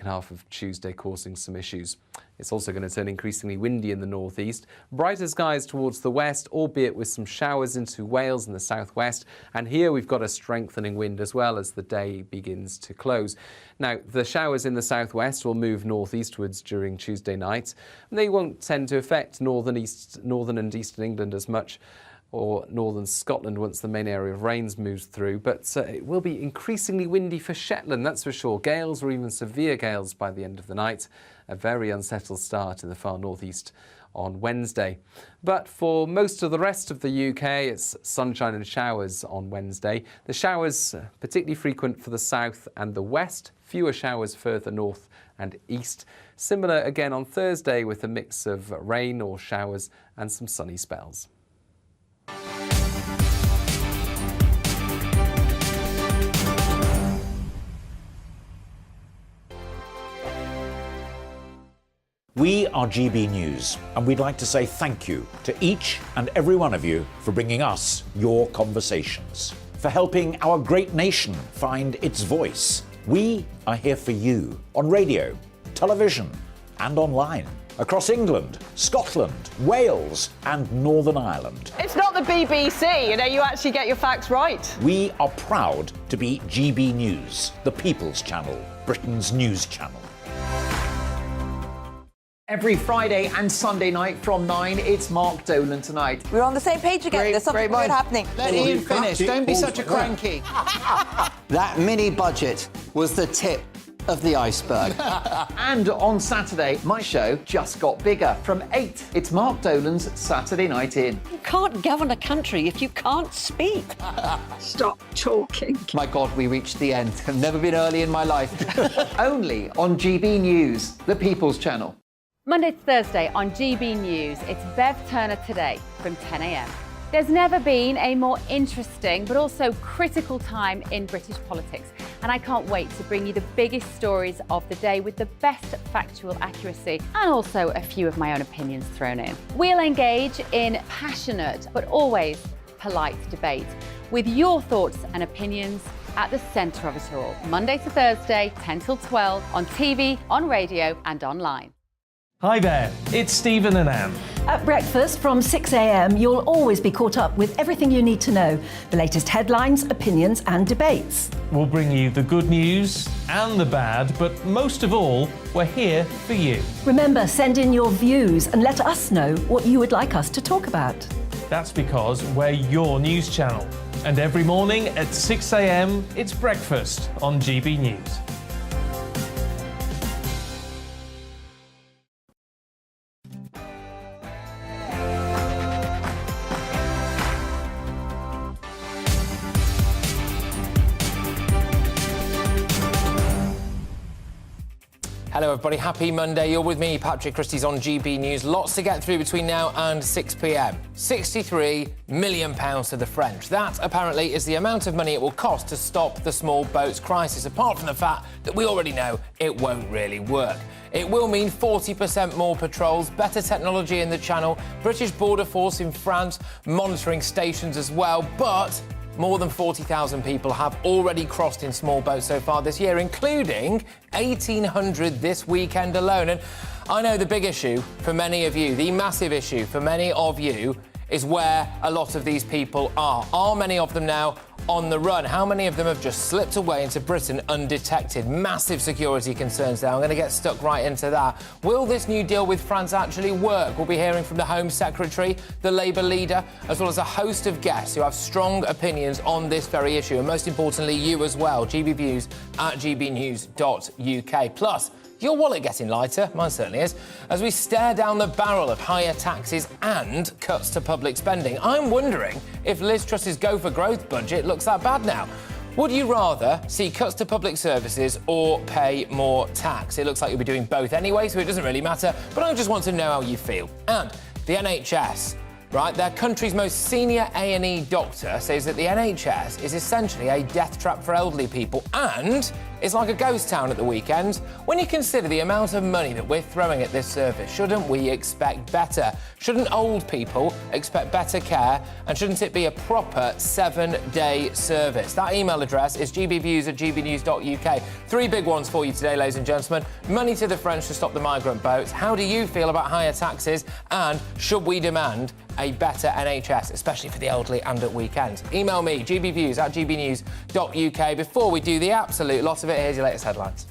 half of Tuesday, causing some issues. It's also going to turn increasingly windy in the northeast. Brighter skies towards the west, albeit with some showers into Wales and the southwest. And here we've got a strengthening wind as well as the day begins to close. Now, the showers in the southwest will move northeastwards during Tuesday night. And they won't tend to affect northern and eastern England as much, or northern Scotland once the main area of rains moves through, but it will be increasingly windy for Shetland, that's for sure. Gales or even severe gales by the end of the night. A very unsettled start in the far northeast on Wednesday. But for most of the rest of the UK, it's sunshine and showers on Wednesday. The showers particularly frequent for the south and the west, fewer showers further north and east. Similar again on Thursday with a mix of rain or showers and some sunny spells. We are GB News, and we'd like to say thank you to each and every one of you for bringing us your conversations, for helping our great nation find its voice. We are here for you on radio, television, and online, across England, Scotland, Wales, and Northern Ireland. It's not the BBC, you actually get your facts right. We are proud to be GB News, the People's Channel, Britain's news channel. Every Friday and Sunday night from 9, it's Mark Dolan Tonight. We're on the same page again. There's something weird happening. Let Ian finish. Don't be such a cranky. That mini budget was the tip of the iceberg. And on Saturday, my show just got bigger. From 8, it's Mark Dolan's Saturday Night In. You can't govern a country if you can't speak. Stop talking. My God, we reached the end. I've never been early in my life. Only on GB News, the People's Channel. Monday to Thursday on GB News, it's Bev Turner Today from 10 a.m. There's never been a more interesting but also critical time in British politics, and I can't wait to bring you the biggest stories of the day with the best factual accuracy and also a few of my own opinions thrown in. We'll engage in passionate but always polite debate with your thoughts and opinions at the centre of it all. Monday to Thursday, 10 till 12 on TV, on radio and online. Hi there, it's Stephen and Anne. At breakfast from 6 a.m, you'll always be caught up with everything you need to know, the latest headlines, opinions and debates. We'll bring you the good news and the bad, but most of all, we're here for you. Remember, send in your views and let us know what you would like us to talk about. That's because we're your news channel. And every morning at 6 a.m, it's breakfast on GB News. Hello everybody, happy Monday. You're with me, Patrick Christys on GB News. Lots to get through between now and 6 p.m. £63 million to the French. That, apparently, is the amount of money it will cost to stop the small boats crisis, apart from the fact that we already know it won't really work. It will mean 40% more patrols, better technology in the Channel, British Border Force in France, monitoring stations as well, but more than 40,000 people have already crossed in small boats so far this year, including 1,800 this weekend alone. And I know the big issue for many of you, the massive issue for many of you, is where a lot of these people are. Are many of them now on the run? How many of them have just slipped away into Britain undetected? Massive security concerns there. I'm going to get stuck right into that. Will this new deal with France actually work? We'll be hearing from the Home Secretary, the Labour leader, as well as a host of guests who have strong opinions on this very issue. And most importantly, you as well. GB Views at gbnews.uk. Plus, your wallet getting lighter? Mine certainly is. As we stare down the barrel of higher taxes and cuts to public spending, I'm wondering if Liz Truss's Go for Growth budget looks that bad now. Would you rather see cuts to public services or pay more tax? It looks like you'll be doing both anyway, so it doesn't really matter, but I just want to know how you feel. And the NHS, right, their country's most senior A&E doctor says that the NHS is essentially a death trap for elderly people, and It's like a ghost town at the weekend. When you consider the amount of money that we're throwing at this service, shouldn't we expect better? Shouldn't old people expect better care? And shouldn't it be a proper 7-day service? That email address is gbviews@gbnews.uk. 3 big ones for you today, ladies and gentlemen. Money to the French to stop the migrant boats. How do you feel about higher taxes? And should we demand a better NHS, especially for the elderly and at weekends? Email me, gbviews@gbnews.uk. Before we do the absolute lot of it, here's your latest headlines.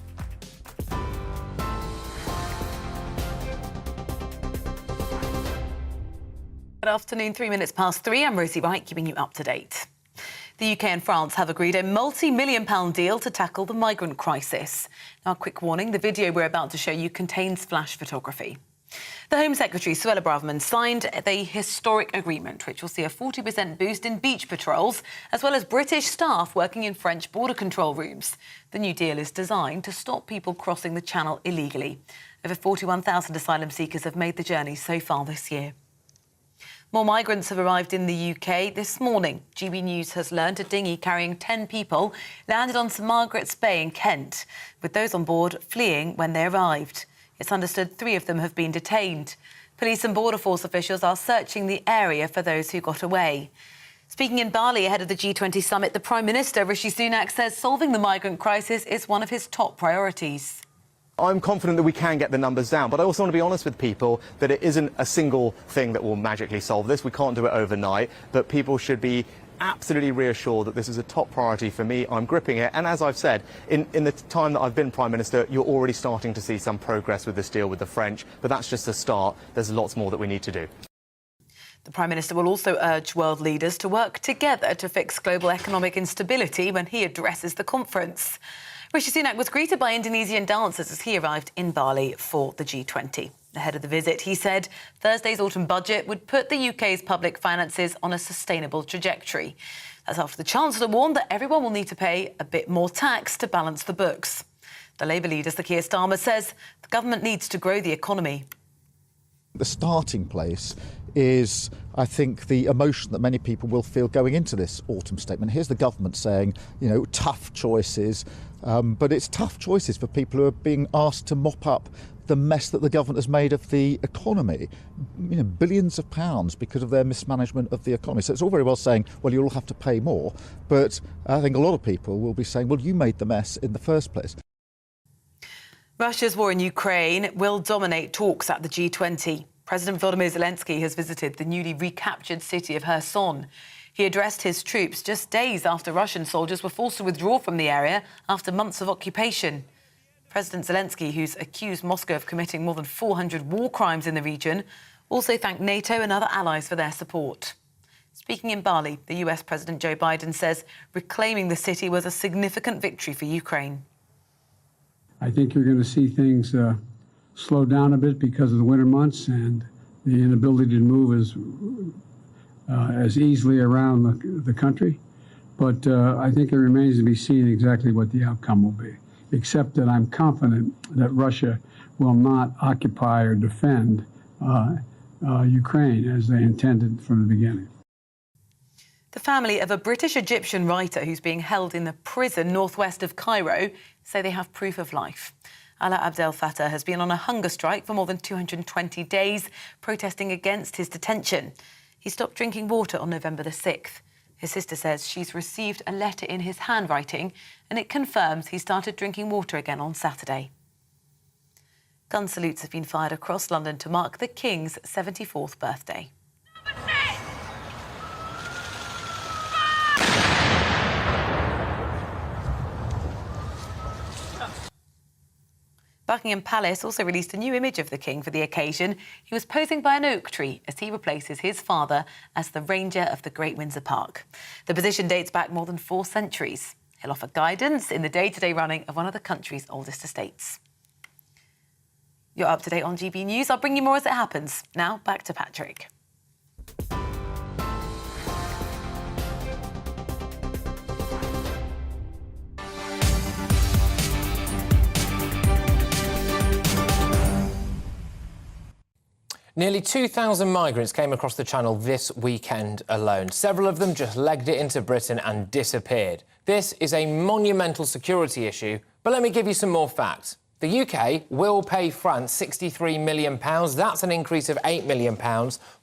Good afternoon, 3 minutes past 3. I'm Rosie Wright, keeping you up to date. The UK and France have agreed a multi-million-pound deal to tackle the migrant crisis. Now, a quick warning, the video we're about to show you contains flash photography. The Home Secretary, Suella Braverman, signed the historic agreement, which will see a 40% boost in beach patrols, as well as British staff working in French border control rooms. The new deal is designed to stop people crossing the Channel illegally. Over 41,000 asylum seekers have made the journey so far this year. More migrants have arrived in the UK this morning. GB News has learned a dinghy carrying 10 people landed on St Margaret's Bay in Kent, with those on board fleeing when they arrived. It's understood 3 of them have been detained. Police and Border Force officials are searching the area for those who got away. Speaking in Bali ahead of the G20 summit, the Prime Minister, Rishi Sunak, says solving the migrant crisis is one of his top priorities. I'm confident that we can get the numbers down, but I also want to be honest with people that it isn't a single thing that will magically solve this. We can't do it overnight, but people should be absolutely reassured that this is a top priority for me. I'm gripping it, and as I've said, in the time that I've been Prime Minister, you're already starting to see some progress with this deal with the French, but that's just a start. There's lots more that we need to do. The Prime Minister will also urge world leaders to work together to fix global economic instability when he addresses the conference. Rishi Sunak was greeted by Indonesian dancers as he arrived in Bali for the G20. Ahead of the visit, he said Thursday's autumn budget would put the UK's public finances on a sustainable trajectory. That's after the Chancellor warned that everyone will need to pay a bit more tax to balance the books. The Labour leader, Sir Keir Starmer, says the government needs to grow the economy. The starting place is, I think, the emotion that many people will feel going into this autumn statement. Here's the government saying, tough choices, but it's tough choices for people who are being asked to mop up the mess that the government has made of the economy, billions of pounds because of their mismanagement of the economy. So it's all very well saying, well, you'll all have to pay more, but I think a lot of people will be saying, well, you made the mess in the first place. Russia's war in Ukraine will dominate talks at the G20. President Volodymyr Zelensky has visited the newly recaptured city of Kherson. He addressed his troops just days after Russian soldiers were forced to withdraw from the area after months of occupation. President Zelensky, who's accused Moscow of committing more than 400 war crimes in the region, also thanked NATO and other allies for their support. Speaking in Bali, the US President Joe Biden says reclaiming the city was a significant victory for Ukraine. I think you're going to see things slow down a bit because of the winter months and the inability to move as easily around the country. But I think it remains to be seen exactly what the outcome will be, except that I'm confident that Russia will not occupy or defend Ukraine as they intended from the beginning. The family of a British-Egyptian writer who's being held in a prison northwest of Cairo say they have proof of life. Alaa Abdel Fattah has been on a hunger strike for more than 220 days, protesting against his detention. He stopped drinking water on November the 6th. His sister says she's received a letter in his handwriting and it confirms he started drinking water again on Saturday. Gun salutes have been fired across London to mark the King's 74th birthday. Buckingham Palace also released a new image of the King for the occasion. He was posing by an oak tree as he replaces his father as the Ranger of the Great Windsor Park. The position dates back more than 4 centuries. He'll offer guidance in the day-to-day running of one of the country's oldest estates. You're up to date on GB News. I'll bring you more as it happens. Now, back to Patrick. Nearly 2,000 migrants came across the Channel this weekend alone. Several of them just legged it into Britain and disappeared. This is a monumental security issue, but let me give you some more facts. The UK will pay France £63 million. That's an increase of £8 million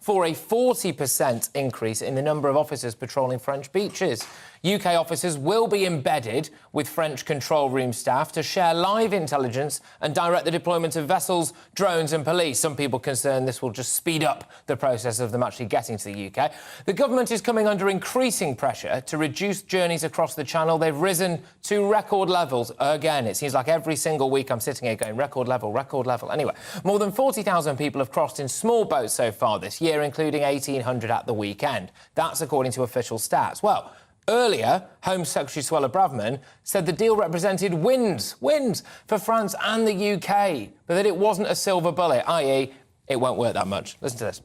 for a 40% increase in the number of officers patrolling French beaches. UK officers will be embedded with French control room staff to share live intelligence and direct the deployment of vessels, drones and police. Some people concerned this will just speed up the process of them actually getting to the UK. The government is coming under increasing pressure to reduce journeys across the Channel. They've risen to record levels. Again, it seems like every single week I'm sitting here going record level, record level. Anyway, more than 40,000 people have crossed in small boats so far this year, including 1,800 at the weekend. That's according to official stats. Well, earlier, Home Secretary Suella Braverman said the deal represented wins for France and the UK, but that it wasn't a silver bullet, i.e. it won't work that much. Listen to this.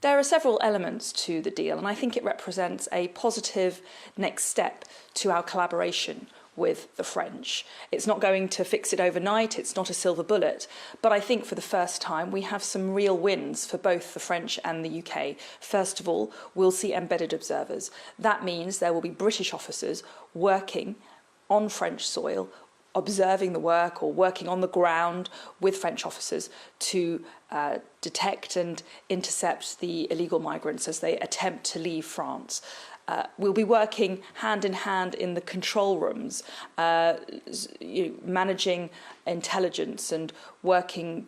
There are several elements to the deal, and I think it represents a positive next step to our collaboration with the French. It's not going to fix it overnight, it's not a silver bullet, but I think for the first time we have some real wins for both the French and the UK. First of all, we'll see embedded observers. That means there will be British officers working on French soil, observing the work or working on the ground with French officers to detect and intercept the illegal migrants as they attempt to leave France. We'll be working hand in hand in the control rooms, managing intelligence and working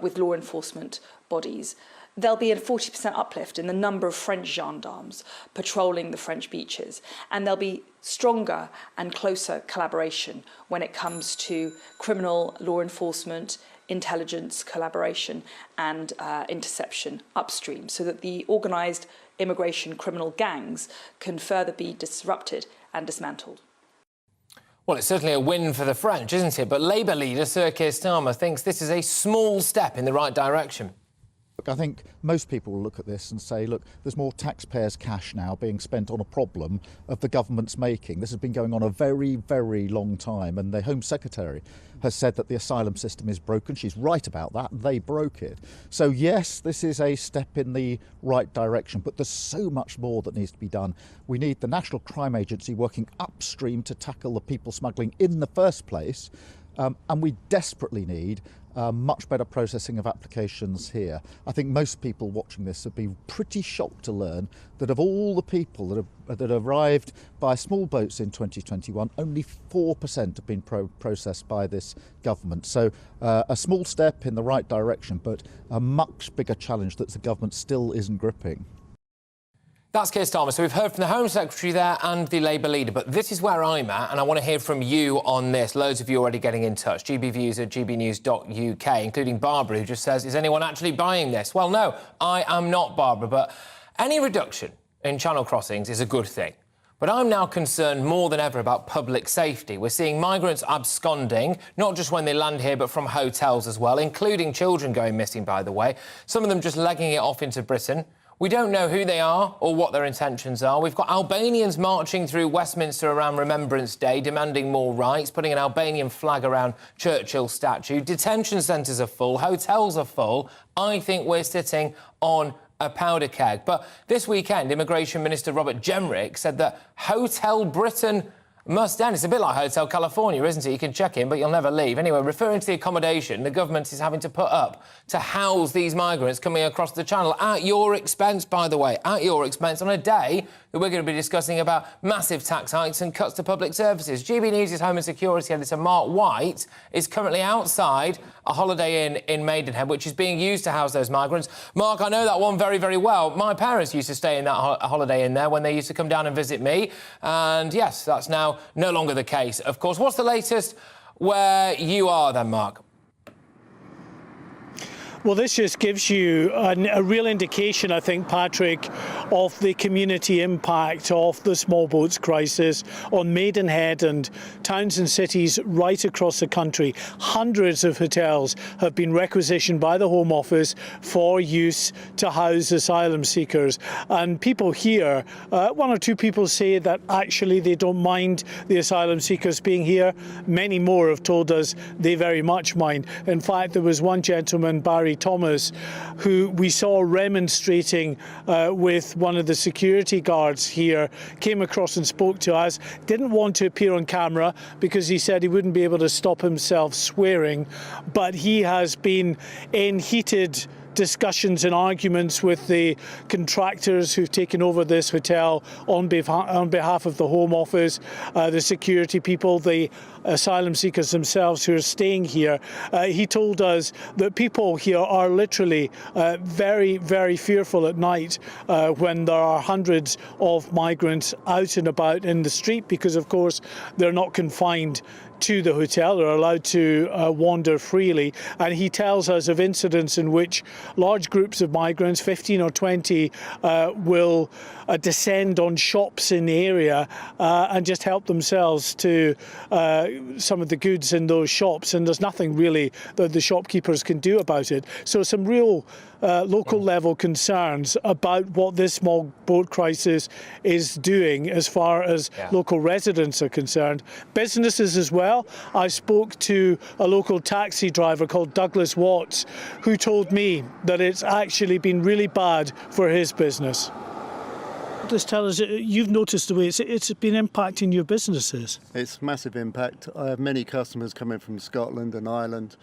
with law enforcement bodies. There'll be a 40% uplift in the number of French gendarmes patrolling the French beaches, and there'll be stronger and closer collaboration when it comes to criminal law enforcement, intelligence collaboration and interception upstream, so that the organised immigration criminal gangs can further be disrupted and dismantled. Well, it's certainly a win for the French, isn't it? But Labour leader Sir Keir Starmer thinks this is a small step in the right direction. Look, I think most people will look at this and say, look, there's more taxpayers' cash now being spent on a problem of the government's making. This has been going on a very, very long time, and the Home Secretary has said that the asylum system is broken. She's right about that. They broke it. So, yes, this is a step in the right direction, but there's so much more that needs to be done. We need the National Crime Agency working upstream to tackle the people smuggling in the first place, and we desperately need much better processing of applications here. I think most people watching this have been pretty shocked to learn that of all the people that arrived by small boats in 2021, only 4% have been processed by this government. So a small step in the right direction, but a much bigger challenge that the government still isn't gripping. That's Keir Starmer. So we've heard from the Home Secretary there and the Labour leader, but this is where I'm at, and I want to hear from you on this. Loads of you already getting in touch. gbviews@gbnews.uk, including Barbara, who just says, is anyone actually buying this? Well, no, I am not, Barbara, but any reduction in channel crossings is a good thing. But I'm now concerned more than ever about public safety. We're seeing migrants absconding, not just when they land here, but from hotels as well, including children going missing, by the way. Some of them just legging it off into Britain. We don't know who they are or what their intentions are. We've got Albanians marching through Westminster around Remembrance Day, demanding more rights, putting an Albanian flag around Churchill's statue. Detention centres are full, hotels are full. I think we're sitting on a powder keg. But this weekend, Immigration Minister Robert Jenrick said that Hotel Britain must end. It's a bit like Hotel California, isn't it? You can check in, but you'll never leave. Anyway, referring to the accommodation the government is having to put up to house these migrants coming across the Channel, at your expense, by the way, at your expense, on a day that we're going to be discussing about massive tax hikes and cuts to public services. GB News' Home and Security editor Mark White is currently outside a Holiday Inn in Maidenhead, which is being used to house those migrants. Mark, I know that one very, very well. My parents used to stay in that Holiday Inn there when they used to come down and visit me. And, yes, that's now no longer the case, of course. What's the latest where you are then, Mark? Well, this just gives you a real indication, I think, Patrick, of the community impact of the small boats crisis on Maidenhead and towns and cities right across the country. Hundreds of hotels have been requisitioned by the Home Office for use to house asylum seekers. And people here, one or two people say that actually they don't mind the asylum seekers being here. Many more have told us they very much mind. In fact, there was one gentleman, Barry Gary Thomas, who we saw remonstrating with one of the security guards here, came across and spoke to us. Didn't want to appear on camera because he said he wouldn't be able to stop himself swearing, but he has been in heated discussions and arguments with the contractors who've taken over this hotel on behalf of the Home Office, the security people, the asylum seekers themselves who are staying here. He told us that people here are literally very, very fearful at night when there are hundreds of migrants out and about in the street because, of course, they're not confined to the hotel, they're allowed to wander freely. And he tells us of incidents in which large groups of migrants, 15 or 20, will descend on shops in the area and just help themselves to some of the goods in those shops, and there's nothing really that the shopkeepers can do about it. So some real local level concerns about what this small boat crisis is doing as far as local residents are concerned. Businesses as well. I spoke to a local taxi driver called Douglas Watts, who told me that it's actually been really bad for his business. Just tell us, you've noticed the way it's been impacting your businesses. It's massive impact. I have many customers coming from Scotland and Ireland.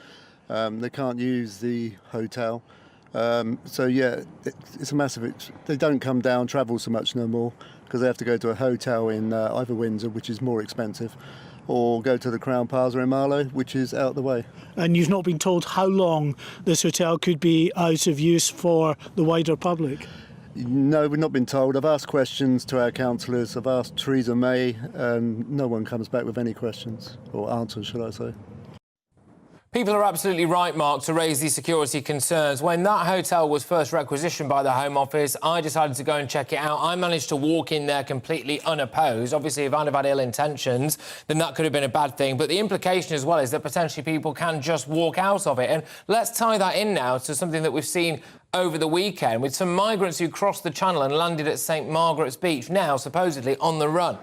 They can't use the hotel. So yeah, it's a massive. They don't come down, travel so much no more because they have to go to a hotel in either Windsor, which is more expensive, or go to the Crown Plaza in Marlow, which is out the way. And you've not been told how long this hotel could be out of use for the wider public? No, we've not been told. I've asked questions to our councillors. I've asked Theresa May, and no one comes back with any questions, or answers, should I say. People are absolutely right, Mark, to raise these security concerns. When that hotel was first requisitioned by the Home Office, I decided to go and check it out. I managed to walk in there completely unopposed. Obviously, if I'd have had ill intentions, then that could have been a bad thing. But the implication as well is that potentially people can just walk out of it. And let's tie that in now to something that we've seen over the weekend with some migrants who crossed the Channel and landed at St Margaret's Beach, now supposedly on the run.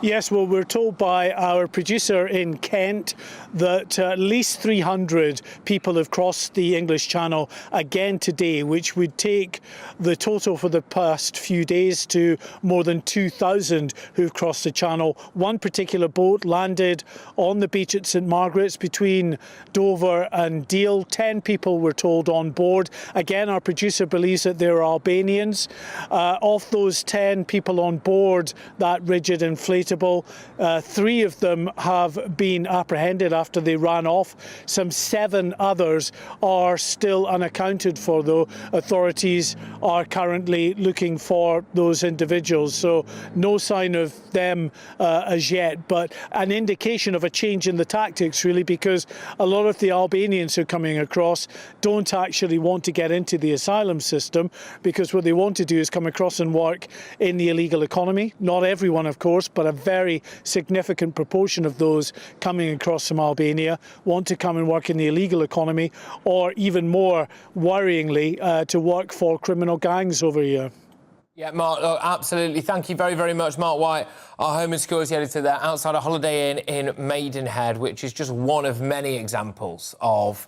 Yes, well, we're told by our producer in Kent that at least 300 people have crossed the English Channel again today, which would take the total for the past few days to more than 2,000 who've crossed the Channel. One particular boat landed on the beach at St Margaret's between Dover and Deal. 10 people were told on board. Again, our producer believes that they're Albanians. Of those 10 people on board that rigid inflatable, 3 of them have been apprehended after they ran off. Some 7 others are still unaccounted for, though. Authorities are currently looking for those individuals, so no sign of them as yet, but an indication of a change in the tactics, really, because a lot of the Albanians who are coming across don't actually want to get into the asylum system, because what they want to do is come across and work in the illegal economy. Not everyone, of course, but a very significant proportion of those coming across from Albania want to come and work in the illegal economy, or even more worryingly, to work for criminal gangs over here. Yeah, Mark, look, absolutely. Thank you very, very much, Mark White, our Home and Security Editor there, outside a Holiday Inn in Maidenhead, which is just one of many examples of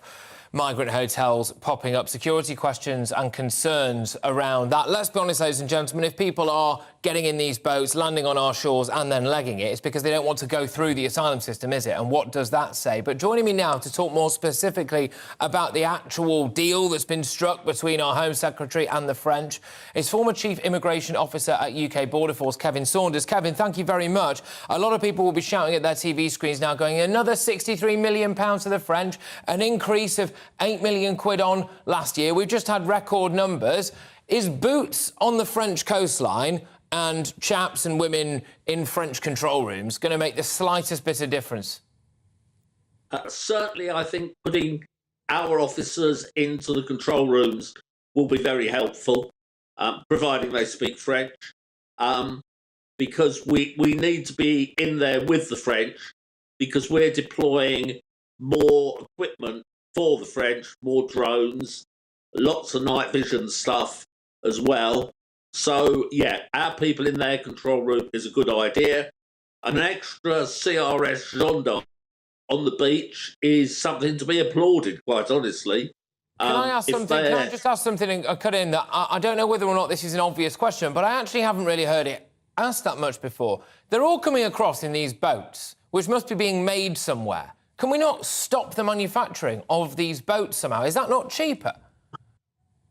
migrant hotels popping up, security questions and concerns around that. Let's be honest, ladies and gentlemen, if people are getting in these boats, landing on our shores and then legging it, it's because they don't want to go through the asylum system, is it? And what does that say? But joining me now to talk more specifically about the actual deal that's been struck between our Home Secretary and the French is former Chief Immigration Officer at UK Border Force, Kevin Saunders. Kevin, thank you very much. A lot of people will be shouting at their TV screens now, going, another £63 million to the French, an increase of £8 million on last year. We've just had record numbers. Is boots on the French coastline and chaps and women in French control rooms going to make the slightest bit of difference? Certainly, I think putting our officers into the control rooms will be very helpful, providing they speak French, because we need to be in there with the French, because we're deploying more equipment for the French, more drones, lots of night vision stuff as well. So, yeah, our people in their control room is a good idea. An extra CRS gendarme on the beach is something to be applauded, quite honestly. Can I ask something? Can I just ask something and cut in that I don't know whether or not this is an obvious question, but I actually haven't really heard it asked that much before. They're all coming across in these boats, which must be being made somewhere. Can we not stop the manufacturing of these boats somehow? Is that not cheaper?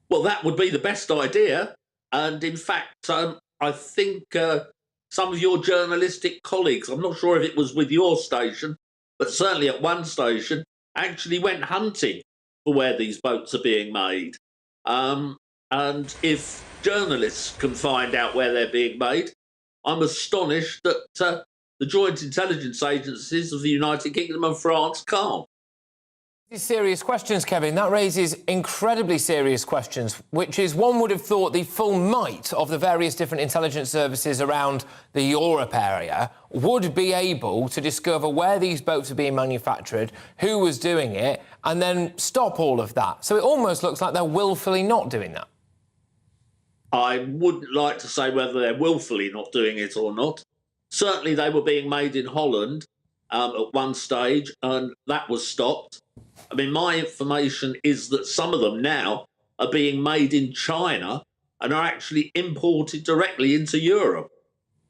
Well, that would be the best idea. And in fact, I think some of your journalistic colleagues, I'm not sure if it was with your station, but certainly at one station, actually went hunting for where these boats are being made. And if journalists can find out where they're being made, I'm astonished that the joint intelligence agencies of the United Kingdom and France can't. These serious questions, Kevin. That raises incredibly serious questions, which is one would have thought the full might of the various different intelligence services around the Europe area would be able to discover where these boats are being manufactured, who was doing it, and then stop all of that. So it almost looks like they're willfully not doing that. I wouldn't like to say whether they're willfully not doing it or not. Certainly they were being made in Holland at one stage, and that was stopped. I mean, my information is that some of them now are being made in China and are actually imported directly into Europe.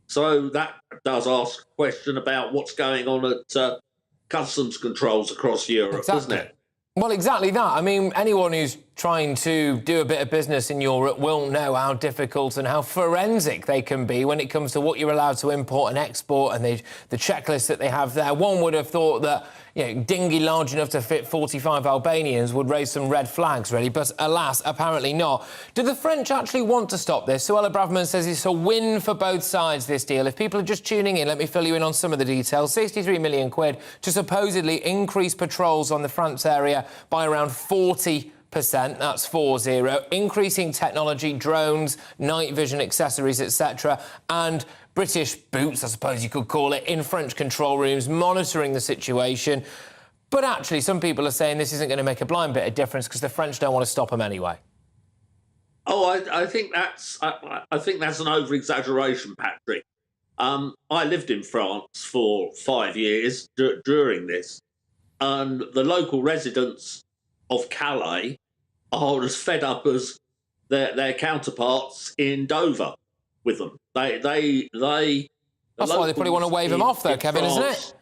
So that does ask a question about what's going on at customs controls across Europe, doesn't it? Well, exactly that. I mean, anyone who's trying to do a bit of business in Europe will know how difficult and how forensic they can be when it comes to what you're allowed to import and export and the checklist that they have there. One would have thought that, you know, dinghy large enough to fit 45 Albanians would raise some red flags, really, but alas, apparently not. Do the French actually want to stop this? Suella Braverman says it's a win for both sides, this deal. If people are just tuning in, let me fill you in on some of the details. 63 million quid to supposedly increase patrols on the France area by around 40%. That's 40. Increasing technology, drones, night vision accessories, etc. And British boots, I suppose you could call it, in French control rooms, monitoring the situation. But actually, some people are saying this isn't going to make a blind bit of difference because the French don't want to stop them anyway. Oh, I think that's an over-exaggeration, Patrick. I lived in France for 5 years during this, and the local residents of Calais are as fed up as their counterparts in Dover with them. That's why they probably want to wave them off, though, Kevin, isn't it?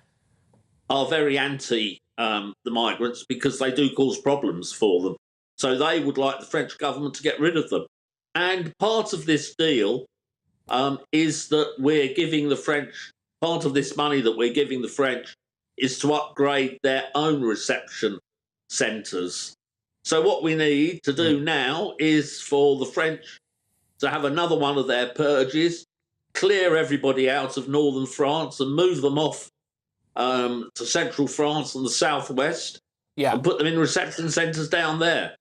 Are very anti the migrants because they do cause problems for them. So they would like the French government to get rid of them. And part of this deal is that we're giving the French, part of this money that we're giving the French is to upgrade their own reception centres. So what we need to do now is for the French to have another one of their purges, clear everybody out of northern France and move them off to central France and the southwest, and put them in reception centres down there.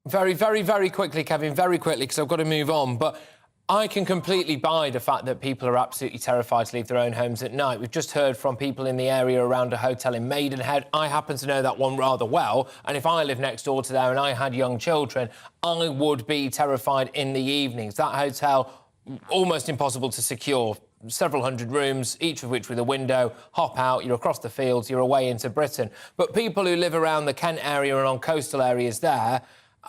Very, very, very quickly, Kevin, very quickly, because I've got to move on. But I can completely buy the fact that people are absolutely terrified to leave their own homes at night. We've just heard from people in the area around a hotel in Maidenhead. I happen to know that one rather well, and if I lived next door to there and I had young children, I would be terrified in the evenings. That hotel, almost impossible to secure. Several hundred rooms, each of which with a window. Hop out, you're across the fields, you're away into Britain. But people who live around the Kent area and on coastal areas there,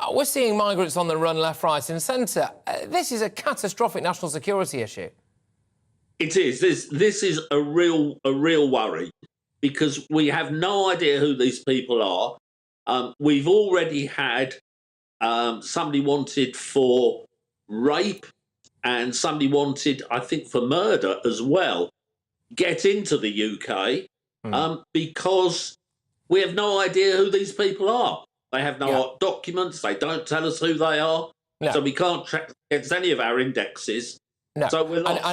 we're seeing migrants on the run left, right and centre. This is a catastrophic national security issue. It is. This is a real worry because we have no idea who these people are. We've already had somebody wanted for rape and somebody wanted, I think, for murder as well, get into the UK because we have no idea who these people are. They have no documents. They don't tell us who they are. So we can't check against any of our indexes. No. So we're lost.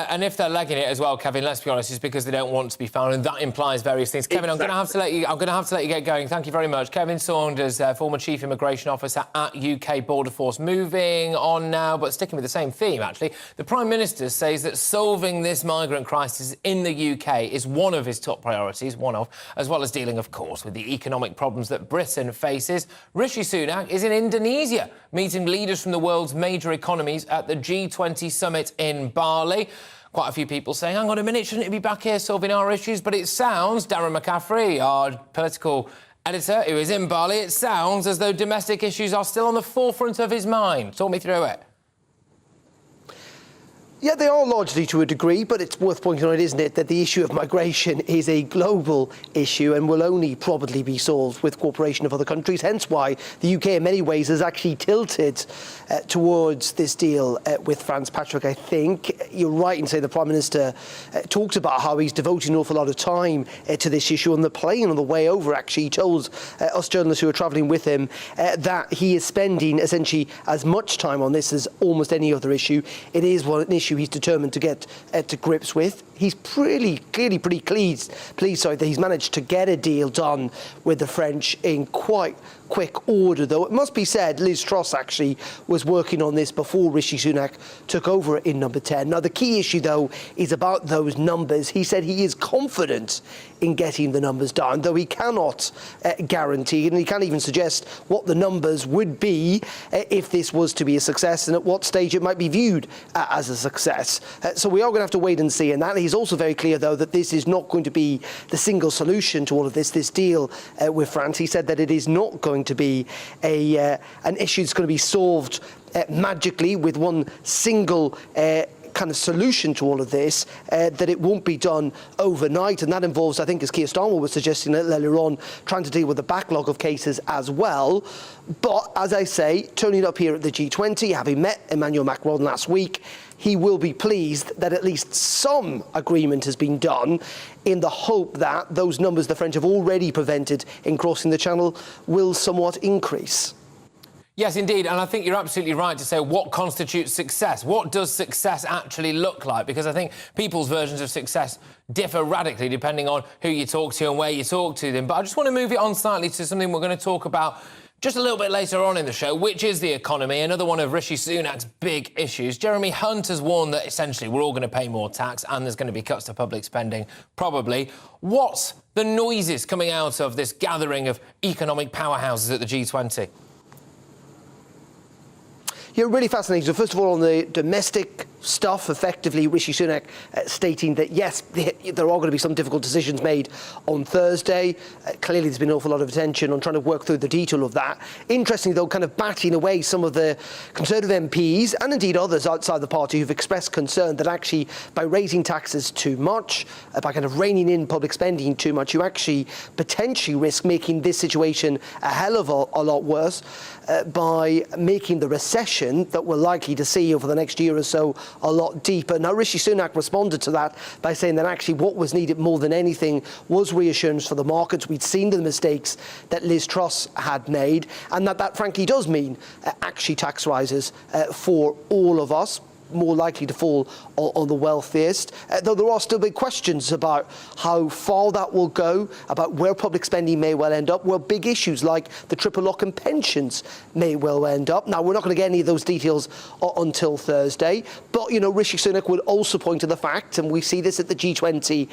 And if they're legging it as well, Kevin, let's be honest, it's because they don't want to be found, and that implies various things. Kevin, I'm going to have to let you get going. Thank you very much. Kevin Saunders, former Chief Immigration Officer at UK Border Force. Moving on now, but sticking with the same theme, actually. The Prime Minister says that solving this migrant crisis in the UK is one of his top priorities, as well as dealing, of course, with the economic problems that Britain faces. Rishi Sunak is in Indonesia, meeting leaders from the world's major economies at the G20 summit in Bali. Quite a few people saying, hang on a minute, shouldn't it be back here solving our issues? But it sounds, Darren McCaffrey, our political editor who is in Bali, it sounds as though domestic issues are still on the forefront of his mind. Talk me through it. Yeah, they are largely to a degree, but it's worth pointing out, isn't it, that the issue of migration is a global issue and will only probably be solved with cooperation of other countries, hence why the UK in many ways has actually tilted towards this deal with France. Patrick, I think you're right in saying the Prime Minister talked about how he's devoting an awful lot of time to this issue. On the plane on the way over, actually, he told us journalists who were travelling with him that he is spending essentially as much time on this as almost any other issue. It is an issue he's determined to get to grips with. He's clearly pretty pleased that he's managed to get a deal done with the French in quite quick order, though it must be said Liz Truss actually was working on this before Rishi Sunak took over in Number 10. Now the key issue though is about those numbers. He said he is confident in getting the numbers down, though he cannot guarantee, and he can't even suggest what the numbers would be if this was to be a success and at what stage it might be viewed as a success. So we are going to have to wait and see. And that he's also very clear though that this is not going to be the single solution to all of this deal with France. He said that it is not going to be an issue that's going to be solved magically with one single kind of solution to all of this, that it won't be done overnight, and that involves, I think, as Keir Starmer was suggesting earlier on, trying to deal with the backlog of cases as well. But as I say, turning up here at the G20, having met Emmanuel Macron last week, he will be pleased that at least some agreement has been done, in the hope that those numbers the French have already prevented in crossing the Channel will somewhat increase. Yes, indeed, and I think you're absolutely right to say what constitutes success. What does success actually look like? Because I think people's versions of success differ radically depending on who you talk to and where you talk to them. But I just want to move it on slightly to something we're going to talk about just a little bit later on in the show, which is the economy, another one of Rishi Sunak's big issues. Jeremy Hunt has warned that essentially we're all going to pay more tax and there's going to be cuts to public spending, probably. What's the noises coming out of this gathering of economic powerhouses at the G20? Yeah, really fascinating. So first of all, on the domestic stuff, effectively Rishi Sunak stating that yes, there are going to be some difficult decisions made on Thursday. Clearly there's been an awful lot of attention on trying to work through the detail of that. Interesting though, kind of batting away some of the Conservative MPs and indeed others outside the party who've expressed concern that actually by raising taxes too much, by kind of reining in public spending too much, you actually potentially risk making this situation a hell of a lot worse by making the recession that we're likely to see over the next year or so a lot deeper. Now, Rishi Sunak responded to that by saying that actually what was needed more than anything was reassurance for the markets. We'd seen the mistakes that Liz Truss had made, and that frankly does mean actually tax rises for all of us, more likely to fall on the wealthiest, though there are still big questions about how far that will go, about where public spending may well end up, where big issues like the triple lock and pensions may well end up. Now, we're not going to get any of those details until Thursday, but, you know, Rishi Sunak would also point to the fact, and we see this at the G20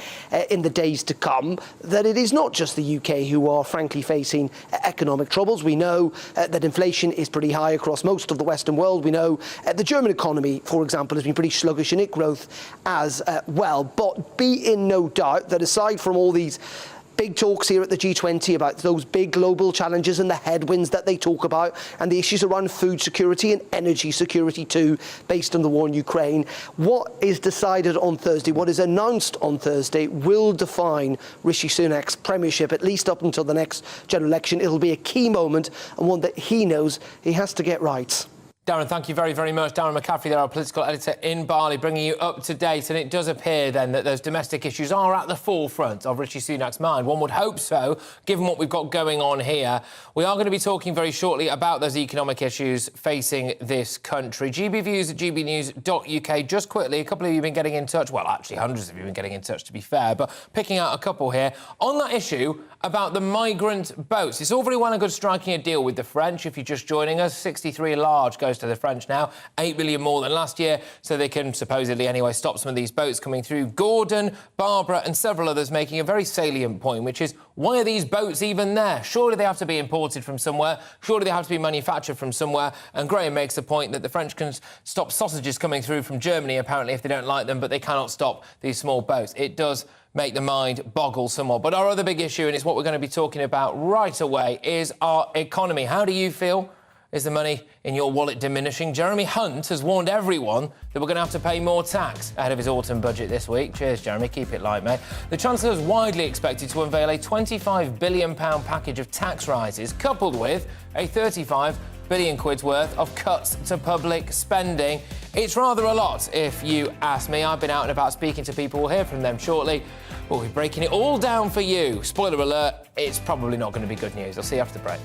in the days to come, that it is not just the UK who are frankly facing economic troubles. We know that inflation is pretty high across most of the Western world. We know the German economy, for example, has been pretty sluggish in its growth as well. But be in no doubt that aside from all these big talks here at the G20 about those big global challenges and the headwinds that they talk about and the issues around food security and energy security too, based on the war in Ukraine, what is decided on Thursday, what is announced on Thursday, will define Rishi Sunak's premiership, at least up until the next general election. It'll be a key moment and one that he knows he has to get right. Darren, thank you very, very much. Darren McCaffrey, there, our political editor in Bali, bringing you up to date. And it does appear, then, that those domestic issues are at the forefront of Rishi Sunak's mind. One would hope so, given what we've got going on here. We are going to be talking very shortly about those economic issues facing this country. GBviews at gbnews.uk. Just quickly, a couple of you have been getting in touch. Well, actually, hundreds of you have been getting in touch, to be fair. But picking out a couple here. On that issue about the migrant boats, it's all very well and good striking a deal with the French. If you're just joining us, 63 large goes goes to the French now, 8 million more than last year, so they can supposedly anyway stop some of these boats coming through. Gordon, Barbara and several others making a very salient point, which is, why are these boats even there? Surely they have to be imported from somewhere. Surely they have to be manufactured from somewhere. And Graham makes the point that the French can stop sausages coming through from Germany, apparently, if they don't like them, but they cannot stop these small boats. It does make the mind boggle somewhat. But our other big issue, and it's what we're going to be talking about right away, is our economy. How do you feel? Is the money in your wallet diminishing? Jeremy Hunt has warned everyone that we're going to have to pay more tax ahead of his autumn budget this week. Cheers, Jeremy. Keep it light, mate. The Chancellor is widely expected to unveil a £25 billion package of tax rises, coupled with a 35 billion quid's worth of cuts to public spending. It's rather a lot, if you ask me. I've been out and about speaking to people. We'll hear from them shortly. We'll be breaking it all down for you. Spoiler alert, it's probably not going to be good news. I'll see you after the break.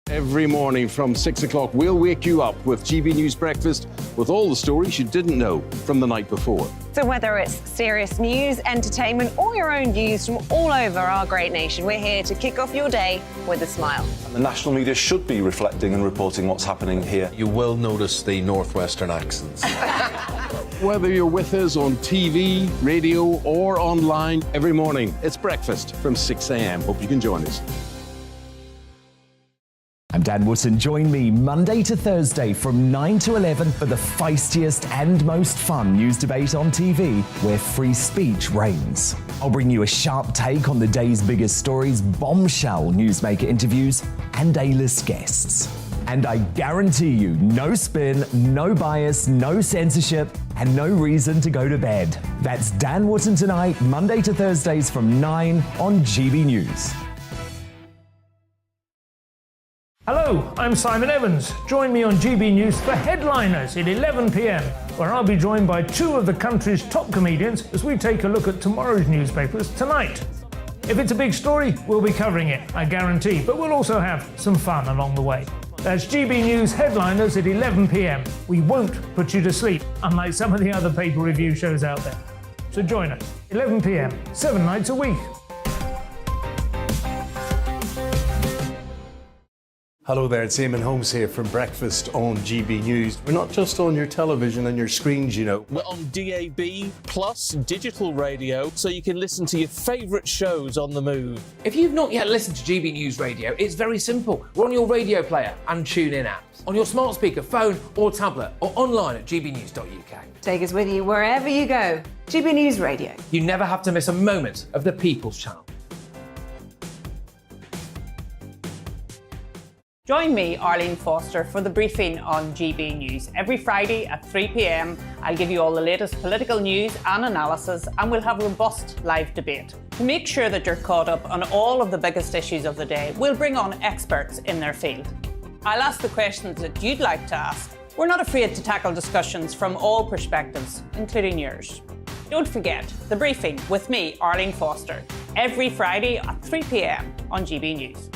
Every morning from 6 o'clock, we'll wake you up with GB News Breakfast with all the stories you didn't know from the night before. So whether it's serious news, entertainment or your own views from all over our great nation, we're here to kick off your day with a smile. The national media should be reflecting and reporting what's happening here. You will notice the northwestern accents. Whether you're with us on TV, radio or online, every morning, it's breakfast from 6 a.m. Hope you can join us. I'm Dan Wootton. Join me Monday to Thursday from 9 to 11 for the feistiest and most fun news debate on TV, where free speech reigns. I'll bring you a sharp take on the day's biggest stories, bombshell newsmaker interviews, and A-list guests. And I guarantee you, no spin, no bias, no censorship, and no reason to go to bed. That's Dan Wootton Tonight, Monday to Thursdays from 9 on GB News. Hello, I'm Simon Evans. Join me on GB News for Headliners at 11 p.m, where I'll be joined by two of the country's top comedians as we take a look at tomorrow's newspapers tonight. If it's a big story, we'll be covering it, I guarantee, but we'll also have some fun along the way. That's GB News Headliners at 11 p.m. We won't put you to sleep, unlike some of the other paper review shows out there. So join us, 11 p.m, 7 nights a week. Hello there, it's Eamon Holmes here from Breakfast on GB News. We're not just on your television and your screens, you know. We're on DAB plus digital radio, so you can listen to your favourite shows on the move. If you've not yet listened to GB News Radio, it's very simple. We're on your radio player and TuneIn apps, on your smart speaker, phone or tablet, or online at gbnews.uk. Take us with you wherever you go. GB News Radio. You never have to miss a moment of the People's Channel. Join me, Arlene Foster, for the briefing on GB News. Every Friday at 3 p.m, I'll give you all the latest political news and analysis, and we'll have robust live debate. To make sure that you're caught up on all of the biggest issues of the day, we'll bring on experts in their field. I'll ask the questions that you'd like to ask. We're not afraid to tackle discussions from all perspectives, including yours. Don't forget, the briefing with me, Arlene Foster, every Friday at 3 p.m. on GB News.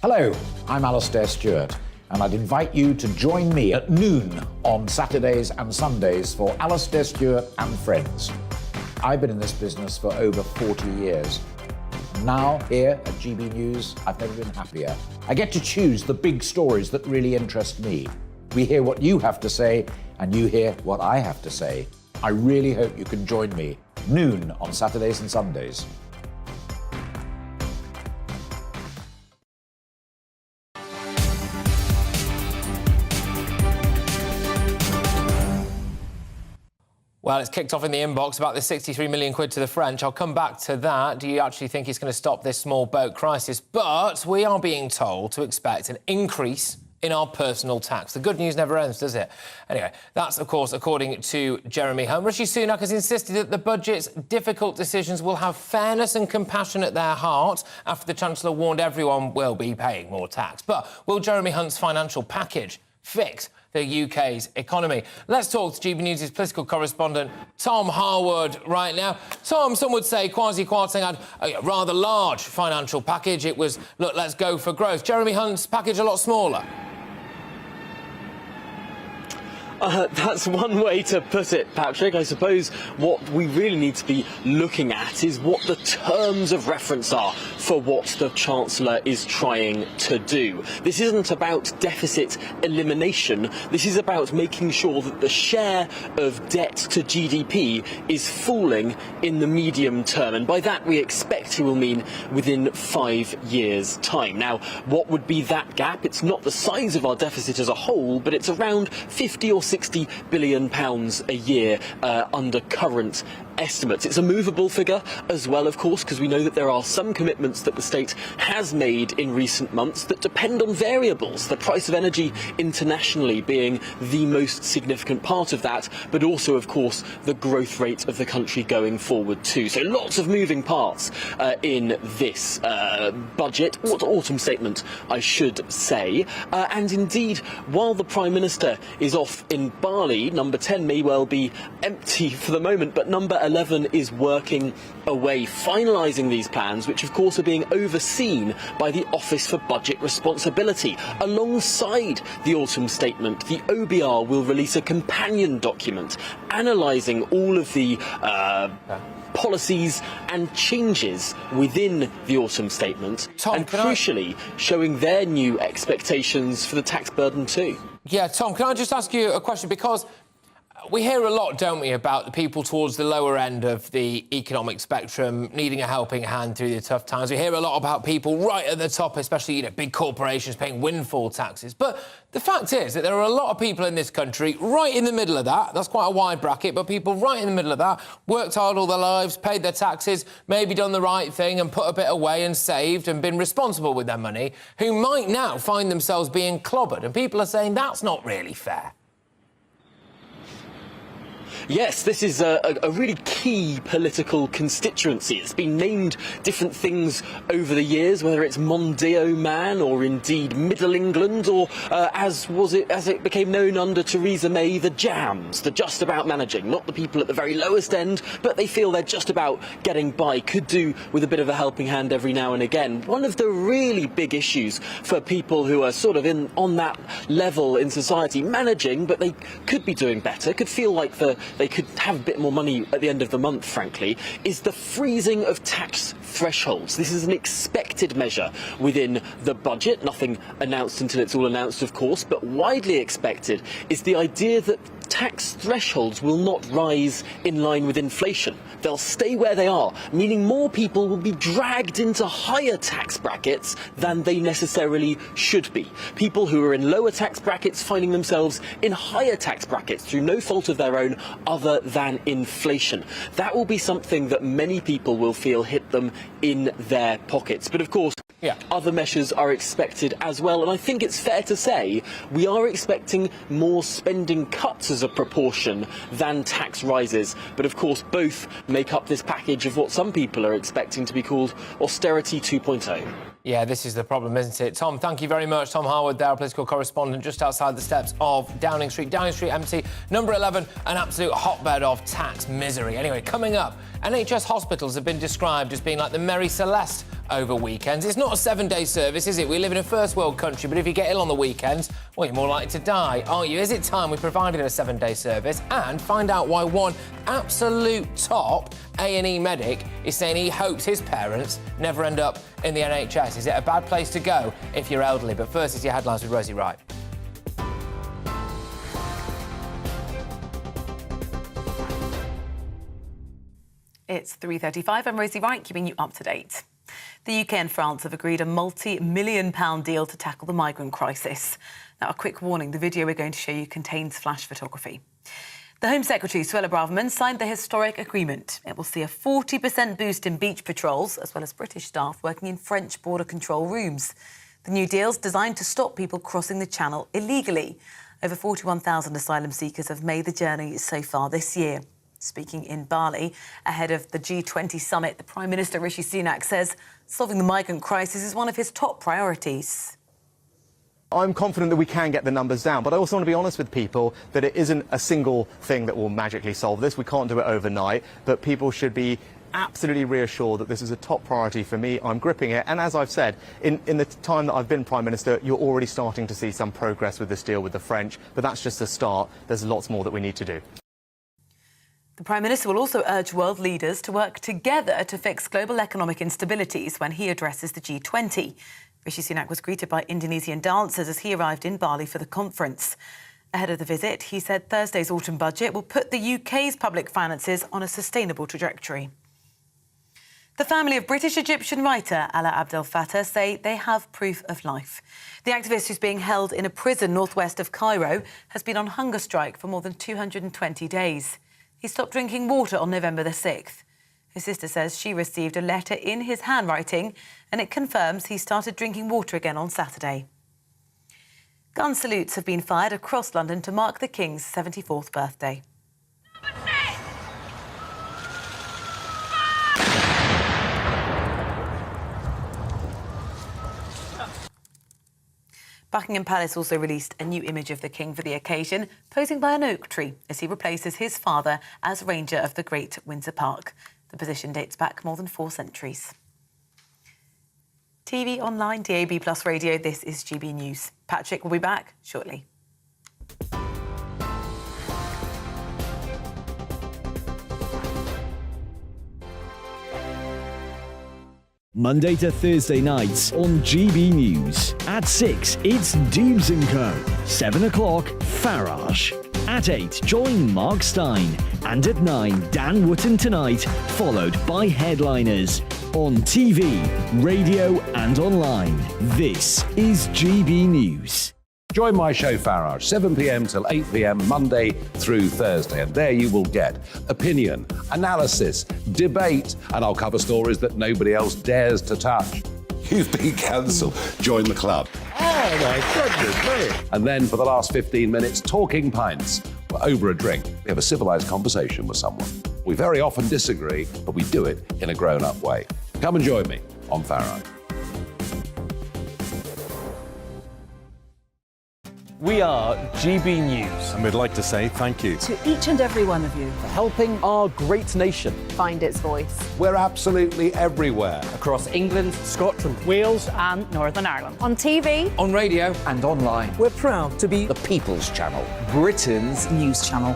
Hello, I'm Alastair Stewart, and I'd invite you to join me at noon on Saturdays and Sundays for Alastair Stewart and Friends. I've been in this business for over 40 years. Now, here at GB News, I've never been happier. I get to choose the big stories that really interest me. We hear what you have to say, and you hear what I have to say. I really hope you can join me, noon on Saturdays and Sundays. Well, it's kicked off in the inbox about the 63 million quid to the French. I'll come back to that. Do you actually think it's going to stop this small boat crisis? But we are being told to expect an increase in our personal tax. The good news never ends, does it? Anyway, that's, of course, according to Jeremy Hunt. Rishi Sunak has insisted that the budget's difficult decisions will have fairness and compassion at their heart after the Chancellor warned everyone will be paying more tax. But will Jeremy Hunt's financial package fix the UK's economy? Let's talk to GB News' political correspondent, Tom Harwood, right now. Tom, some would say Kwasi Kwarteng had a rather large financial package. It was, look, let's go for growth. Jeremy Hunt's package a lot smaller. That's one way to put it, Patrick. I suppose what we really need to be looking at is what the terms of reference are for what the Chancellor is trying to do. This isn't about deficit elimination. This is about making sure that the share of debt to GDP is falling in the medium term. And by that, we expect he will mean within 5 years' time. Now, what would be that gap? It's not the size of our deficit as a whole, but it's around 50 or 60 billion pounds a year under current estimates. It's a movable figure as well, of course, because we know that there are some commitments that the state has made in recent months that depend on variables, the price of energy internationally being the most significant part of that, but also, of course, the growth rate of the country going forward too. So lots of moving parts in this budget, autumn statement, I should say. And indeed, while the Prime Minister is off in Bali, number 10 may well be empty for the moment, but number 11 is working away, finalising these plans, which of course are being overseen by the Office for Budget Responsibility. Alongside the autumn statement, the OBR will release a companion document analysing all of the policies and changes within the autumn statement, and crucially showing their new expectations for the tax burden too. Yeah, Tom, can I just ask you a question? Because we hear a lot, don't we, about the people towards the lower end of the economic spectrum needing a helping hand through the tough times. We hear a lot about people right at the top, especially, big corporations paying windfall taxes. But the fact is that there are a lot of people in this country right in the middle of that. That's quite a wide bracket, but people right in the middle of that, worked hard all their lives, paid their taxes, maybe done the right thing and put a bit away and saved and been responsible with their money, who might now find themselves being clobbered. And people are saying that's not really fair. Yes, this is a really key political constituency. It's been named different things over the years, whether it's Mondeo Man or indeed Middle England, or as it became known under Theresa May, the Jams, the just about managing. Not the people at the very lowest end, but they feel they're just about getting by, could do with a bit of a helping hand every now and again. One of the really big issues for people who are sort of on that level in society, managing, but they could be doing better, could feel like they could have a bit more money at the end of the month, frankly, is the freezing of tax thresholds. This is an expected measure within the budget. Nothing announced until it's all announced, of course, but widely expected is the idea that tax thresholds will not rise in line with inflation. They'll stay where they are, meaning more people will be dragged into higher tax brackets than they necessarily should be. People who are in lower tax brackets finding themselves in higher tax brackets through no fault of their own other than inflation. That will be something that many people will feel hit them in their pockets. But of course, other measures are expected as well, and I think it's fair to say we are expecting more spending cuts as a proportion than tax rises. But of course, both make up this package of what some people are expecting to be called austerity 2.0. Yeah, this is the problem, isn't it? Tom, thank you very much. Tom Harwood there, political correspondent just outside the steps of Downing Street. Downing Street empty. Number 11, an absolute hotbed of tax misery. Anyway, coming up, NHS hospitals have been described as being like the Mary Celeste over weekends. It's not a 7-day service, is it? We live in a first world country, but if you get ill on the weekends, well, you're more likely to die, aren't you? Is it time we provided a 7-day service? And find out why one absolute top A&E medic is saying he hopes his parents never end up in the NHS. Is it a bad place to go if you're elderly? But first, it's your headlines with Rosie Wright. It's 3:35. I'm Rosie Wright, keeping you up to date. The UK and France have agreed a multi-million-pound deal to tackle the migrant crisis. Now, a quick warning, the video we're going to show you contains flash photography. The Home Secretary, Suella Braverman, signed the historic agreement. It will see a 40% boost in beach patrols, as well as British staff working in French border control rooms. The new deal's designed to stop people crossing the Channel illegally. Over 41,000 asylum seekers have made the journey so far this year. Speaking in Bali, ahead of the G20 summit, the Prime Minister, Rishi Sunak, says solving the migrant crisis is one of his top priorities. I'm confident that we can get the numbers down, but I also want to be honest with people that it isn't a single thing that will magically solve this. We can't do it overnight, but people should be absolutely reassured that this is a top priority for me. I'm gripping it. And as I've said, in the time that I've been Prime Minister, you're already starting to see some progress with this deal with the French. But that's just a start. There's lots more that we need to do. The Prime Minister will also urge world leaders to work together to fix global economic instabilities when he addresses the G20. Rishi Sunak was greeted by Indonesian dancers as he arrived in Bali for the conference. Ahead of the visit, he said Thursday's autumn budget will put the UK's public finances on a sustainable trajectory. The family of British-Egyptian writer Alaa Abdel Fattah say they have proof of life. The activist, who's being held in a prison northwest of Cairo, has been on hunger strike for more than 220 days. He stopped drinking water on November the 6th. His sister says she received a letter in his handwriting and it confirms he started drinking water again on Saturday. Gun salutes have been fired across London to mark the King's 74th birthday. Buckingham Palace also released a new image of the King for the occasion, posing by an oak tree as he replaces his father as Ranger of the Great Windsor Park. The position dates back more than 4 centuries. TV, online, DAB+ radio, this is GB News. Patrick will be back shortly. Monday to Thursday nights on GB News. At 6, it's Dubes & Co. 7 o'clock, Farage. At 8, join Mark Stein. And at 9, Dan Wootton Tonight, followed by Headliners. On TV, radio and online. This is GB News. Join my show Farage, 7 p.m. till 8 p.m. Monday through Thursday. And there you will get opinion, analysis, debate, and I'll cover stories that nobody else dares to touch. You've been cancelled. Join the club. Oh, my goodness me. And then for the last 15 minutes, talking pints. We're over a drink. We have a civilised conversation with someone. We very often disagree, but we do it in a grown-up way. Come and join me on Farage. We are GB News. And we'd like to say thank you to each and every one of you for helping our great nation find its voice. We're absolutely everywhere. Across England, Scotland, Wales and Northern Ireland. On TV, on radio and online. We're proud to be the People's Channel, Britain's news channel.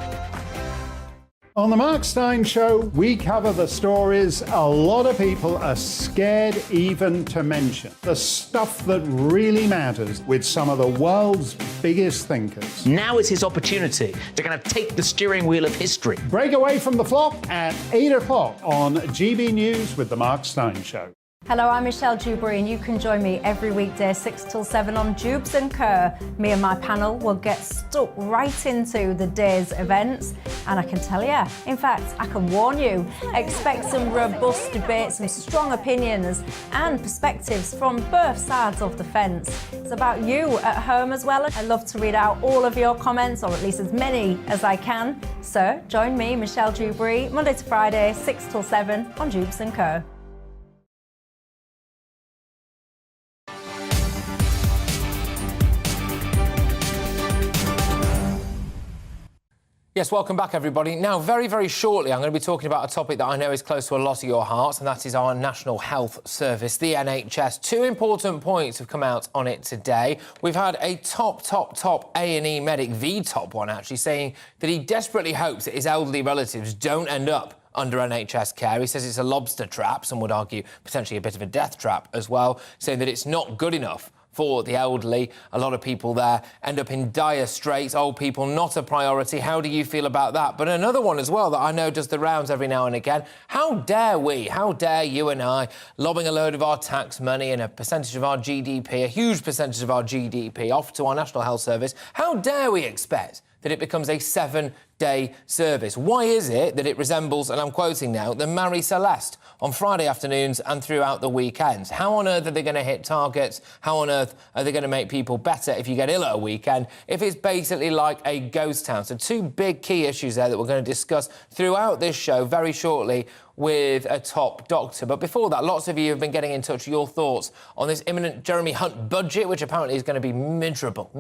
On the Mark Stein Show, we cover the stories a lot of people are scared even to mention. The stuff that really matters with some of the world's biggest thinkers. Now is his opportunity to kind of take the steering wheel of history. Break away from the flock at 8 o'clock on GB News with the Mark Stein Show. Hello, I'm Michelle Dewberry and you can join me every weekday 6 till 7 on Dubes & Kerr. Me and my panel will get stuck right into the day's events and I can tell you, in fact, I can warn you, expect some robust debates, some strong opinions and perspectives from both sides of the fence. It's about you at home as well. I love to read out all of your comments, or at least as many as I can. So join me, Michelle Dewberry, Monday to Friday, 6 till 7 on Dubes & Kerr. Yes, welcome back, everybody. Now, very, very shortly, I'm going to be talking about a topic that I know is close to a lot of your hearts, and that is our National Health Service, the NHS. 2 important points have come out on it today. We've had a top A&E medic, the top one, actually, saying that he desperately hopes that his elderly relatives don't end up under NHS care. He says it's a lobster trap, some would argue potentially a bit of a death trap as well, saying that it's not good enough for the elderly. A lot of people there end up in dire straits. Old people, not a priority. How do you feel about that? But another one as well that I know does the rounds every now and again. How dare you and I, lobbing a load of our tax money and a percentage of our GDP, a huge percentage of our GDP, off to our National Health Service, how dare we expect that it becomes a 7-day service? Why is it that it resembles, and I'm quoting now, the Marie Celeste on Friday afternoons and throughout the weekends? How on earth are they going to hit targets? How on earth are they going to make people better if you get ill at a weekend, if it's basically like a ghost town? So 2 big key issues there that we're going to discuss throughout this show very shortly with a top doctor. But before that, lots of you have been getting in touch with your thoughts on this imminent Jeremy Hunt budget, which apparently is going to be miserable.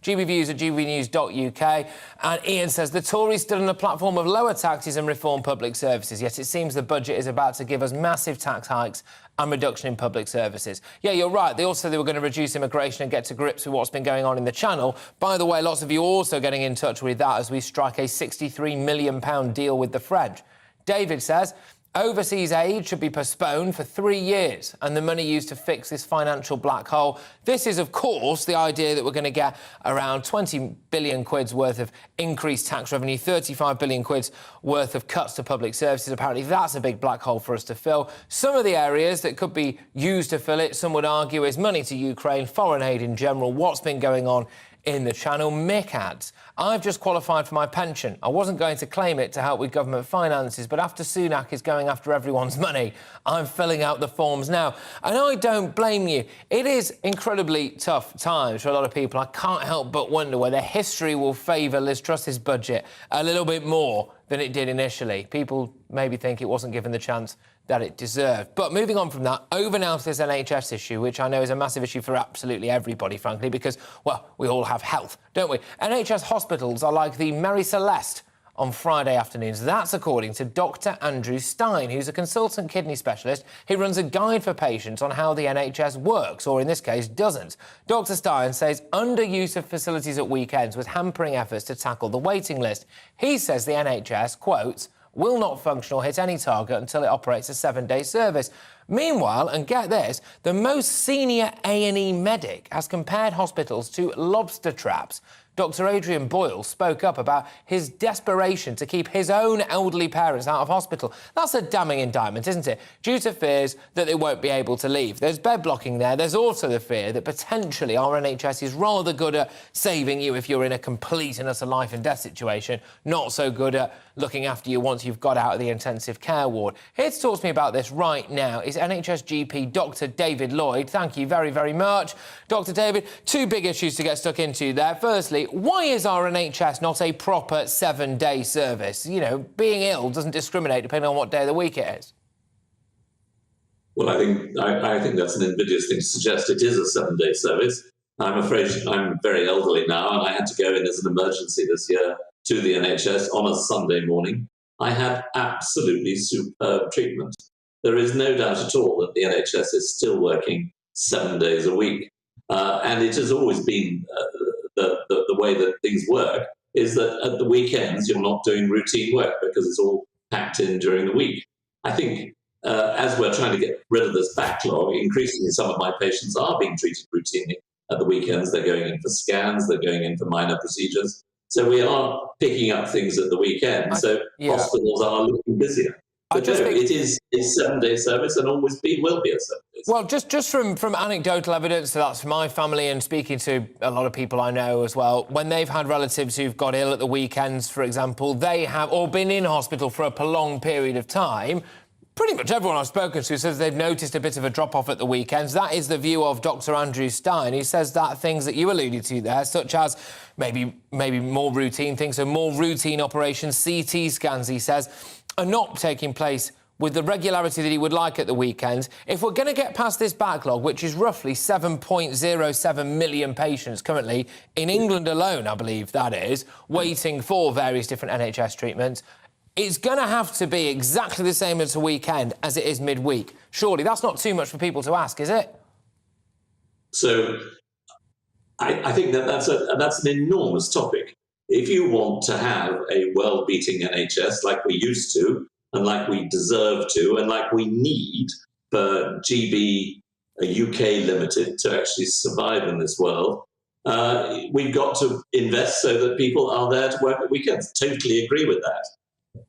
GBviews at gbnews.uk. And Ian says, the Tories stood on a platform of lower taxes and reform public services, yet it seems the budget is about to give us massive tax hikes and reduction in public services. Yeah, you're right. They also said they were going to reduce immigration and get to grips with what's been going on in the Channel. By the way, lots of you also getting in touch with that as we strike a £63 million deal with the French. David says, overseas aid should be postponed for 3 years and the money used to fix this financial black hole. This is, of course, the idea that we're going to get around 20 billion quid's worth of increased tax revenue, 35 billion quid's worth of cuts to public services. Apparently, that's a big black hole for us to fill. Some of the areas that could be used to fill it, some would argue, is money to Ukraine, foreign aid in general, what's been going on in the Channel. Mick adds, I've just qualified for my pension. I wasn't going to claim it to help with government finances, but after Sunak is going after everyone's money, I'm filling out the forms now. And I don't blame you. It is incredibly tough times for a lot of people. I can't help but wonder whether history will favour Liz Truss's budget a little bit more than it did initially. People maybe think it wasn't given the chance that it deserved. But moving on from that, over now to this NHS issue, which I know is a massive issue for absolutely everybody, frankly, because, well, we all have health, don't we? NHS hospitals are like the Mary Celeste on Friday afternoons. That's according to Dr. Andrew Stein, who's a consultant kidney specialist. He runs a guide for patients on how the NHS works, or in this case, doesn't. Dr. Stein says underuse of facilities at weekends was hampering efforts to tackle the waiting list. He says the NHS, quotes, will not function or hit any target until it operates a 7-day service. Meanwhile, and get this, the most senior A&E medic has compared hospitals to lobster traps. Dr. Adrian Boyle spoke up about his desperation to keep his own elderly parents out of hospital. That's a damning indictment, isn't it? Due to fears that they won't be able to leave. There's bed blocking there. There's also the fear that potentially our NHS is rather good at saving you if you're in a complete and utter life and death situation, not so good at looking after you once you've got out of the intensive care ward. Here to talk to me about this right now is NHS GP Dr. David Lloyd. Thank you very, very much. Dr. David, two big issues to get stuck into there. Firstly, why is our NHS not a proper 7-day service? You know, being ill doesn't discriminate depending on what day of the week it is. Well, I think that's an invidious thing to suggest. It is a 7-day service. I'm afraid I'm very elderly now, and I had to go in as an emergency this year to the NHS on a Sunday morning. I had absolutely superb treatment. There is no doubt at all that the NHS is still working 7 days a week. And it has always been the way that things work is that at the weekends you're not doing routine work because it's all packed in during the week. I think as we're trying to get rid of this backlog, increasingly some of my patients are being treated routinely at the weekends. They're going in for scans, they're going in for minor procedures. So we are picking up things at the weekend. Hospitals are looking busier. But no, it is a 7-day service and always will be a 7-day service. Well, just from anecdotal evidence, so that's my family and speaking to a lot of people I know as well, when they've had relatives who've got ill at the weekends, for example, they have or been in hospital for a prolonged period of time, pretty much everyone I've spoken to says they've noticed a bit of a drop-off at the weekends. That is the view of Dr. Andrew Stein. He says that things that you alluded to there, such as maybe more routine things, so more routine operations, CT scans, he says, are not taking place with the regularity that he would like at the weekends. If we're going to get past this backlog, which is roughly 7.07 million patients currently, in England alone, I believe that is, waiting for various different NHS treatments, it's going to have to be exactly the same as a weekend as it is midweek. Surely that's not too much for people to ask, is it? So I think that's an enormous topic. If you want to have a world-beating NHS like we used to, and like we deserve to, and like we need for GB UK Limited to actually survive in this world, we've got to invest so that people are there to work at weekends. Totally agree with that.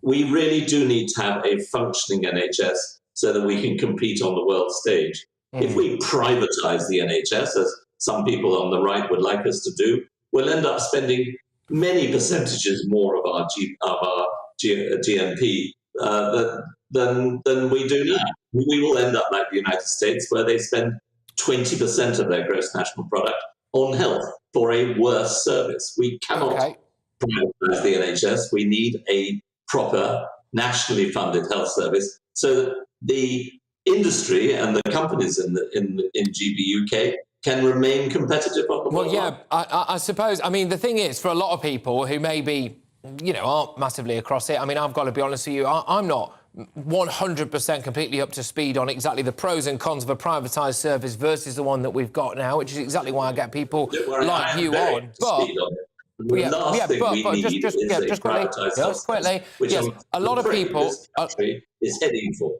We really do need to have a functioning NHS so that we can compete on the world stage. If we privatise the NHS, as some people on the right would like us to do, we'll end up spending many percentages more of our GNP than we do now. We will end up like the United States, where they spend 20% of their gross national product on health for a worse service. We cannot privatise the NHS. We need a proper nationally funded health service so that the industry and the companies in GB UK can remain competitive on the world market. I suppose, I mean, the thing is, for a lot of people who maybe, you know, aren't massively across it, I mean, I've got to be honest with you, I'm not 100% completely up to speed on exactly the pros and cons of a privatised service versus the one that we've got now, which is exactly why I get people like you on. But the last thing we need is a privatised health service, which a lot of people this country is heading for.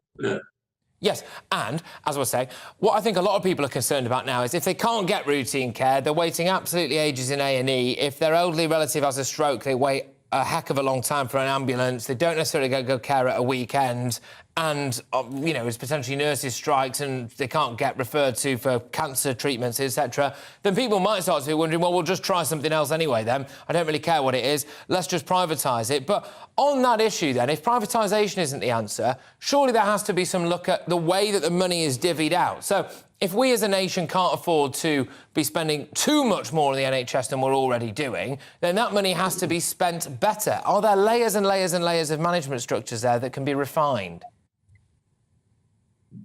Yes, and, as I was saying, what I think a lot of people are concerned about now is if they can't get routine care, they're waiting absolutely ages in A&E. If their elderly relative has a stroke, they wait a heck of a long time for an ambulance. They don't necessarily get good care at a weekend. And, you know, there's potentially nurses' strikes and they can't get referred to for cancer treatments, etc. Then people might start to be wondering, well, we'll just try something else anyway then. I don't really care what it is. Let's just privatise it. But on that issue then, if privatisation isn't the answer, surely there has to be some look at the way that the money is divvied out. So if we as a nation can't afford to be spending too much more on the NHS than we're already doing, then that money has to be spent better. Are there layers and layers and layers of management structures there that can be refined?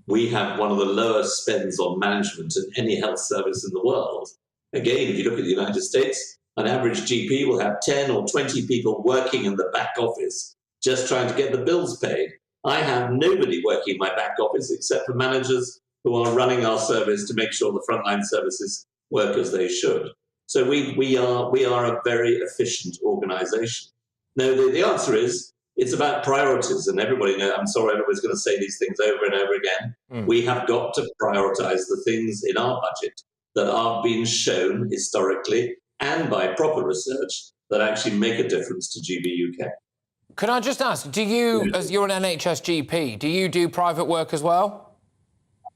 We have one of the lowest spends on management in any health service in the world. Again, if you look at the United States, an average GP will have 10 or 20 people working in the back office just trying to get the bills paid. I have nobody working in my back office except for managers who are running our service to make sure the frontline services work as they should. So we are a very efficient organisation. No, the answer is it's about priorities, and everybody knows, I'm sorry everybody's going to say these things over and over again. We have got to prioritise the things in our budget that are being shown historically and by proper research that actually make a difference to GB UK. Can I just ask, do you, as you're an NHS GP, do you do private work as well?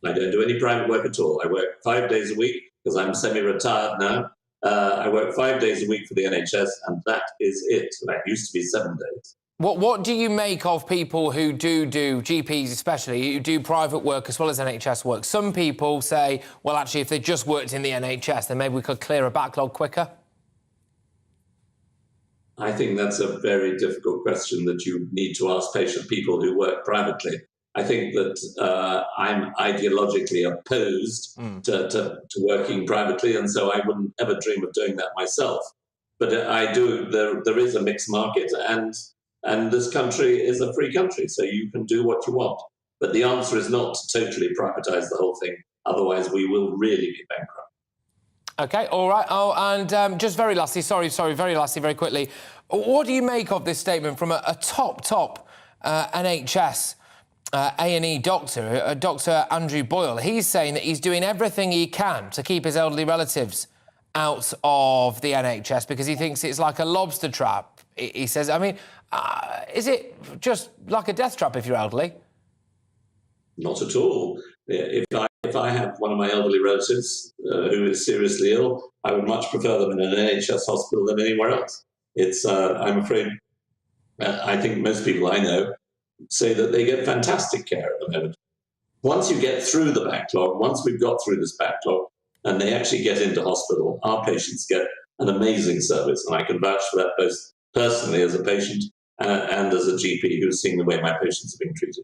I don't do any private work at all. I work 5 days a week because I'm semi-retired now. I work 5 days a week for the NHS, and that is it. That used to be 7 days. What do you make of people who do GPs especially, who do private work as well as NHS work? Some people say, well, actually, if they just worked in the NHS, then maybe we could clear a backlog quicker. I think that's a very difficult question that you need to ask patient people who work privately. I think that I'm ideologically opposed to working privately, and so I wouldn't ever dream of doing that myself. But I do. There is a mixed market, and this country is a free country, so you can do what you want. But the answer is not to totally privatise the whole thing. Otherwise, we will really be bankrupt. OK, all right. Oh, and just very lastly, very lastly, very quickly, what do you make of this statement from a top NHS A&E doctor, Dr Andrew Boyle? He's saying that he's doing everything he can to keep his elderly relatives out of the NHS because he thinks it's like a lobster trap. He says, I mean, is it just like a death trap if you're elderly? Not at all. If I have one of my elderly relatives who is seriously ill, I would much prefer them in an NHS hospital than anywhere else. It's, I'm afraid, I think most people I know say that they get fantastic care at the moment. Once you get through the backlog, once we've got through this backlog, and they actually get into hospital, our patients get an amazing service, and I can vouch for that both personally as a patient and as a GP who's seen the way my patients are being treated.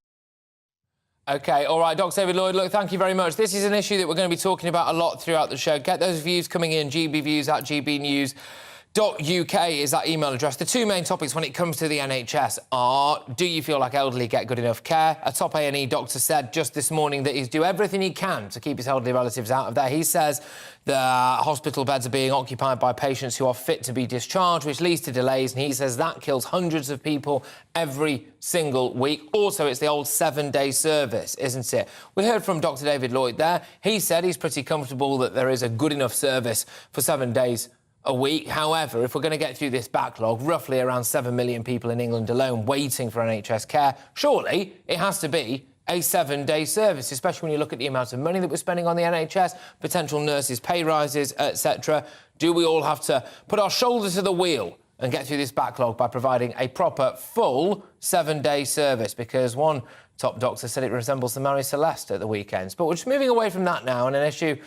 OK, all right, Dr David Lloyd, look, thank you very much. This is an issue that we're going to be talking about a lot throughout the show. Get those views coming in, gbviews@gbnews.uk is that email address. The two main topics when it comes to the NHS are, do you feel like elderly get good enough care? A top A&E doctor said just this morning that he's do everything he can to keep his elderly relatives out of there. He says the hospital beds are being occupied by patients who are fit to be discharged, which leads to delays, and he says that kills hundreds of people every single week. Also, it's the old 7-day service, isn't it? We heard from Dr David Lloyd there. He said he's pretty comfortable that there is a good enough service for 7 days a week. However, if we're going to get through this backlog, roughly around 7 million people in England alone waiting for NHS care, surely it has to be a 7-day service, especially when you look at the amount of money that we're spending on the NHS, potential nurses' pay rises, etc. Do we all have to put our shoulders to the wheel and get through this backlog by providing a proper, full 7-day service? Because one top doctor said it resembles the Mary Celeste at the weekends. But we're just moving away from that now, and an issue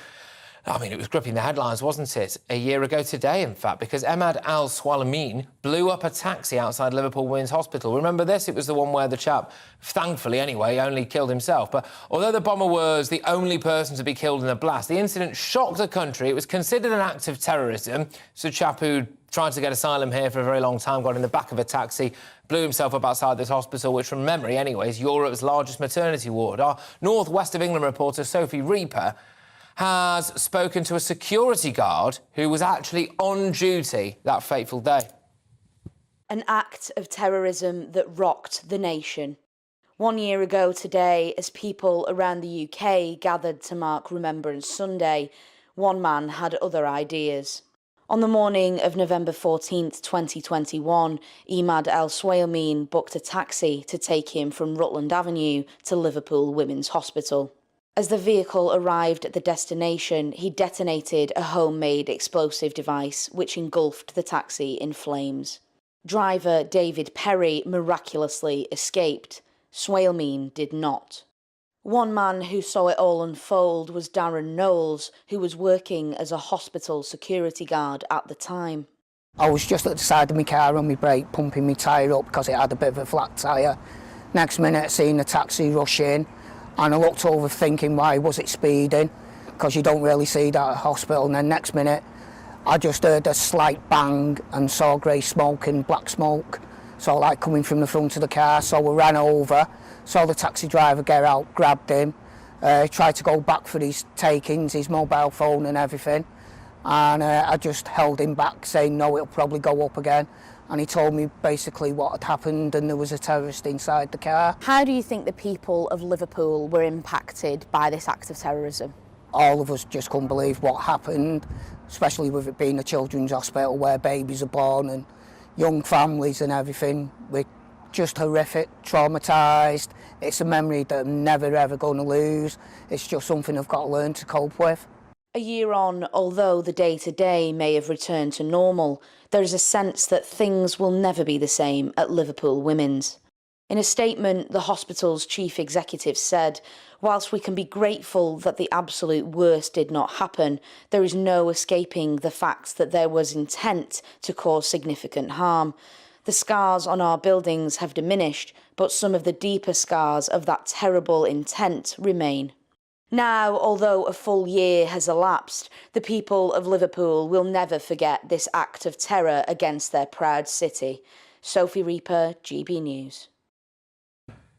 I mean, it was gripping the headlines, wasn't it? A year ago today, in fact, because Ahmad al-Swalamin blew up a taxi outside Liverpool Women's Hospital. Remember this? It was the one where the chap, thankfully anyway, only killed himself. But although the bomber was the only person to be killed in the blast, the incident shocked the country. It was considered an act of terrorism. It's a chap who tried to get asylum here for a very long time, got in the back of a taxi, blew himself up outside this hospital, which, from memory anyway, is Europe's largest maternity ward. Our North West of England reporter, Sophie Reaper, has spoken to a security guard who was actually on duty that fateful day. An act of terrorism that rocked the nation. 1 year ago today, as people around the UK gathered to mark Remembrance Sunday, one man had other ideas. On the morning of November 14th, 2021, Ahmad al-Swalamin booked a taxi to take him from Rutland Avenue to Liverpool Women's Hospital. As the vehicle arrived at the destination, he detonated a homemade explosive device which engulfed the taxi in flames. Driver David Perry miraculously escaped. Swalamin did not. One man who saw it all unfold was Darren Knowles, who was working as a hospital security guard at the time. I was just at the side of my car on my brake, pumping my tyre up because it had a bit of a flat tyre. Next minute, I seen the taxi rush in, and I looked over thinking, why was it speeding? Because you don't really see that at hospital. And then next minute, I just heard a slight bang and saw grey smoke and black smoke. So like coming from the front of the car, so we ran over, saw the taxi driver get out, grabbed him, tried to go back for his takings, his mobile phone and everything. And I just held him back, saying, no, it'll probably go up again. And he told me basically what had happened, and there was a terrorist inside the car. How do you think the people of Liverpool were impacted by this act of terrorism? All of us just couldn't believe what happened, especially with it being a children's hospital where babies are born and young families and everything. We're just horrific, traumatised. It's a memory that I'm never ever going to lose. It's just something I've got to learn to cope with. A year on, although the day-to-day may have returned to normal, there is a sense that things will never be the same at Liverpool Women's. In a statement, the hospital's chief executive said, whilst we can be grateful that the absolute worst did not happen, there is no escaping the fact that there was intent to cause significant harm. The scars on our buildings have diminished, but some of the deeper scars of that terrible intent remain. Now, although a full year has elapsed, the people of Liverpool will never forget this act of terror against their proud city. Sophie Reaper, GB News.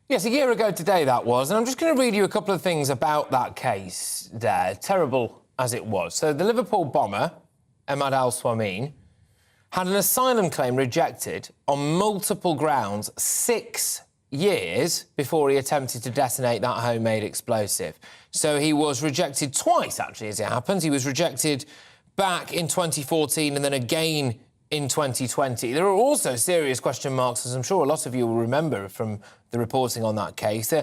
Yes, a year ago today that was, and I'm just going to read you a couple of things about that case there, terrible as it was. So the Liverpool bomber, Ahmad al-Swalamin, had an asylum claim rejected on multiple grounds 6 years before he attempted to detonate that homemade explosive. So he was rejected twice, actually, as it happens. He was rejected back in 2014 and then again in 2020. There are also serious question marks, as I'm sure a lot of you will remember from the reporting on that case.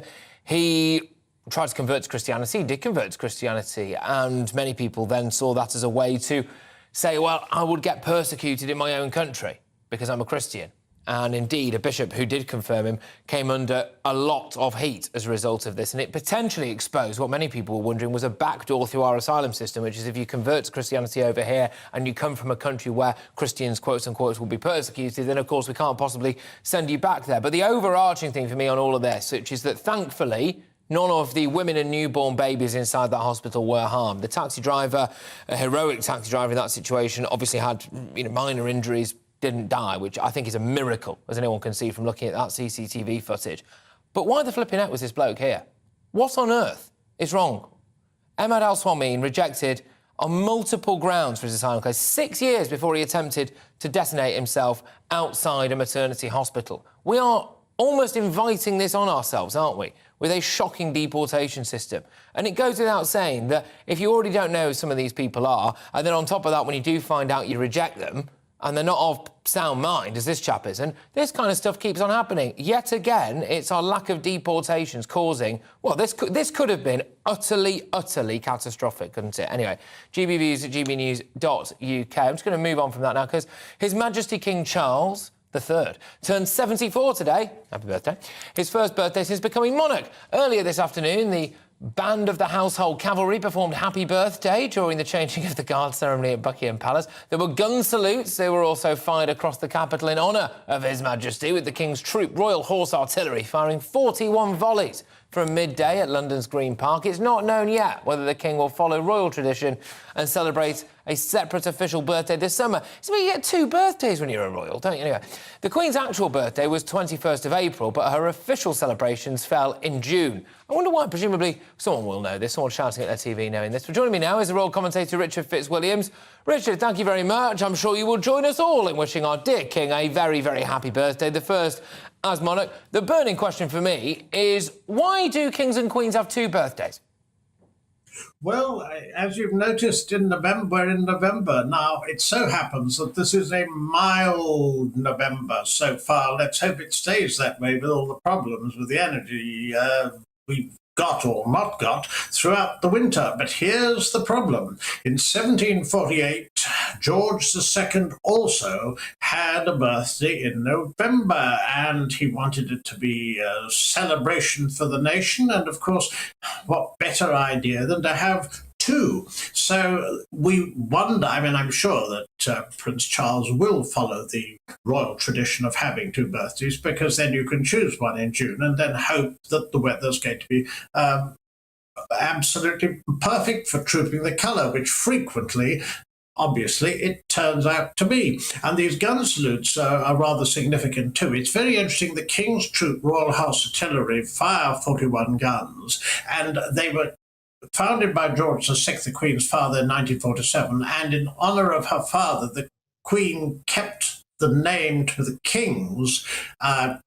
He tried to convert to Christianity, he did convert to Christianity, and many people then saw that as a way to say, well, I would get persecuted in my own country because I'm a Christian. And indeed, a bishop who did confirm him came under a lot of heat as a result of this, and it potentially exposed what many people were wondering was a backdoor through our asylum system, which is if you convert to Christianity over here and you come from a country where Christians, quotes unquote, will be persecuted, then of course we can't possibly send you back there. But the overarching thing for me on all of this, which is that thankfully none of the women and newborn babies inside that hospital were harmed. The taxi driver, a heroic taxi driver in that situation, obviously had minor injuries, didn't die, which I think is a miracle, as anyone can see from looking at that CCTV footage. But why the flipping heck was this bloke here? What on earth is wrong? Ahmad al-Swalamin rejected on multiple grounds for his asylum case 6 years before he attempted to detonate himself outside a maternity hospital. We are almost inviting this on ourselves, aren't we, with a shocking deportation system. And it goes without saying that if you already don't know who some of these people are, and then on top of that, when you do find out, you reject them, and they're not of sound mind, as this chap isn't, this kind of stuff keeps on happening. Yet again, it's our lack of deportations causing... Well, this could have been utterly catastrophic, couldn't it? Anyway, GBViews at gbnews.uk. I'm just going to move on from that now, because His Majesty King Charles III turned 74 today. Happy birthday. His first birthday since becoming monarch. Earlier this afternoon, the Band of the Household Cavalry performed Happy Birthday during the changing of the guard ceremony at Buckingham Palace. There were gun salutes. They were also fired across the capital in honour of His Majesty, with the King's Troop Royal Horse Artillery firing 41 volleys from midday at London's Green Park. It's not known yet whether the King will follow royal tradition and celebrate a separate official birthday this summer. So you get 2 birthdays when you're a royal, don't you? Anyway, the Queen's actual birthday was 21st of April, but her official celebrations fell in June. I wonder why. Presumably, someone will know this, someone shouting at their TV knowing this. But joining me now is the royal commentator Richard Fitzwilliams. Richard, thank you very much. I'm sure you will join us all in wishing our dear King a very, very happy birthday, the first as monarch. The burning question for me is, why do kings and queens have 2 birthdays? Well, as you've noticed, we're in November. Now, it so happens that this is a mild November so far. Let's hope it stays that way with all the problems with the energy we've got or not got throughout the winter. But here's the problem. In 1748, George II also had a birthday in November, and he wanted it to be a celebration for the nation. And of course, what better idea than to have 2? So we wonder, I'm sure that Prince Charles will follow the royal tradition of having 2 birthdays, because then you can choose one in June and then hope that the weather's going to be absolutely perfect for trooping the colour, which frequently, obviously, it turns out to be. And these gun salutes are rather significant too. It's very interesting. The King's Troop Royal Horse Artillery fire 41 guns, and they were founded by George VI, the Queen's father, in 1947, and in honour of her father, the Queen kept the name to the King's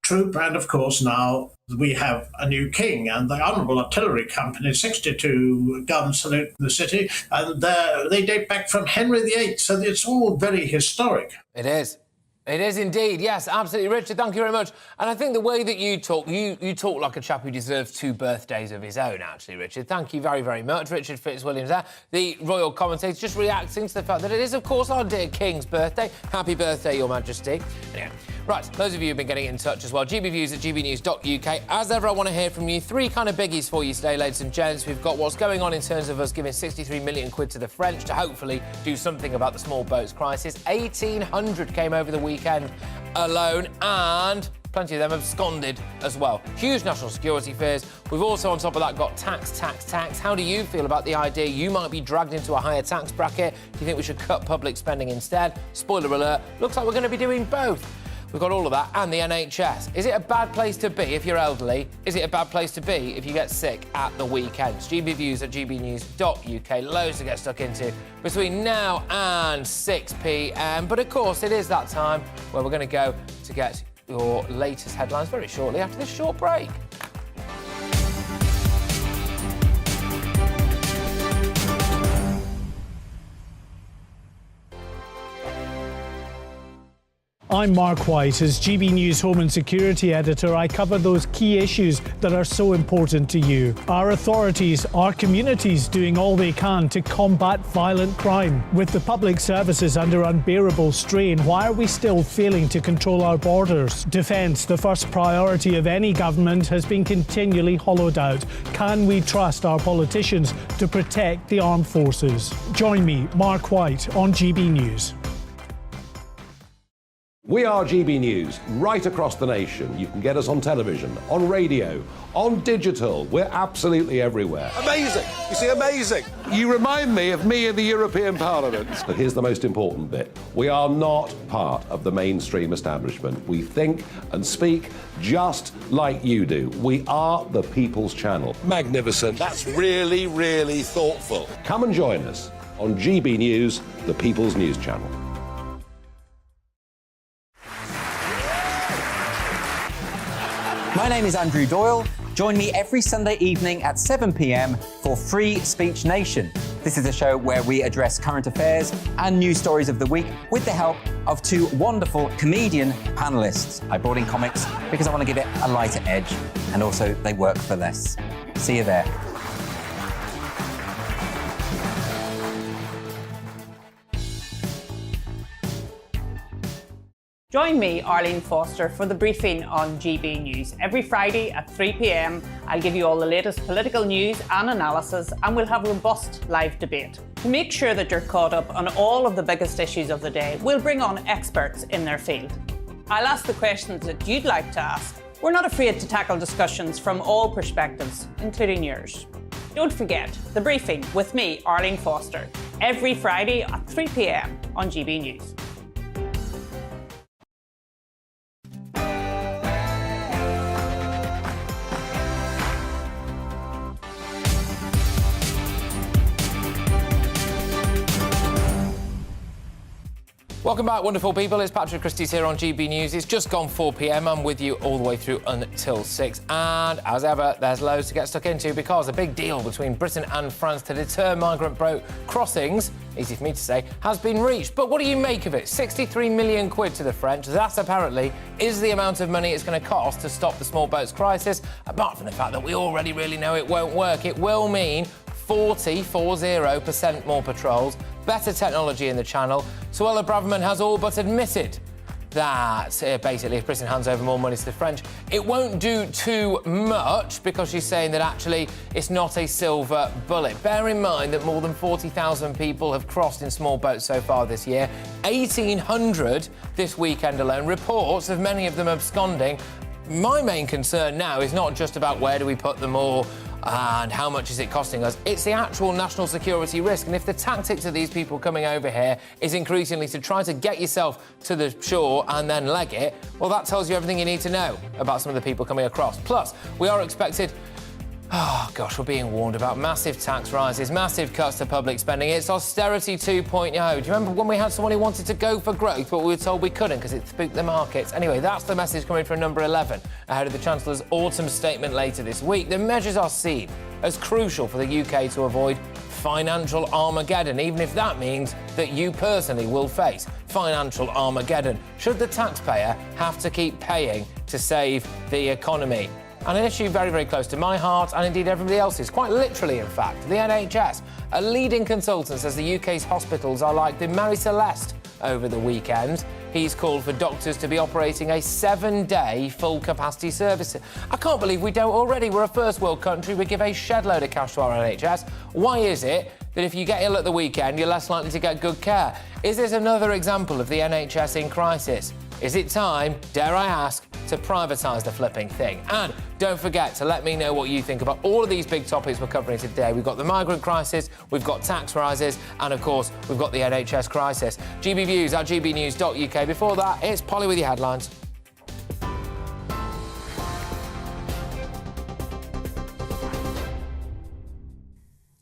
troop, and of course now we have a new king, and the Honourable Artillery Company, 62 gun salute in the city, and they date back from Henry VIII, so it's all very historic. It is. It is indeed, yes, absolutely. Richard, thank you very much. And I think the way that you talk, you talk like a chap who deserves 2 birthdays of his own, actually, Richard. Thank you very, very much. Richard Fitzwilliams there, the royal commentator, just reacting to the fact that it is, of course, our dear King's birthday. Happy birthday, Your Majesty. Anyway, right, those of you who've been getting in touch as well, gbviews@gbnews.uk. As ever, I want to hear from you. 3 kind of biggies for you today, ladies and gents. We've got what's going on in terms of us giving 63 million quid to the French to hopefully do something about the small boats crisis. 1,800 came over the weekend alone, and plenty of them absconded as well. Huge national security fears. We've also, on top of that, got tax. How do you feel about the idea you might be dragged into a higher tax bracket? Do you think we should cut public spending instead? Spoiler alert, looks like we're going to be doing both. We've got all of that, and the NHS. Is it a bad place to be if you're elderly? Is it a bad place to be if you get sick at the weekends? gbviews@gbnews.uk. Loads to get stuck into between now and 6 p.m. But of course, it is that time where we're going to go to get your latest headlines very shortly after this short break. I'm Mark White. As GB News Home and Security Editor, I cover those key issues that are so important to you. Our authorities, our communities doing all they can to combat violent crime. With the public services under unbearable strain, why are we still failing to control our borders? Defence, the first priority of any government, has been continually hollowed out. Can we trust our politicians to protect the armed forces? Join me, Mark White, on GB News. We are GB News, right across the nation. You can get us on television, on radio, on digital. We're absolutely everywhere. Amazing! You see, amazing! You remind me of me in the European Parliament. But here's the most important bit. We are not part of the mainstream establishment. We think and speak just like you do. We are the People's Channel. Magnificent. That's really, really thoughtful. Come and join us on GB News, the People's News Channel. My name is Andrew Doyle. Join me every Sunday evening at 7 p.m. for Free Speech Nation. This is a show where we address current affairs and news stories of the week with the help of 2 wonderful comedian panellists. I brought in comics because I want to give it a lighter edge, and also they work for less. See you there. Join me, Arlene Foster, for the briefing on GB News. Every Friday at 3 p.m, I'll give you all the latest political news and analysis, and we'll have robust live debate. To make sure that you're caught up on all of the biggest issues of the day, we'll bring on experts in their field. I'll ask the questions that you'd like to ask. We're not afraid to tackle discussions from all perspectives, including yours. Don't forget, the briefing with me, Arlene Foster, every Friday at 3 p.m. on GB News. Welcome back, wonderful people. It's Patrick Christys here on GB News. It's just gone 4 p.m. I'm with you all the way through until 6. And as ever, there's loads to get stuck into because a big deal between Britain and France to deter migrant boat crossings, easy for me to say, has been reached. But what do you make of it? 63 million quid to the French. That apparently is the amount of money it's going to cost to stop the small boats crisis, apart from the fact that we already really know it won't work. It will mean 40% more patrols, better technology in the channel. Suella Braverman has all but admitted that basically if Britain hands over more money to the French, it won't do too much because she's saying that actually it's not a silver bullet. Bear in mind that more than 40,000 people have crossed in small boats so far this year, 1,800 this weekend alone, reports of many of them absconding. My main concern now is not just about where do we put them all and how much is it costing us. It's the actual national security risk. And if the tactics of these people coming over here is increasingly to try to get yourself to the shore and then leg it, well, that tells you everything you need to know about some of the people coming across. Plus, we are expected... Oh, gosh, we're being warned about massive tax rises, massive cuts to public spending. It's austerity 2.0. Do you remember when we had someone who wanted to go for growth, but we were told we couldn't because it spooked the markets? Anyway, that's the message coming from number 11, ahead of the Chancellor's autumn statement later this week. The measures are seen as crucial for the UK to avoid financial Armageddon, even if that means that you personally will face financial Armageddon, should the taxpayer have to keep paying to save the economy. And an issue very, very close to my heart, and indeed everybody else's, quite literally, in fact, the NHS. A leading consultant says the UK's hospitals are like the Mary Celeste over the weekend. He's called for doctors to be operating a 7-day full-capacity service. I can't believe we don't already. We're a first-world country. We give a shed load of cash to our NHS. Why is it that if you get ill at the weekend, you're less likely to get good care? Is this another example of the NHS in crisis? Is it time, dare I ask, to privatise the flipping thing? And don't forget to let me know what you think about all of these big topics we're covering today. We've got the migrant crisis, we've got tax rises, and of course, we've got the NHS crisis. GB Views at gbnews.uk. Before that, it's Polly with your headlines.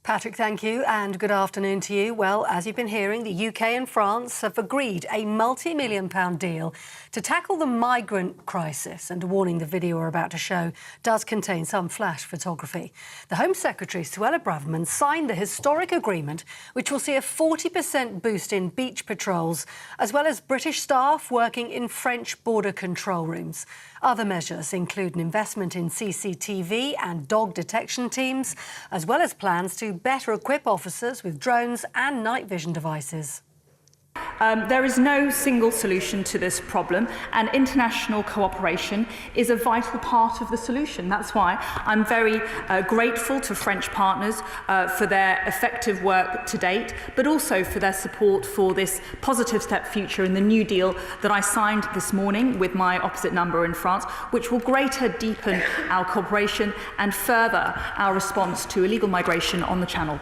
Patrick, thank you, and good afternoon to you. Well, as you've been hearing, the UK and France have agreed a multi-million-pound deal to tackle the migrant crisis. And a warning, the video we're about to show does contain some flash photography. The Home Secretary, Suella Braverman, signed the historic agreement, which will see a 40% boost in beach patrols, as well as British staff working in French border control rooms. Other measures include an investment in CCTV and dog detection teams, as well as plans to better equip officers with drones and night vision devices. There is no single solution to this problem, and international cooperation is a vital part of the solution. That's why I'm very grateful to French partners for their effective work to date, but also for their support for this positive step future in the new deal that I signed this morning with my opposite number in France, which will greater deepen our cooperation and further our response to illegal migration on the Channel.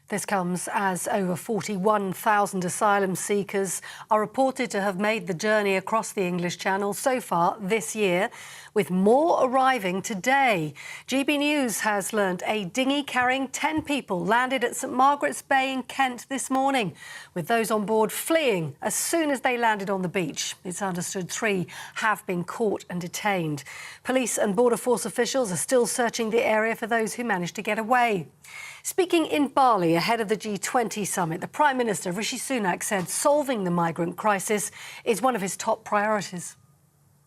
This comes as over 41,000 asylum seekers are reported to have made the journey across the English Channel so far this year, with more arriving today. GB News has learnt a dinghy carrying 10 people landed at St Margaret's Bay in Kent this morning, with those on board fleeing as soon as they landed on the beach. It's understood 3 have been caught and detained. Police and Border Force officials are still searching the area for those who managed to get away. Speaking in Bali ahead of the G20 summit, the Prime Minister, Rishi Sunak, said solving the migrant crisis is one of his top priorities.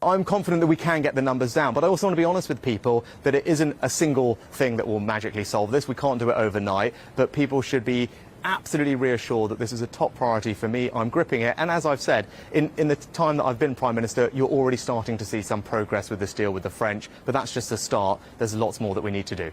I'm confident that we can get the numbers down, but I also want to be honest with people that it isn't a single thing that will magically solve this. We can't do it overnight, but people should be absolutely reassured that this is a top priority for me. I'm gripping it, and as I've said, in the time that I've been Prime Minister, you're already starting to see some progress with this deal with the French, but that's just the start. There's lots more that we need to do.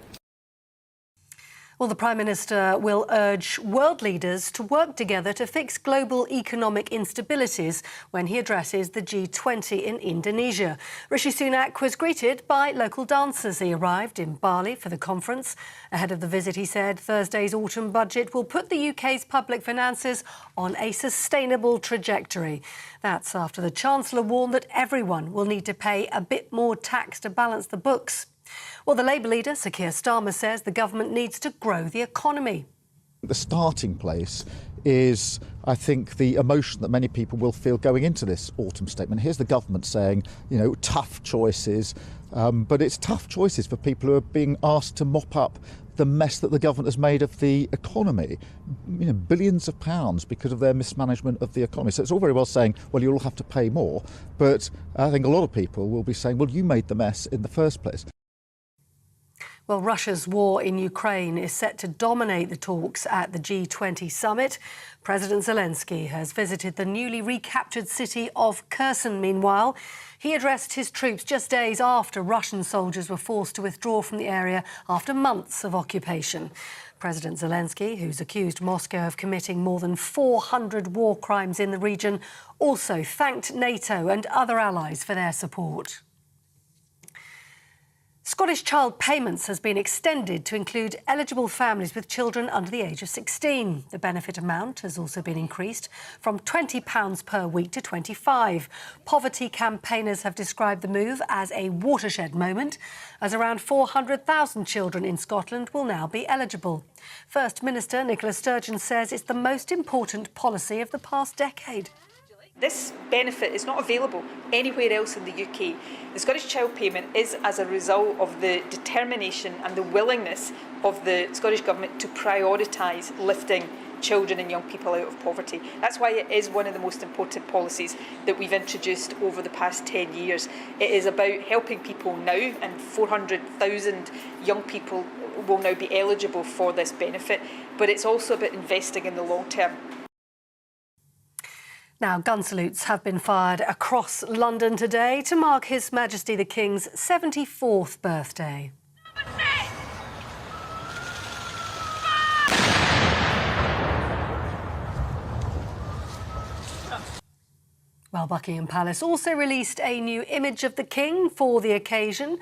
Well, the Prime Minister will urge world leaders to work together to fix global economic instabilities when he addresses the G20 in Indonesia. Rishi Sunak was greeted by local dancers. He arrived in Bali for the conference. Ahead of the visit, he said Thursday's autumn budget will put the UK's public finances on a sustainable trajectory. That's after the Chancellor warned that everyone will need to pay a bit more tax to balance the books. Well, the Labour leader, Sir Keir Starmer, says the government needs to grow the economy. The starting place is, I think, the emotion that many people will feel going into this autumn statement. Here's the government saying, you know, tough choices, but it's tough choices for people who are being asked to mop up the mess that the government has made of the economy, you know, billions of pounds because of their mismanagement of the economy. So it's all very well saying, well, you'll all have to pay more, but I think a lot of people will be saying, well, you made the mess in the first place. Well, Russia's war in Ukraine is set to dominate the talks at the G20 summit. President Zelensky has visited the newly recaptured city of Kherson. Meanwhile, he addressed his troops just days after Russian soldiers were forced to withdraw from the area after months of occupation. President Zelensky, who's accused Moscow of committing more than 400 war crimes in the region, also thanked NATO and other allies for their support. Scottish Child Payments has been extended to include eligible families with children under the age of 16. The benefit amount has also been increased from £20 per week to £25. Poverty campaigners have described the move as a watershed moment, as around 400,000 children in Scotland will now be eligible. First Minister Nicola Sturgeon says it's the most important policy of the past decade. This benefit is not available anywhere else in the UK. The Scottish Child Payment is as a result of the determination and the willingness of the Scottish Government to prioritise lifting children and young people out of poverty. That's why it is one of the most important policies that we've introduced over the past 10 years. It is about helping people now, and 400,000 young people will now be eligible for this benefit, but it's also about investing in the long term. Now, gun salutes have been fired across London today to mark His Majesty the King's 74th birthday. Well, Buckingham Palace also released a new image of the King for the occasion,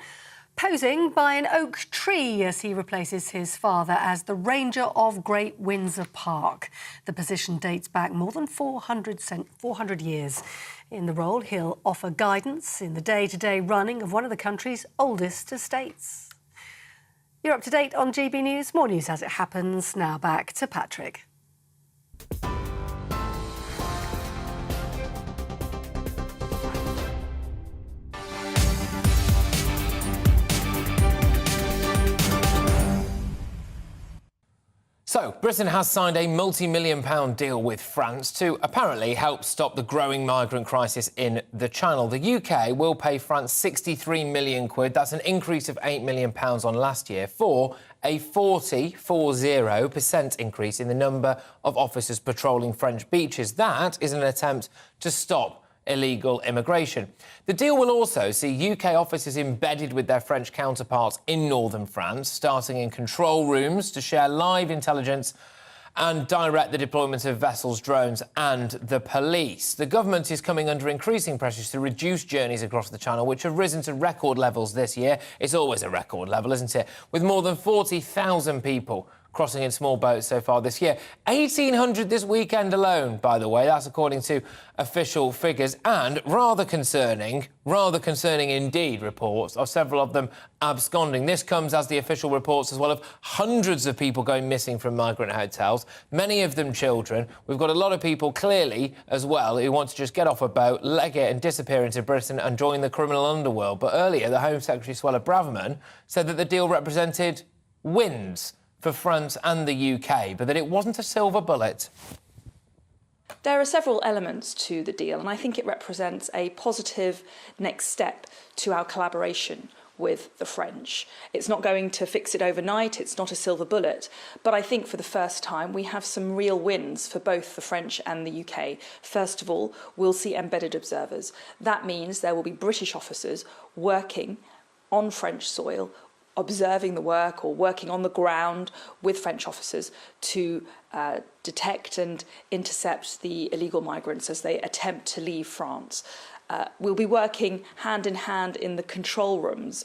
posing by an oak tree as he replaces his father as the Ranger of Great Windsor Park. The position dates back more than 400 years. In the role, he'll offer guidance in the day-to-day running of one of the country's oldest estates. You're up to date on GB News. More news as it happens. Now back to Patrick. So, Britain has signed a multi-million-pound deal with France to apparently help stop the growing migrant crisis in the Channel. The UK will pay France 63 million quid. That's an increase of £8 million on last year for a 40% increase in the number of officers patrolling French beaches. That is an attempt to stop illegal immigration. The deal will also see UK officers embedded with their French counterparts in northern France, starting in control rooms to share live intelligence and direct the deployment of vessels, drones and the police. The government is coming under increasing pressures to reduce journeys across the Channel, which have risen to record levels this year. It's always a record level, isn't it? With more than 40,000 people crossing in small boats so far this year. 1,800 this weekend alone, by the way. That's according to official figures. And rather concerning indeed, reports of several of them absconding. This comes as the official reports as well of hundreds of people going missing from migrant hotels, many of them children. We've got a lot of people, clearly, as well, who want to just get off a boat, leg it and disappear into Britain and join the criminal underworld. But earlier, the Home Secretary, Suella Braverman, said that the deal represented wins for France and the UK, but that it wasn't a silver bullet. There are several elements to the deal, and I think it represents a positive next step to our collaboration with the French. It's not going to fix it overnight, it's not a silver bullet, but I think for the first time we have some real wins for both the French and the UK. First of all, we'll see embedded observers. That means there will be British officers working on French soil, observing the work or working on the ground with French officers to detect and intercept the illegal migrants as they attempt to leave France. We'll be working hand in hand in the control rooms,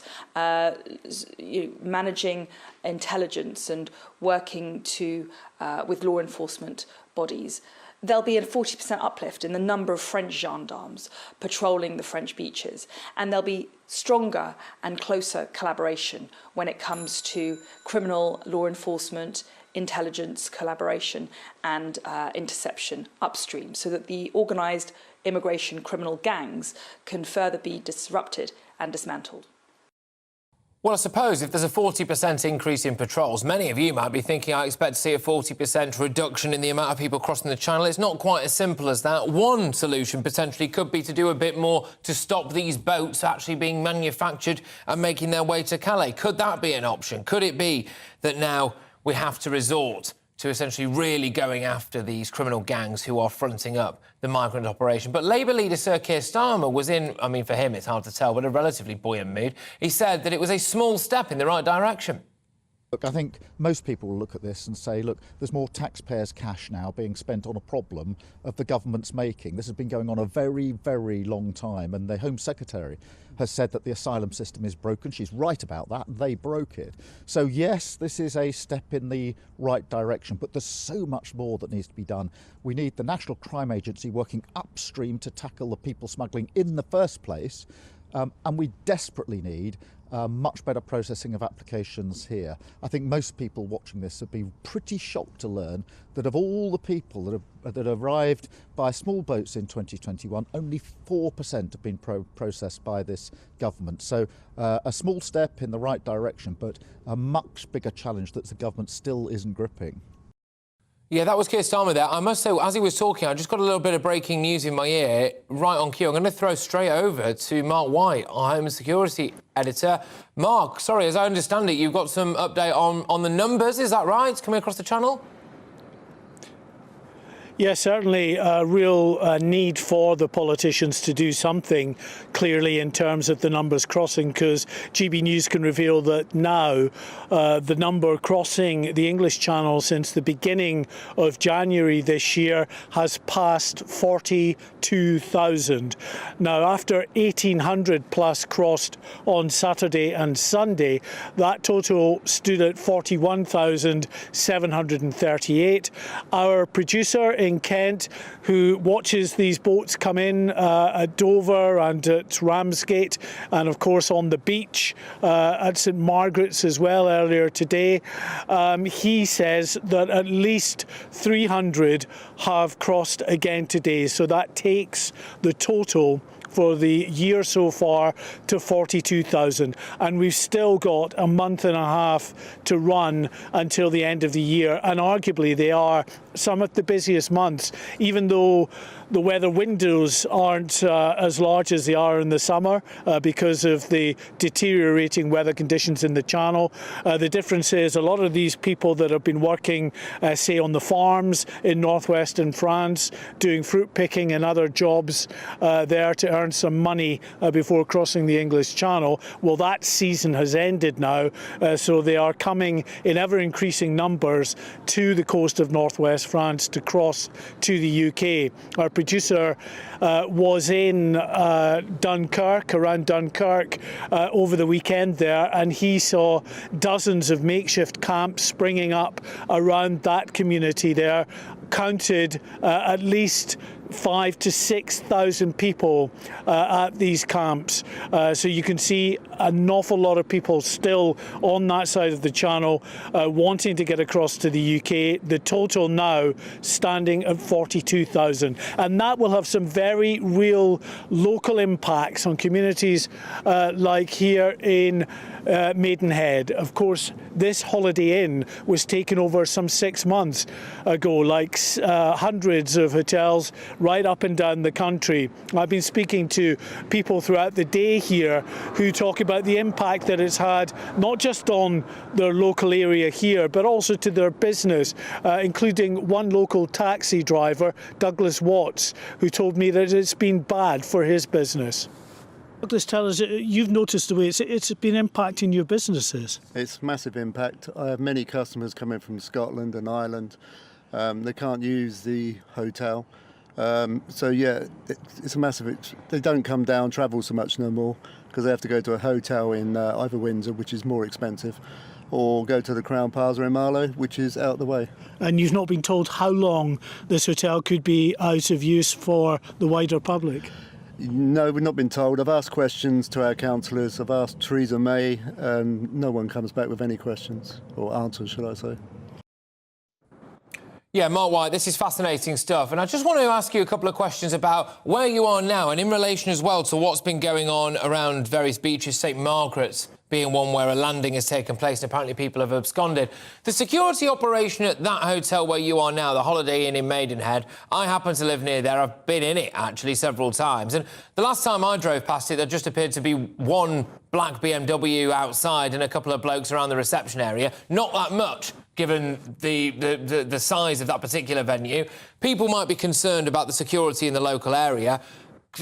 managing intelligence and working with law enforcement bodies. There'll be a 40% uplift in the number of French gendarmes patrolling the French beaches, and there'll be stronger and closer collaboration when it comes to criminal law enforcement, intelligence collaboration and interception upstream, so that the organised immigration criminal gangs can further be disrupted and dismantled. Well, I suppose if there's a 40% increase in patrols, many of you might be thinking, I expect to see a 40% reduction in the amount of people crossing the channel. It's not quite as simple as that. One solution potentially could be to do a bit more to stop these boats actually being manufactured and making their way to Calais. Could that be an option? Could it be that now we have to resort to essentially really going after these criminal gangs who are fronting up the migrant operation? But Labour leader Sir Keir Starmer was in, I mean, for him it's hard to tell, but a relatively buoyant mood. He said that it was a small step in the right direction. Look, I think most people will look at this and say, look, there's more taxpayers' cash now being spent on a problem of the government's making. This has been going on a very, very long time, and the Home Secretary has said that the asylum system is broken. She's right about that. They broke it. So, yes, this is a step in the right direction, but there's so much more that needs to be done. We need the National Crime Agency working upstream to tackle the people smuggling in the first place, and we desperately need much better processing of applications here. I think most people watching this have been pretty shocked to learn that of all the people that arrived by small boats in 2021, only 4% have been processed by this government. So a small step in the right direction, but a much bigger challenge that the government still isn't gripping. Yeah, that was Keir Starmer there. I must say, as he was talking, I just got a little bit of breaking news in my ear, right on cue. I'm going to throw straight over to Mark White, our Home and Security Editor. Mark, sorry, as I understand it, you've got some update on the numbers, is that right, coming across the channel? Yes, certainly a real need for the politicians to do something clearly in terms of the numbers crossing, because GB News can reveal that now the number crossing the English Channel since the beginning of January this year has passed 42,000. Now, after 1,800 plus crossed on Saturday and Sunday, that total stood at 41,738. Our producer in Kent, who watches these boats come in at Dover and at Ramsgate, and of course on the beach at St Margaret's as well earlier today, he says that at least 300 have crossed again today. So that takes the total for the year so far to 42,000, and we've still got a month and a half to run until the end of the year, and arguably they are some of the busiest months, even though the weather windows aren't as large as they are in the summer because of the deteriorating weather conditions in the Channel. The difference is a lot of these people that have been working, say, on the farms in northwestern France, doing fruit picking and other jobs there to earn some money before crossing the English Channel, well, that season has ended now, so they are coming in ever-increasing numbers to the coast of northwest France to cross to the UK. Our producer was in Dunkirk, around Dunkirk, over the weekend there, and he saw dozens of makeshift camps springing up around that community there, counted at least 5,000 to 6,000 people at these camps. So you can see an awful lot of people still on that side of the Channel wanting to get across to the UK. The total now standing at 42,000. And that will have some very real local impacts on communities like here in Maidenhead. Of course, this Holiday Inn was taken over some 6 months ago, like hundreds of hotels right up and down the country. I've been speaking to people throughout the day here who talk about the impact that it's had, not just on their local area here, but also to their business, including one local taxi driver, Douglas Watts, who told me that it's been bad for his business. Douglas, tell us, you've noticed the way it's been impacting your businesses. It's massive impact. I have many customers coming from Scotland and Ireland. They can't use the hotel. So yeah, it's a massive. They don't come down, travel so much no more, because they have to go to a hotel in either Windsor, which is more expensive, or go to the Crown Plaza in Marlow, which is out the way. And you've not been told how long this hotel could be out of use for the wider public? No, we've not been told. I've asked questions to our councillors. I've asked Theresa May, and no one comes back with any questions, or answers, should I say. Yeah, Mark White, this is fascinating stuff. And I just want to ask you a couple of questions about where you are now, and in relation as well to what's been going on around various beaches, St Margaret's being one where a landing has taken place and apparently people have absconded. The security operation at that hotel where you are now, the Holiday Inn in Maidenhead, I happen to live near there. I've been in it, actually, several times. And the last time I drove past it, there just appeared to be one black BMW outside and a couple of blokes around the reception area. Not that much, given the size of that particular venue. People might be concerned about the security in the local area.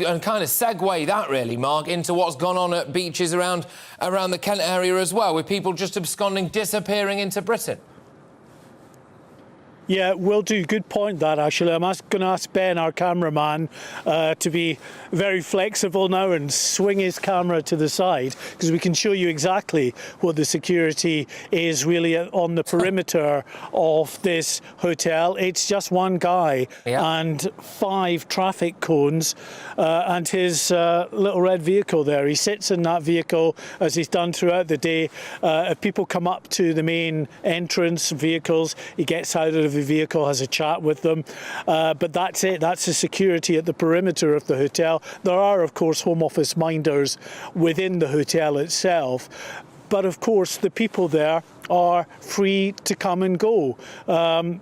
And kind of segue that, really, Mark, into what's gone on at beaches around the Kent area as well, with people just absconding, disappearing into Britain. Yeah, will do. Good point, that, actually. I'm going to ask Ben, our cameraman, to be very flexible now and swing his camera to the side, because we can show you exactly what the security is really on the perimeter of this hotel. It's just one guy and 5 traffic cones and his little red vehicle there. He sits in that vehicle, as he's done throughout the day. If people come up to the main entrance vehicles, he gets out of the vehicle, has a chat with them, but that's it. That's the security at the perimeter of the hotel. There are, of course, Home Office minders within the hotel itself, but of course the people there are free to come and go.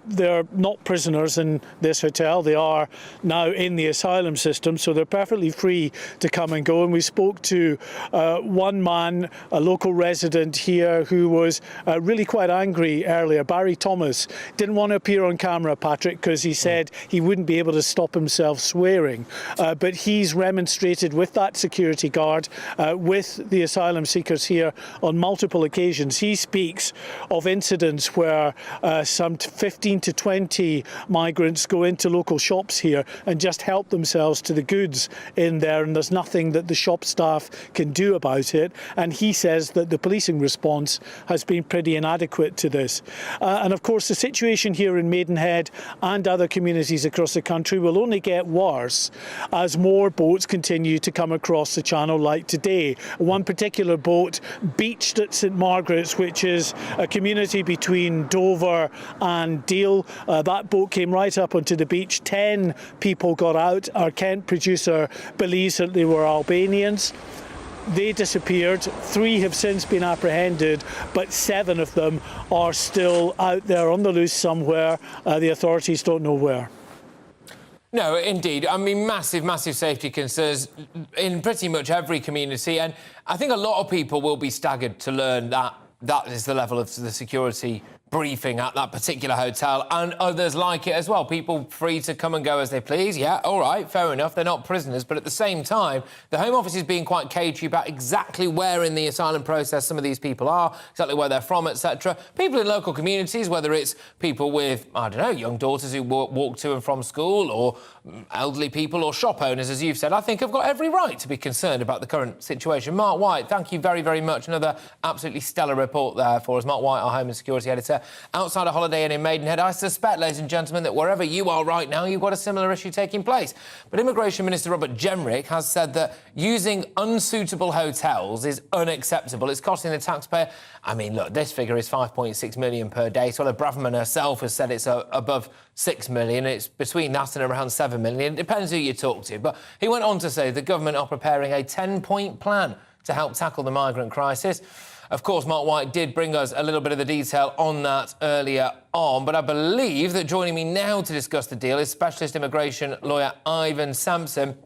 They're not prisoners in this hotel. They are now in the asylum system, so they're perfectly free to come and go. And we spoke to one man, a local resident here, who was really quite angry earlier. Barry Thomas didn't want to appear on camera, Patrick, because he said he wouldn't be able to stop himself swearing. But he's remonstrated with that security guard, with the asylum seekers here on multiple occasions. He speaks of incidents where some 15 to 20 migrants go into local shops here and just help themselves to the goods in there, and there's nothing that the shop staff can do about it. And he says that the policing response has been pretty inadequate to this. And of course the situation here in Maidenhead and other communities across the country will only get worse as more boats continue to come across the channel, like today. One particular boat beached at St Margaret's, which is a community between Dover and Deal. That boat came right up onto the beach. 10 people got out. Our Kent producer believes that they were Albanians. They disappeared. 3 have since been apprehended, but 7 of them are still out there on the loose somewhere. The authorities don't know where. No, indeed. I mean, massive, massive safety concerns in pretty much every community. And I think a lot of people will be staggered to learn that that is the level of the security briefing at that particular hotel, and others like it as well. People free to come and go as they please. Yeah, all right, fair enough. They're not prisoners. But at the same time, the Home Office is being quite cagey about exactly where in the asylum process some of these people are, exactly where they're from, etc. People in local communities, whether it's people with, I don't know, young daughters who walk to and from school, or elderly people, or shop owners, as you've said, I think have got every right to be concerned about the current situation. Mark White, thank you very, very much. Another absolutely stellar report there for us. Mark White, our Home and Security Editor, outside a Holiday Inn in Maidenhead. I suspect, ladies and gentlemen, that wherever you are right now, you've got a similar issue taking place. But Immigration Minister Robert Jenrick has said that using unsuitable hotels is unacceptable. It's costing the taxpayer. I mean, look, this figure is 5.6 million per day. Swallow Braverman herself has said it's above 6 million. It's between that and around 7 million. It depends who you talk to. But he went on to say the government are preparing a 10-point plan to help tackle the migrant crisis. Of course, Mark White did bring us a little bit of the detail on that earlier on, but I believe that joining me now to discuss the deal is specialist immigration lawyer Ivan Sampson.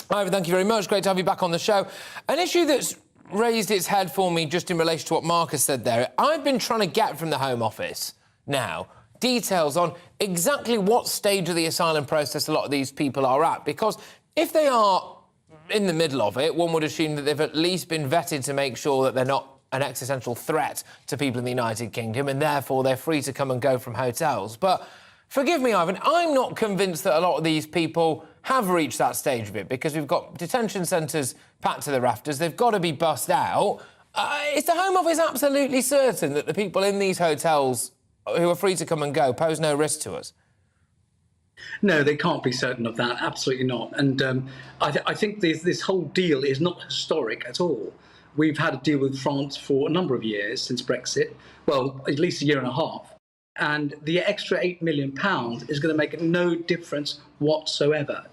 Ivan, thank you very much. Great to have you back on the show. An issue that's raised its head for me just in relation to what Marcus said there. I've been trying to get from the Home Office now details on exactly what stage of the asylum process a lot of these people are at, because if they are in the middle of it, one would assume that they've at least been vetted to make sure that they're not an existential threat to people in the United Kingdom, and therefore they're free to come and go from hotels. But forgive me, Ivan, I'm not convinced that a lot of these people have reached that stage of it, because we've got detention centres packed to the rafters. They've got to be bussed out. Is the Home Office absolutely certain that the people in these hotels who are free to come and go pose no risk to us? No, they can't be certain of that. Absolutely not. And I think this whole deal is not historic at all. We've had a deal with France for a number of years since Brexit, well, at least a year and a half. And the extra £8 million is going to make no difference whatsoever.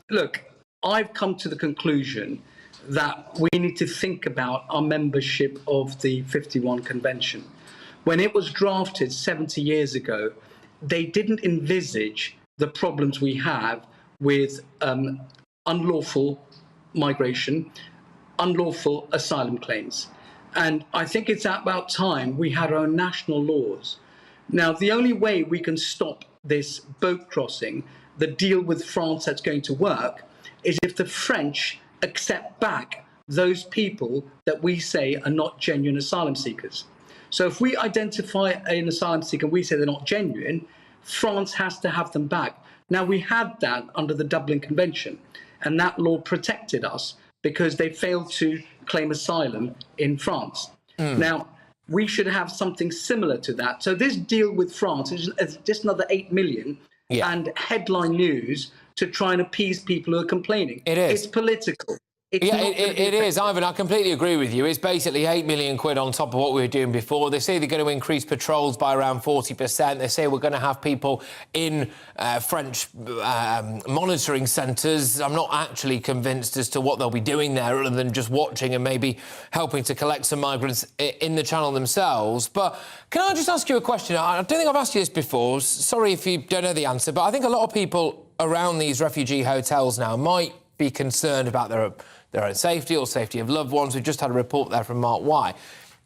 Look, I've come to the conclusion that we need to think about our membership of the 51 Convention. When it was drafted 70 years ago, they didn't envisage the problems we have with unlawful migration, unlawful asylum claims. And I think it's about time we had our own national laws. Now, the only way we can stop this boat crossing, the deal with France that's going to work, is if the French accept back those people that we say are not genuine asylum seekers. So if we identify an asylum seeker and we say they're not genuine, France has to have them back. Now, we had that under the Dublin Convention, and that law protected us because they failed to claim asylum in France. Now, we should have something similar to that. So this deal with France is just another 8 million and headline news to try and appease people who are complaining. It is. It's political. It is, Ivan, I completely agree with you. It's basically £8 million on top of what we were doing before. They say they're going to increase patrols by around 40%. They say we're going to have people in French monitoring centres. I'm not actually convinced as to what they'll be doing there other than just watching and maybe helping to collect some migrants in the Channel themselves. But can I just ask you a question? I don't think I've asked you this before. Sorry if you don't know the answer, but I think a lot of people around these refugee hotels now might be concerned about their own safety or safety of loved ones. We've just had a report there from Mark White.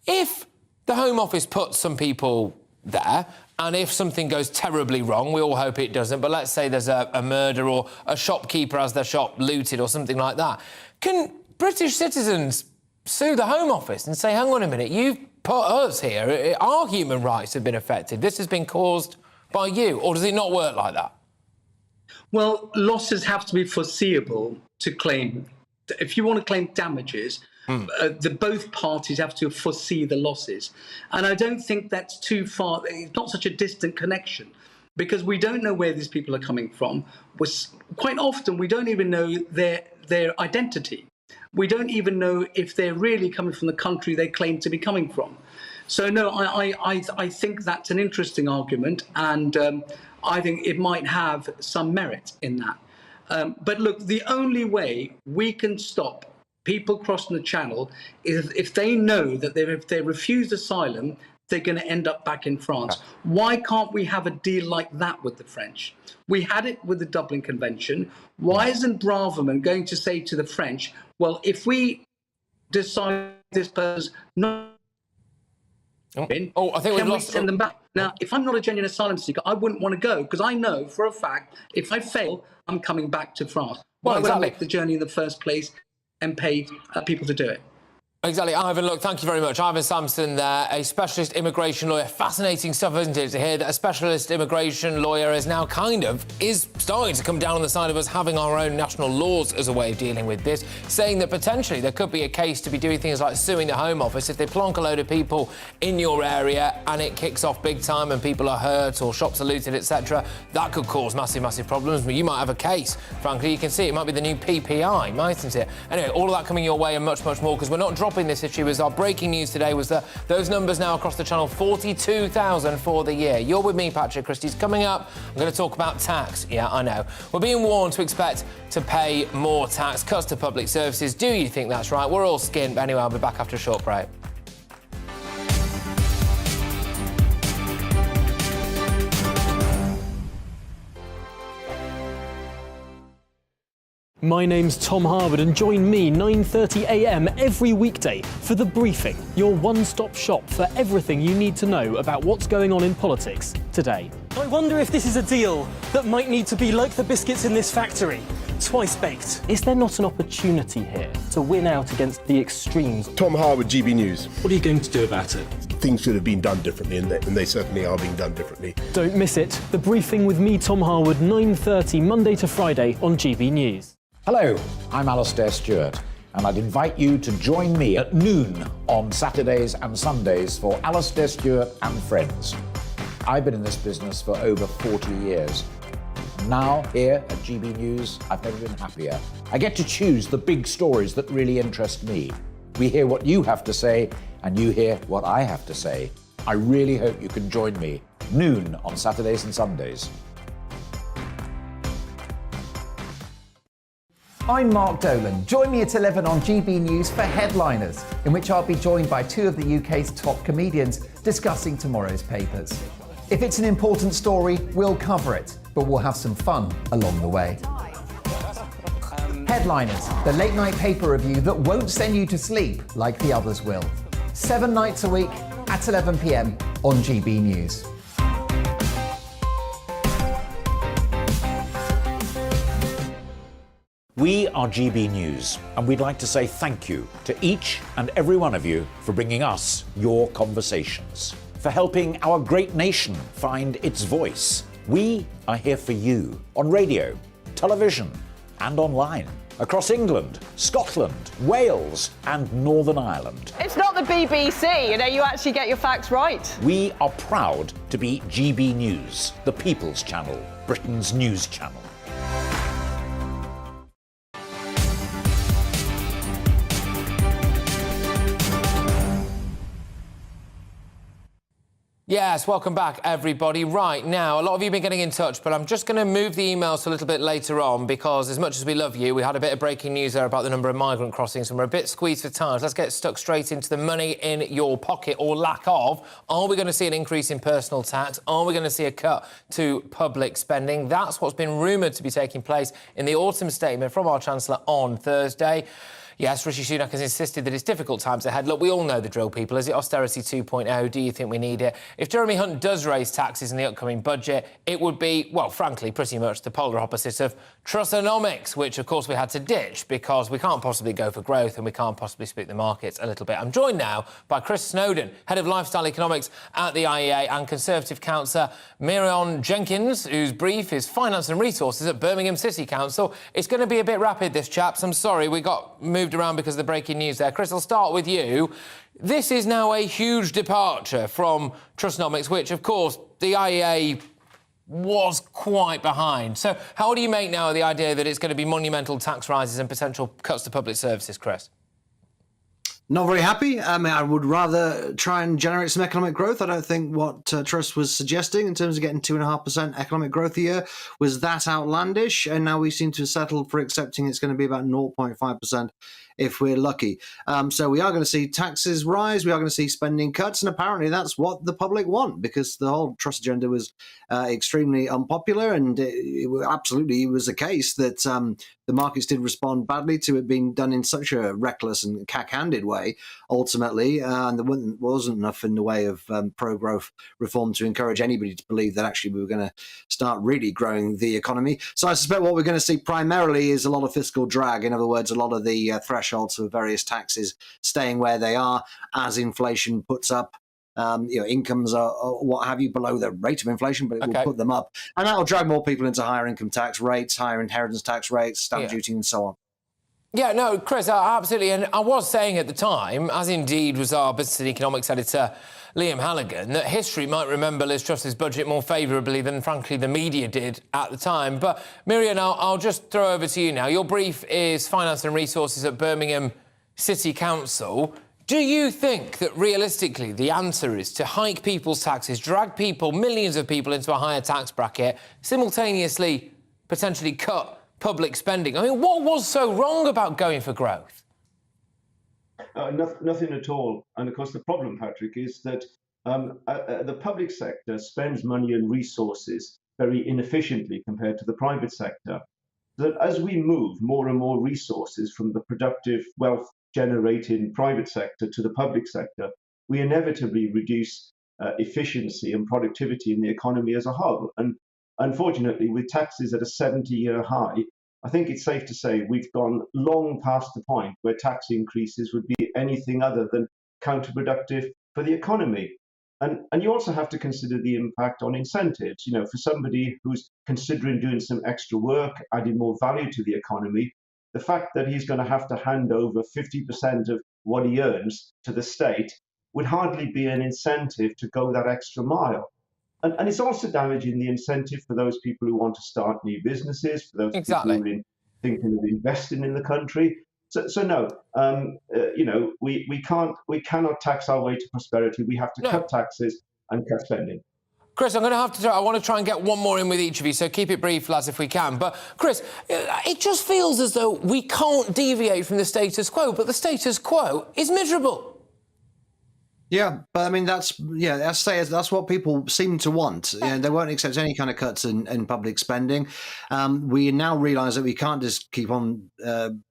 If the Home Office puts some people there, and if something goes terribly wrong, we all hope it doesn't, but let's say there's a murder or a shopkeeper has their shop looted or something like that, can British citizens sue the Home Office and say, hang on a minute, you've put us here, our human rights have been affected, this has been caused by you, or does it not work like that? Well, losses have to be foreseeable to claim. If you want to claim damages, both parties have to foresee the losses. And I don't think that's too far. It's not such a distant connection, because we don't know where these people are coming from. Quite often, we don't even know their identity. We don't even know if they're really coming from the country they claim to be coming from. So, no, I think that's an interesting argument, and I think it might have some merit in that. But look, the only way we can stop people crossing the Channel is if they know that if they refuse asylum, they're going to end up back in France. Why can't we have a deal like that with the French? We had it with the Dublin Convention. Why isn't Braverman going to say to the French, well, if we decide this person's not I think we've lost. Send them back? Now, if I'm not a genuine asylum seeker, I wouldn't want to go, because I know for a fact if I fail, I'm coming back to France. Why would I make the journey in the first place and pay people to do it? Exactly. Ivan, look, thank you very much. Ivan Sampson there, a specialist immigration lawyer. Fascinating stuff, isn't it, to hear that a specialist immigration lawyer is now is starting to come down on the side of us having our own national laws as a way of dealing with this, saying that potentially there could be a case to be doing things like suing the Home Office if they plonk a load of people in your area and it kicks off big time and people are hurt or shops are looted, etc. That could cause massive, massive problems. But you might have a case, frankly. You can see it might be the new PPI, mightn't it? Anyway, all of that coming your way and much, much more, because we're not dropping this issue. As our breaking news today was that those numbers now across the Channel, 42,000 for the year. You're with me, Patrick Christys. Coming up, I'm going to talk about tax. Yeah, I know. We're being warned to expect to pay more tax, cuts to public services. Do you think that's right? We're all skint. But anyway, I'll be back after a short break. My name's Tom Harwood, and join me 9:30 a.m. every weekday for The Briefing, your one-stop shop for everything you need to know about what's going on in politics today. I wonder if this is a deal that might need to be like the biscuits in this factory, twice baked. Is there not an opportunity here to win out against the extremes? Tom Harwood, GB News. What are you going to do about it? Things should have been done differently, and they certainly are being done differently. Don't miss it. The Briefing with me, Tom Harwood, 9:30 Monday to Friday on GB News. Hello, I'm Alastair Stewart, and I'd invite you to join me at noon on Saturdays and Sundays for Alastair Stewart and Friends. I've been in this business for over 40 years. Now, here at GB News, I've never been happier. I get to choose the big stories that really interest me. We hear what you have to say, and you hear what I have to say. I really hope you can join me, noon on Saturdays and Sundays. I'm Mark Dolan. Join me at 11 on GB News for Headliners, in which I'll be joined by two of the UK's top comedians discussing tomorrow's papers. If it's an important story, we'll cover it, but we'll have some fun along the way. Headliners, the late-night paper review that won't send you to sleep like the others will. 7 nights a week at 11 p.m. on GB News. We are GB News, and we'd like to say thank you to each and every one of you for bringing us your conversations, for helping our great nation find its voice. We are here for you on radio, television, and online, across England, Scotland, Wales, and Northern Ireland. It's not the BBC, you actually get your facts right. We are proud to be GB News, the People's Channel, Britain's news channel. Yes, welcome back, everybody. Right, now, a lot of you have been getting in touch, but I'm just going to move the emails to a little bit later on because, as much as we love you, we had a bit of breaking news there about the number of migrant crossings and we're a bit squeezed for time. So let's get stuck straight into the money in your pocket, or lack of. Are we going to see an increase in personal tax? Are we going to see a cut to public spending? That's what's been rumoured to be taking place in the autumn statement from our Chancellor on Thursday. Yes, Rishi Sunak has insisted that it's difficult times ahead. Look, we all know the drill, people. Is it austerity 2.0? Do you think we need it? If Jeremy Hunt does raise taxes in the upcoming budget, it would be, well, frankly, pretty much the polar opposite of Trussonomics, which, of course, we had to ditch because we can't possibly go for growth and we can't possibly split the markets a little bit. I'm joined now by Chris Snowdon, Head of Lifestyle Economics at the IEA, and Conservative councillor Miriam Jenkins, whose brief is Finance and Resources at Birmingham City Council. It's going to be a bit rapid, this, chaps. I'm sorry, we got moved around because of the breaking news there. Chris, I'll start with you. This is now a huge departure from Trussonomics, which, of course, the IEA was quite behind. So how do you make now of the idea that it's going to be monumental tax rises and potential cuts to public services, Chris? Not very happy. I would rather try and generate some economic growth. I don't think what Truss was suggesting in terms of getting 2.5% economic growth a year was that outlandish. And now we seem to have settled for accepting it's going to be about 0.5% if we're lucky. So we are going to see taxes rise. We are going to see spending cuts. And apparently that's what the public want, because the whole Truss agenda was extremely unpopular. And it absolutely was the case that the markets did respond badly to it being done in such a reckless and cack-handed way, ultimately. And there wasn't enough in the way of pro-growth reform to encourage anybody to believe that actually we were going to start really growing the economy. So I suspect what we're going to see primarily is a lot of fiscal drag. In other words, a lot of the thresholds for various taxes staying where they are as inflation puts up incomes or what have you below the rate of inflation, but it will put them up. And that will drag more people into higher income tax rates, higher inheritance tax rates, stamp duty and so on. Yeah, no, Chris, absolutely. And I was saying at the time, as indeed was our business and economics editor, Liam Halligan, that history might remember Liz Truss's budget more favourably than, frankly, the media did at the time. But, Miriam, I'll just throw over to you now. Your brief is Finance and Resources at Birmingham City Council. Do you think that, realistically, the answer is to hike people's taxes, drag people, millions of people, into a higher tax bracket, simultaneously potentially cut public spending? I mean, what was so wrong about going for growth? Nothing at all. And, of course, the problem, Patrick, is that the public sector spends money and resources very inefficiently compared to the private sector. that as we move more and more resources from the productive wealth generating private sector to the public sector, we inevitably reduce efficiency and productivity in the economy as a whole. And unfortunately, with taxes at a 70-year high, I think it's safe to say we've gone long past the point where tax increases would be anything other than counterproductive for the economy. And you also have to consider the impact on incentives. You know, for somebody who's considering doing some extra work, adding more value to the economy, the fact that he's going to have to hand over 50% of what he earns to the state would hardly be an incentive to go that extra mile. And it's also damaging the incentive for those people who want to start new businesses, for those people who are thinking of investing in the country. So no, you know, we cannot tax our way to prosperity. We have to cut taxes and cut spending. Chris, I want to try and get one more in with each of you, so keep it brief, lads, if we can. But, Chris, it just feels as though we can't deviate from the status quo, but the status quo is miserable. Yeah, but I mean, that's what people seem to want. You know, they won't accept any kind of cuts in public spending. We now realise that we can't just keep on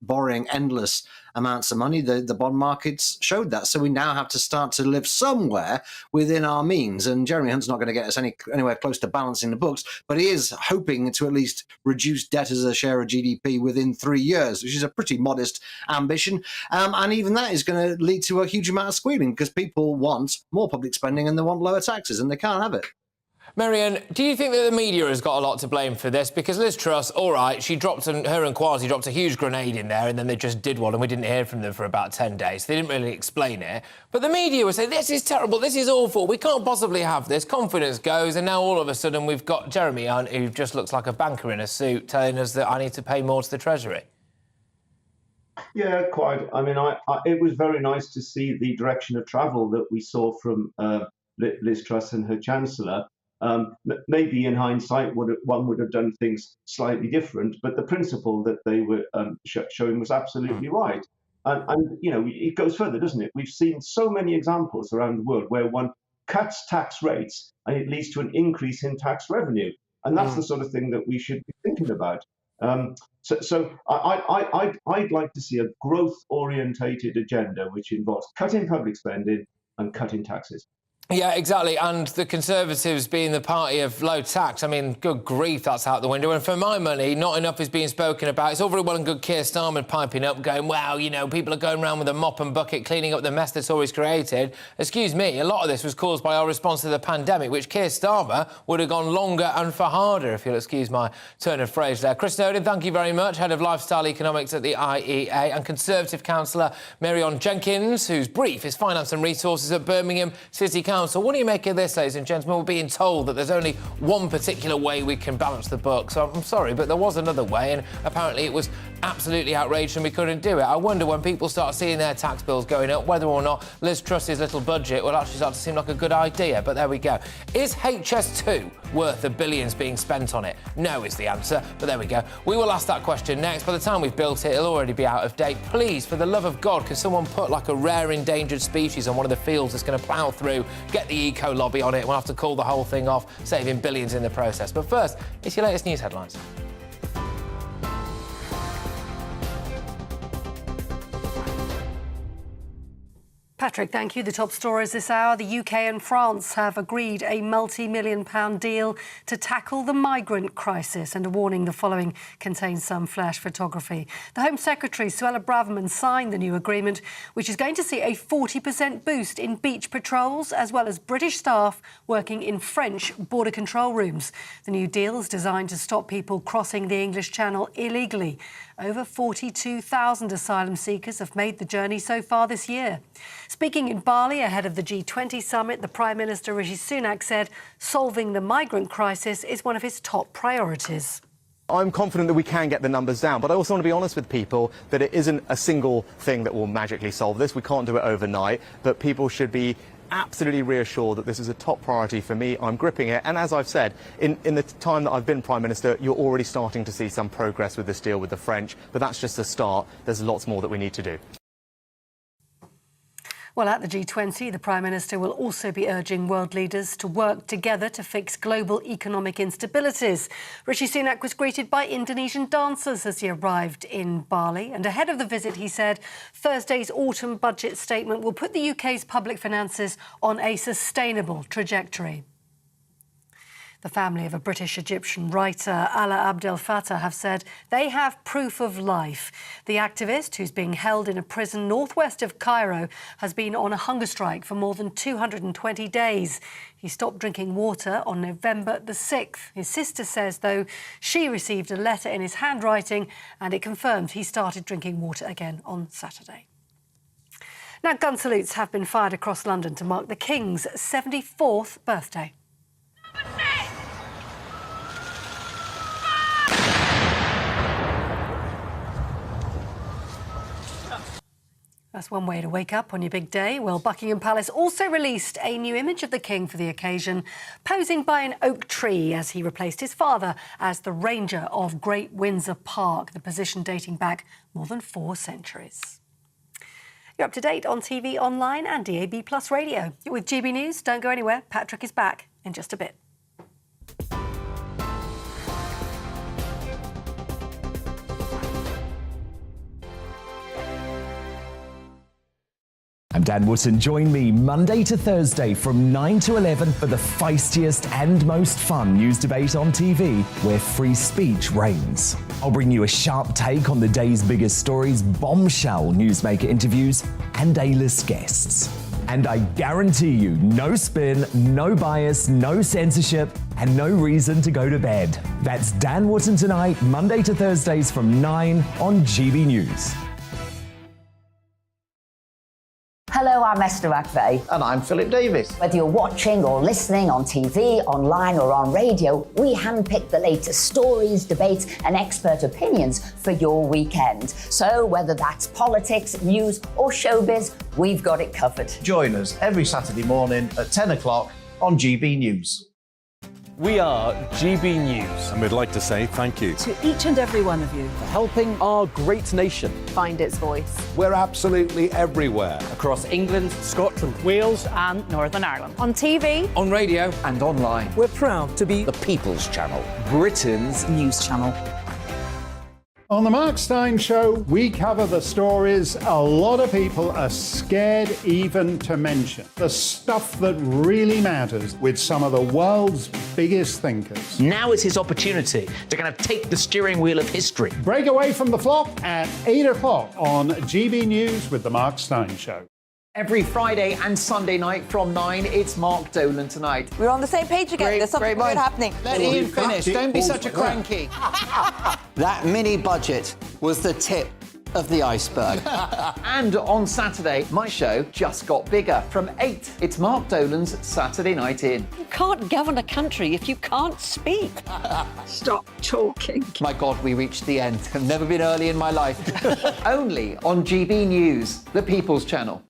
borrowing endless amounts of money. The bond markets showed that. So we now have to start to live somewhere within our means. And Jeremy Hunt's not going to get us anywhere close to balancing the books, but he is hoping to at least reduce debt as a share of GDP within 3 years, which is a pretty modest ambition. And even that is going to lead to a huge amount of squealing because people want more public spending and they want lower taxes and they can't have it. Marianne, do you think that the media has got a lot to blame for this? Because Liz Truss, all right, her and Kwasi dropped a huge grenade in there and then they just did one and we didn't hear from them for about 10 days. They didn't really explain it. But the media would say, this is terrible, this is awful, we can't possibly have this. Confidence goes, and now all of a sudden we've got Jeremy Hunt, who just looks like a banker in a suit, telling us that I need to pay more to the Treasury. Yeah, quite. I mean, it was very nice to see the direction of travel that we saw from Liz Truss and her Chancellor. Maybe in hindsight, one would have done things slightly different, but the principle that they were showing was absolutely right. And, you know, it goes further, doesn't it? We've seen so many examples around the world where one cuts tax rates and it leads to an increase in tax revenue. And that's the sort of thing that we should be thinking about. So I'd like to see a growth-orientated agenda which involves cutting public spending and cutting taxes. Yeah, exactly. And the Conservatives being the party of low tax, I mean, good grief, that's out the window. And for my money, not enough is being spoken about. It's all very well and good Keir Starmer piping up, going, wow, you know, people are going around with a mop and bucket cleaning up the mess the Tories created. Excuse me, a lot of this was caused by our response to the pandemic, which Keir Starmer would have gone longer and for harder, if you'll excuse my turn of phrase there. Chris Snowden, thank you very much, Head of Lifestyle Economics at the IEA, and Conservative Councillor Marianne Jenkins, whose brief is Finance and Resources at Birmingham City Council. What do you make of this, ladies and gentlemen? We're being told that there's only one particular way we can balance the book. So I'm sorry, but there was another way, and apparently it was absolutely outrageous and we couldn't do it. I wonder when people start seeing their tax bills going up, whether or not Liz Truss's little budget will actually start to seem like a good idea. But there we go. Is HS2 worth the billions being spent on it? No is the answer, but there we go. We will ask that question next. By the time we've built it, it'll already be out of date. Please, for the love of God, can someone put like a rare endangered species on one of the fields that's going to plough through, get the eco lobby on it, we'll have to call the whole thing off, saving billions in the process. But first, it's your latest news headlines. Patrick, thank you. The top stories this hour. The UK and France have agreed a multi-million-pound deal to tackle the migrant crisis, and a warning the following contains some flash photography. The Home Secretary, Suella Braverman, signed the new agreement, which is going to see a 40% boost in beach patrols, as well as British staff working in French border control rooms. The new deal is designed to stop people crossing the English Channel illegally. Over 42,000 asylum seekers have made the journey so far this year. Speaking in Bali ahead of the G20 summit, the Prime Minister Rishi Sunak said solving the migrant crisis is one of his top priorities. I'm confident that we can get the numbers down, but I also want to be honest with people that it isn't a single thing that will magically solve this. We can't do it overnight, but people should be absolutely reassured that this is a top priority for me. I'm gripping it, and as I've said, in the time that I've been Prime Minister, you're already starting to see some progress with this deal with the French, but that's just the start. There's lots more that we need to do. Well, at the G20, the Prime Minister will also be urging world leaders to work together to fix global economic instabilities. Rishi Sunak was greeted by Indonesian dancers as he arrived in Bali. And ahead of the visit, he said Thursday's autumn budget statement will put the UK's public finances on a sustainable trajectory. The family of a British-Egyptian writer, Ala Abdel Fattah, have said they have proof of life. The activist, who's being held in a prison northwest of Cairo, has been on a hunger strike for more than 220 days. He stopped drinking water on November the 6th. His sister says, though, she received a letter in his handwriting and it confirmed he started drinking water again on Saturday. Now, gun salutes have been fired across London to mark the King's 74th birthday. That's one way to wake up on your big day. Well, Buckingham Palace also released a new image of the King for the occasion, posing by an oak tree as he replaced his father as the Ranger of Great Windsor Park, the position dating back more than 4 centuries. You're up to date on TV, online and DAB+ radio. You're with GB News. Don't go anywhere. Patrick is back in just a bit. I'm Dan Wootton. Join me Monday to Thursday from 9 to 11 for the feistiest and most fun news debate on TV, where free speech reigns. I'll bring you a sharp take on the day's biggest stories, bombshell newsmaker interviews, and A-list guests. And I guarantee you, no spin, no bias, no censorship, and no reason to go to bed. That's Dan Wootton tonight, Monday to Thursdays from 9 on GB News. Hello, I'm Esther McVeigh. And I'm Philip Davis. Whether you're watching or listening on TV, online or on radio, we handpick the latest stories, debates and expert opinions for your weekend. So whether that's politics, news or showbiz, we've got it covered. Join us every Saturday morning at 10 o'clock on GB News. We are GB News. And we'd like to say thank you to each and every one of you for helping our great nation find its voice. We're absolutely everywhere. Across England, Scotland, Wales and Northern Ireland. On TV, on radio and online. We're proud to be the People's Channel, Britain's news channel. On the Mark Steyn Show, we cover the stories a lot of people are scared even to mention. The stuff that really matters with some of the world's biggest thinkers. Now is his opportunity to kind of take the steering wheel of history. Break away from the flop at 8 o'clock on GB News with the Mark Steyn Show. Every Friday and Sunday night from 9, it's Mark Dolan Tonight. We're on the same page again. There's something weird happening. Let Ian finish. Don't be such a cranky. That mini budget was the tip of the iceberg. And on Saturday, my show just got bigger. From 8, it's Mark Dolan's Saturday Night In. You can't govern a country if you can't speak. Stop talking. My God, we reached the end. I've never been early in my life. Only on GB News, the People's Channel.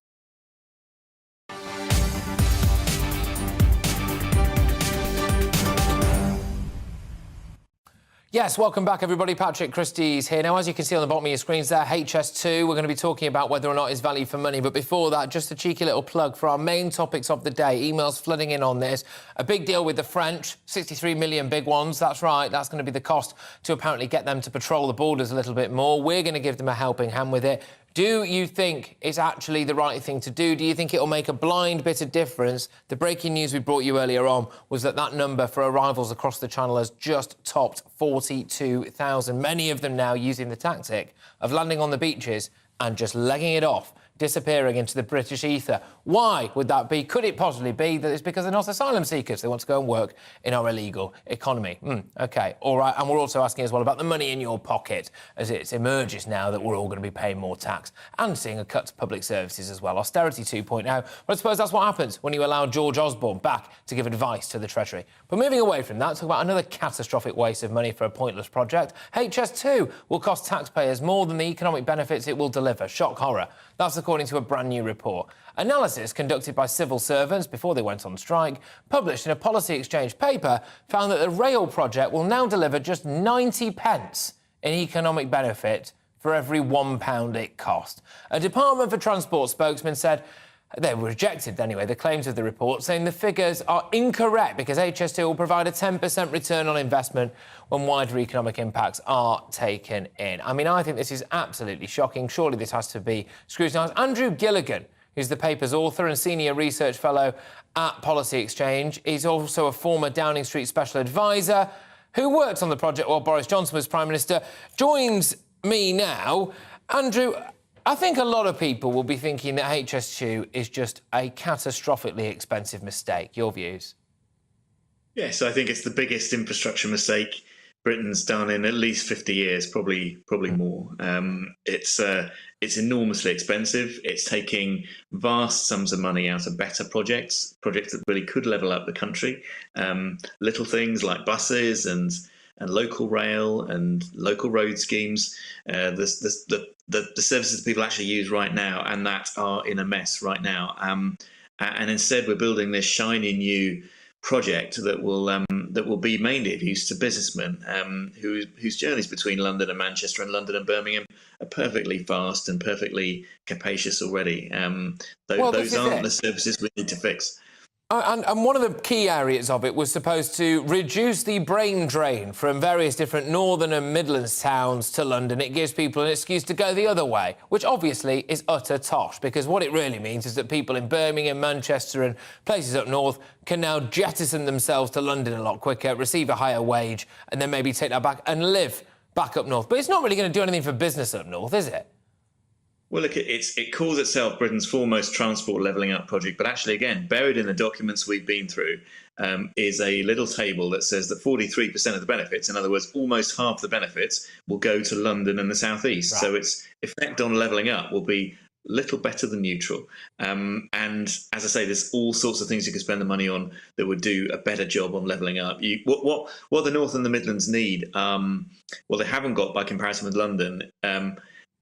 Yes, welcome back, everybody. Patrick Christys here. Now, as you can see on the bottom of your screens there, HS2, we're going to be talking about whether or not it's value for money. But before that, just a cheeky little plug for our main topics of the day. Emails flooding in on this. A big deal with the French, 63 million big ones. That's right, that's going to be the cost to apparently get them to patrol the borders a little bit more. We're going to give them a helping hand with it. Do you think it's actually the right thing to do? Do you think it'll make a blind bit of difference? The breaking news we brought you earlier on was that number for arrivals across the channel has just topped 42,000. Many of them now using the tactic of landing on the beaches and just legging it off, disappearing into the British ether. Why would that be? Could it possibly be that it's because they're not asylum seekers? They want to go and work in our illegal economy. OK, all right. And we're also asking as well about the money in your pocket, as it emerges now that we're all going to be paying more tax and seeing a cut to public services as well. Austerity 2.0. But I suppose that's what happens when you allow George Osborne back to give advice to the Treasury. But moving away from that, talk about another catastrophic waste of money for a pointless project. HS2 will cost taxpayers more than the economic benefits it will deliver. Shock horror. That's according to a brand new report. Analysis conducted by civil servants before they went on strike, published in a policy exchange paper, found that the rail project will now deliver just 90 pence in economic benefit for every £1 it cost. A Department for Transport spokesman said They rejected, anyway, the claims of the report, saying the figures are incorrect because HS2 will provide a 10% return on investment when wider economic impacts are taken in. I mean, I think this is absolutely shocking. Surely this has to be scrutinised. Andrew Gilligan, who's the paper's author and senior research fellow at Policy Exchange, is also a former Downing Street special advisor who worked on the project while Boris Johnson was Prime Minister, joins me now. Andrew, I think a lot of people will be thinking that HS2 is just a catastrophically expensive mistake. Your views? Yes, I think it's the biggest infrastructure mistake Britain's done in at least 50 years, probably more. It's enormously expensive. It's taking vast sums of money out of better projects that really could level up the country. Little things like buses and local rail and local road schemes, the services that people actually use right now and that are in a mess right now. And instead, we're building this shiny new project that will be mainly of use to businessmen whose journeys between London and Manchester and London and Birmingham are perfectly fast and perfectly capacious already. Those aren't the services we need to fix. And one of the key areas of it was supposed to reduce the brain drain from various different northern and Midlands towns to London. It gives people an excuse to go the other way, which obviously is utter tosh, because what it really means is that people in Birmingham, Manchester and places up north can now jettison themselves to London a lot quicker, receive a higher wage, and then maybe take that back and live back up north. But it's not really going to do anything for business up north, is it? Well, look, it calls itself Britain's foremost transport levelling up project, but actually, again, buried in the documents we've been through is a little table that says that 43% of the benefits, in other words, almost half the benefits, will go to London and the South East. Right. So its effect on levelling up will be little better than neutral. And as I say, there's all sorts of things you could spend the money on that would do a better job on levelling up. What the North and the Midlands need, they haven't got by comparison with London,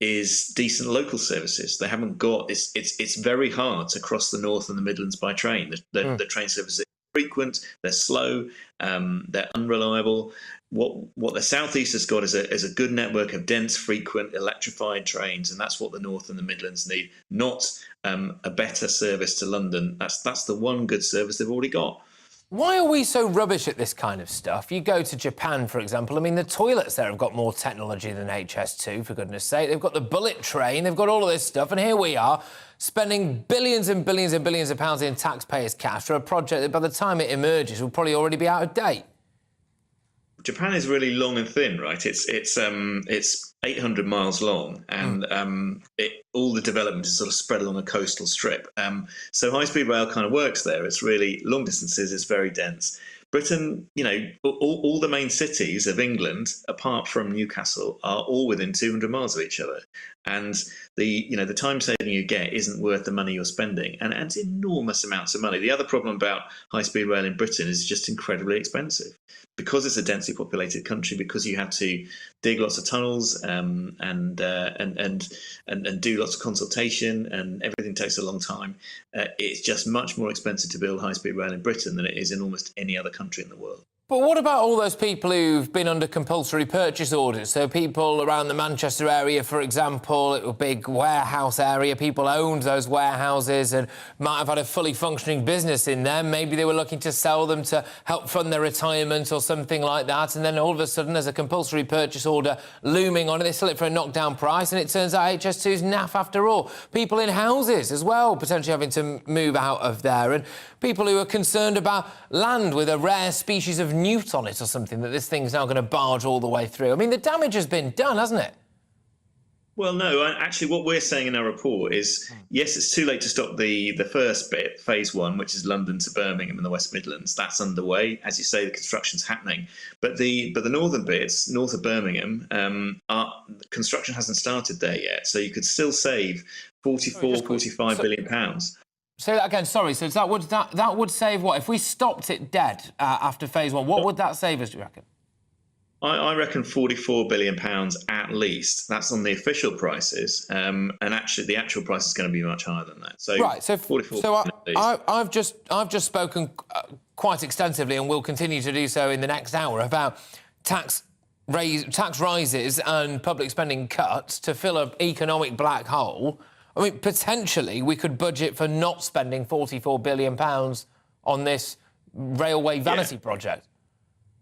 is decent local services. They haven't got. It's very hard to cross the North and the Midlands by train. The train services are frequent, they're slow, they're unreliable. What the South East has got is a good network of dense, frequent, electrified trains, and that's what the North and the Midlands need. Not a better service to London. That's the one good service they've already got. Why are we so rubbish at this kind of stuff? You go to Japan, for example. I mean, the toilets there have got more technology than HS2, for goodness sake. They've got the bullet train, they've got all of this stuff, and here we are spending billions and billions and billions of pounds in taxpayers' cash for a project that by the time it emerges will probably already be out of date. Japan is really long and thin, right? It's 800 miles long, and all the development is sort of spread along a coastal strip. So high-speed rail kind of works there. It's really long distances. It's very dense. Britain, all the main cities of England, apart from Newcastle, are all within 200 miles of each other. And the time saving you get isn't worth the money you're spending, and it's enormous amounts of money. The other problem about high-speed rail in Britain is just incredibly expensive. Because it's a densely populated country, because you have to dig lots of tunnels and do lots of consultation, and everything takes a long time. It's just much more expensive to build high-speed rail in Britain than it is in almost any other country in the world. But what about all those people who've been under compulsory purchase orders? So people around the Manchester area, for example, a big warehouse area, people owned those warehouses and might have had a fully functioning business in them. Maybe they were looking to sell them to help fund their retirement or something like that. And then all of a sudden there's a compulsory purchase order looming on it. They sell it for a knockdown price and it turns out HS2's naff after all. People in houses as well, potentially having to move out of there. And people who are concerned about land with a rare species of newt on it or something, that this thing's now going to barge all the way through. I mean, the damage has been done, hasn't it? Well, no, actually what we're saying in our report is, yes, it's too late to stop the first bit, phase one, which is London to Birmingham and the West Midlands. That's underway. As you say, the construction's happening. But the northern bits, north of Birmingham, construction hasn't started there yet. So you could still save 45 billion pounds. Say that again, sorry. So that would save what? If we stopped it dead after phase one, what would that save us, do you reckon? I reckon £44 billion at least. That's on the official prices, and actually the actual price is going to be much higher than that. So right. So 44. So I've just spoken quite extensively, and will continue to do so in the next hour, about tax rises and public spending cuts to fill an economic black hole. I mean, potentially we could budget for not spending £44 billion on this railway vanity project.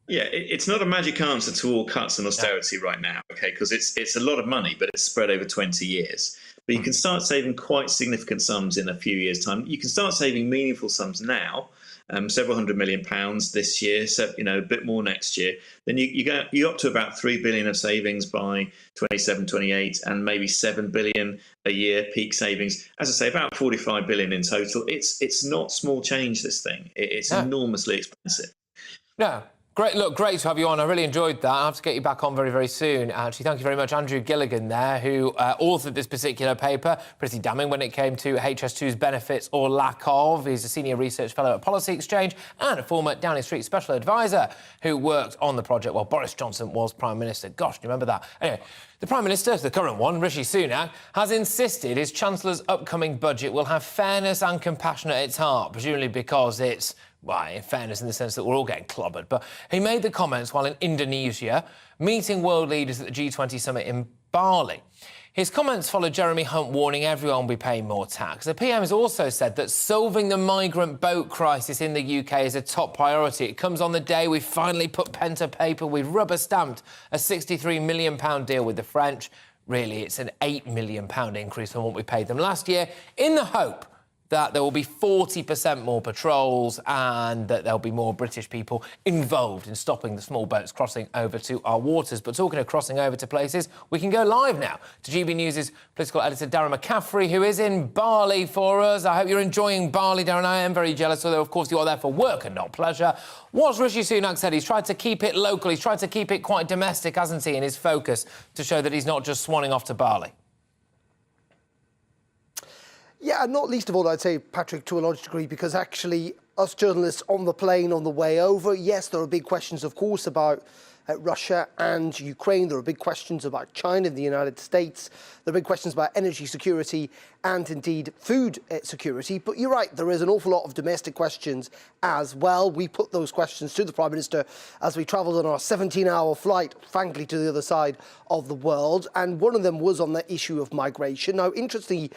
Yeah, it's not a magic answer to all cuts and austerity right now, okay, because it's a lot of money, but it's spread over 20 years. But you can start saving quite significant sums in a few years' time. You can start saving meaningful sums now, several £100 million this year, so, a bit more next year. Then you up to about £3 billion of savings by 27, 28, and maybe £7 billion a year peak savings. As I say, about £45 billion in total. It's not small change, this thing. It's enormously expensive. No. Great, look, great to have you on. I really enjoyed that. I'll have to get you back on very, very soon. Actually, thank you very much, Andrew Gilligan there, who authored this particular paper. Pretty damning when it came to HS2's benefits or lack of. He's a senior research fellow at Policy Exchange and a former Downing Street special advisor who worked on the project while Boris Johnson was Prime Minister. Gosh, do you remember that? Anyway, the Prime Minister, the current one, Rishi Sunak, has insisted his Chancellor's upcoming budget will have fairness and compassion at its heart, presumably because it's, well, in fairness in the sense that we're all getting clobbered. But he made the comments while in Indonesia, meeting world leaders at the G20 summit in Bali. His comments followed Jeremy Hunt warning everyone will be paying more tax. The PM has also said that solving the migrant boat crisis in the UK is a top priority. It comes on the day we finally put pen to paper. We've rubber-stamped a £63 million deal with the French. Really, it's an £8 million increase on what we paid them last year, in the hope that there will be 40% more patrols and that there'll be more British people involved in stopping the small boats crossing over to our waters. But talking of crossing over to places, we can go live now to GB News' political editor, Darren McCaffrey, who is in Bali for us. I hope you're enjoying Bali, Darren. I am very jealous, although, of course, you are there for work and not pleasure. What's Rishi Sunak said? He's tried to keep it local. He's tried to keep it quite domestic, hasn't he, in his focus to show that he's not just swanning off to Bali. Yeah, and not least of all, I'd say, Patrick, to a large degree, because actually us journalists on the plane on the way over, yes, there are big questions, of course, about Russia and Ukraine. There are big questions about China and the United States. There are big questions about energy security and, indeed, food security. But you're right, there is an awful lot of domestic questions as well. We put those questions to the Prime Minister as we travelled on our 17-hour flight, frankly, to the other side of the world. And one of them was on the issue of migration. Now, interestingly,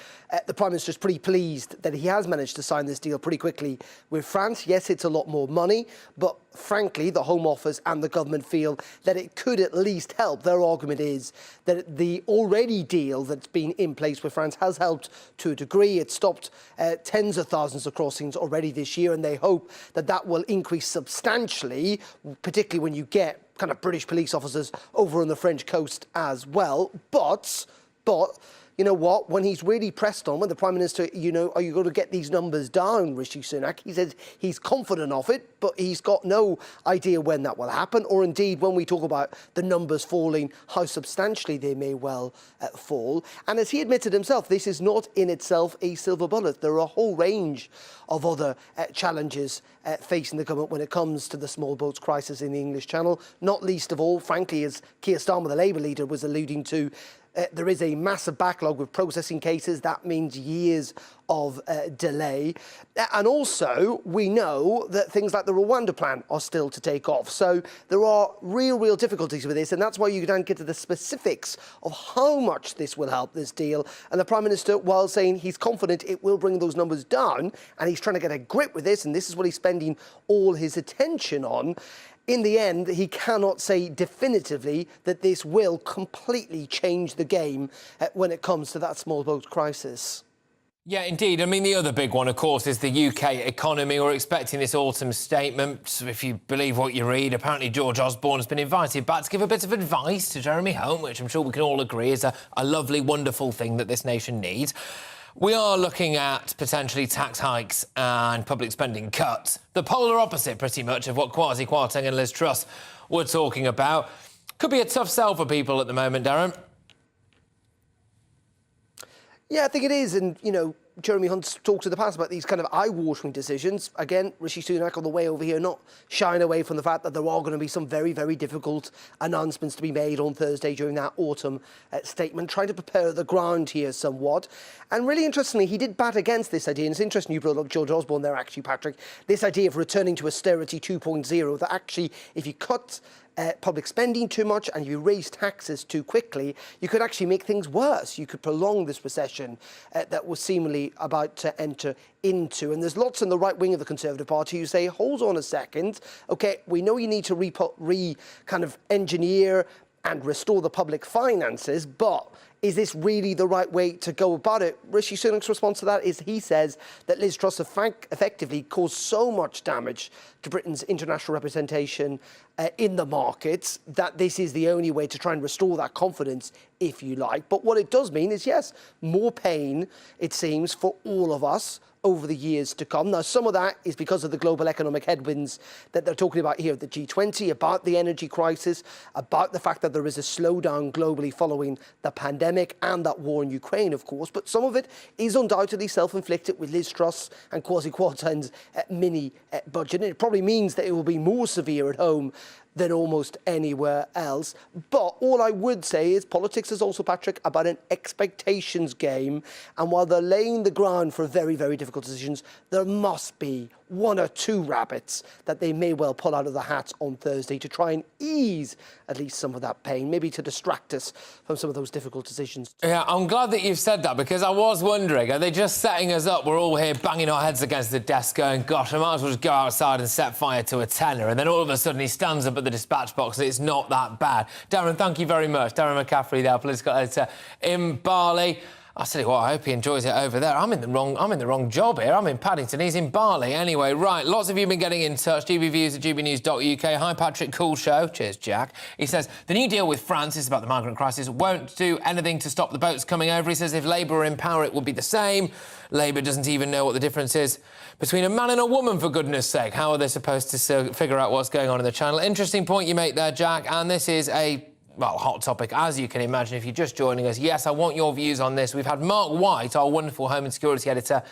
the Prime Minister is pretty pleased that he has managed to sign this deal pretty quickly with France. Yes, it's a lot more money, but frankly, the Home Office and the government feel that it could at least help. Their argument is that the already deal that's been in place with France has helped to a degree. It stopped tens of thousands of crossings already this year, and they hope that that will increase substantially, particularly when you get kind of British police officers over on the French coast as well. But you know what? When he's really pressed on, when the Prime Minister, are you going to get these numbers down, Rishi Sunak? He says he's confident of it, but he's got no idea when that will happen, or indeed, when we talk about the numbers falling, how substantially they may well fall. And as he admitted himself, this is not in itself a silver bullet. There are a whole range of other challenges facing the government when it comes to the small boats crisis in the English Channel, not least of all, frankly, as Keir Starmer, the Labour leader, was alluding to, there is a massive backlog with processing cases. That means years of delay. And also, we know that things like the Rwanda plan are still to take off. So there are real difficulties with this. And that's why you don't get to the specifics of how much this will help, this deal. And the Prime Minister, while saying he's confident it will bring those numbers down, and he's trying to get a grip with this, and this is what he's spending all his attention on, in the end, he cannot say definitively that this will completely change the game when it comes to that small boat crisis. Yeah, indeed. I mean, the other big one, of course, is the UK economy. We're expecting this autumn statement. If you believe what you read, apparently George Osborne has been invited back to give a bit of advice to Jeremy Hunt, which I'm sure we can all agree is a lovely, wonderful thing that this nation needs. We are looking at potentially tax hikes and public spending cuts. The polar opposite, pretty much, of what Kwasi Kwarteng and Liz Truss were talking about. Could be a tough sell for people at the moment, Darren. Yeah, I think it is. And, Jeremy Hunt's talked in the past about these kind of eye-watering decisions. Again, Rishi Sunak on the way over here, not shying away from the fact that there are going to be some very, very difficult announcements to be made on Thursday during that autumn statement, trying to prepare the ground here somewhat. And really interestingly, he did bat against this idea, and it's interesting you brought up George Osborne there, actually, Patrick, this idea of returning to austerity 2.0, that actually, if you cut public spending too much and you raise taxes too quickly, you could actually make things worse. You could prolong this recession that was seemingly about to enter into. And there's lots in the right wing of the Conservative Party who say, hold on a second, okay, we know you need to kind of engineer and restore the public finances, but is this really the right way to go about it? Rishi Sunak's response to that is he says that Liz Truss effectively caused so much damage to Britain's international representation in the markets that this is the only way to try and restore that confidence, if you like. But what it does mean is, yes, more pain, it seems, for all of us over the years to come. Now, some of that is because of the global economic headwinds that they're talking about here at the G20, about the energy crisis, about the fact that there is a slowdown globally following the pandemic and that war in Ukraine, of course. But some of it is undoubtedly self-inflicted with Liz Truss and Kwasi Kwarteng's mini budget. And it probably means that it will be more severe at home than almost anywhere else. But all I would say is politics is also, Patrick, about an expectations game. And while they're laying the ground for very, very difficult decisions, there must be one or two rabbits that they may well pull out of the hat on Thursday to try and ease at least some of that pain, maybe to distract us from some of those difficult decisions. Yeah, I'm glad that you've said that, because I was wondering, are they just setting us up? We're all here banging our heads against the desk going, gosh, I might as well just go outside and set fire to a tenner. And then all of a sudden he stands up at the dispatch box and it's not that bad. Darren, thank you very much. Darren McCaffrey there, political editor in Bali. I tell you what, I hope he enjoys it over there. I'm in the wrong job here. I'm in Paddington. He's in Bali. Anyway, right, lots of you have been getting in touch. gbviews@gbnews.uk. Hi, Patrick. Cool show. Cheers, Jack. He says, the new deal with France is about the migrant crisis. Won't do anything to stop the boats coming over. He says if Labour were in power, it would be the same. Labour doesn't even know what the difference is between a man and a woman, for goodness sake. How are they supposed to figure out what's going on in the Channel? Interesting point you make there, Jack. And this is a hot topic, as you can imagine, if you're just joining us. Yes, I want your views on this. We've had Mark White, our wonderful Home and Security editor,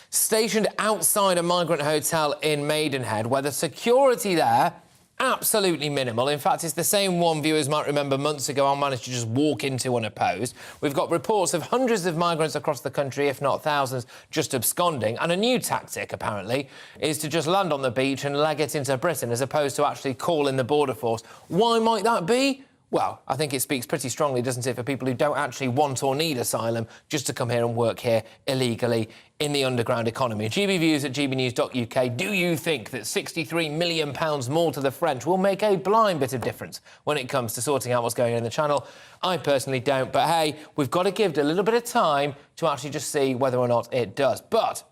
stationed outside a migrant hotel in Maidenhead, where the security there, absolutely minimal. In fact, it's the same one viewers might remember months ago I managed to just walk into unopposed. We've got reports of hundreds of migrants across the country, if not thousands, just absconding. And a new tactic, apparently, is to just land on the beach and leg it into Britain, as opposed to actually call in the border force. Why might that be? Well, I think it speaks pretty strongly, doesn't it, for people who don't actually want or need asylum just to come here and work here illegally in the underground economy. gbviews@gbnews.uk. Do you think that £63 million more to the French will make a blind bit of difference when it comes to sorting out what's going on in the Channel? I personally don't, but hey, we've got to give it a little bit of time to actually just see whether or not it does. But,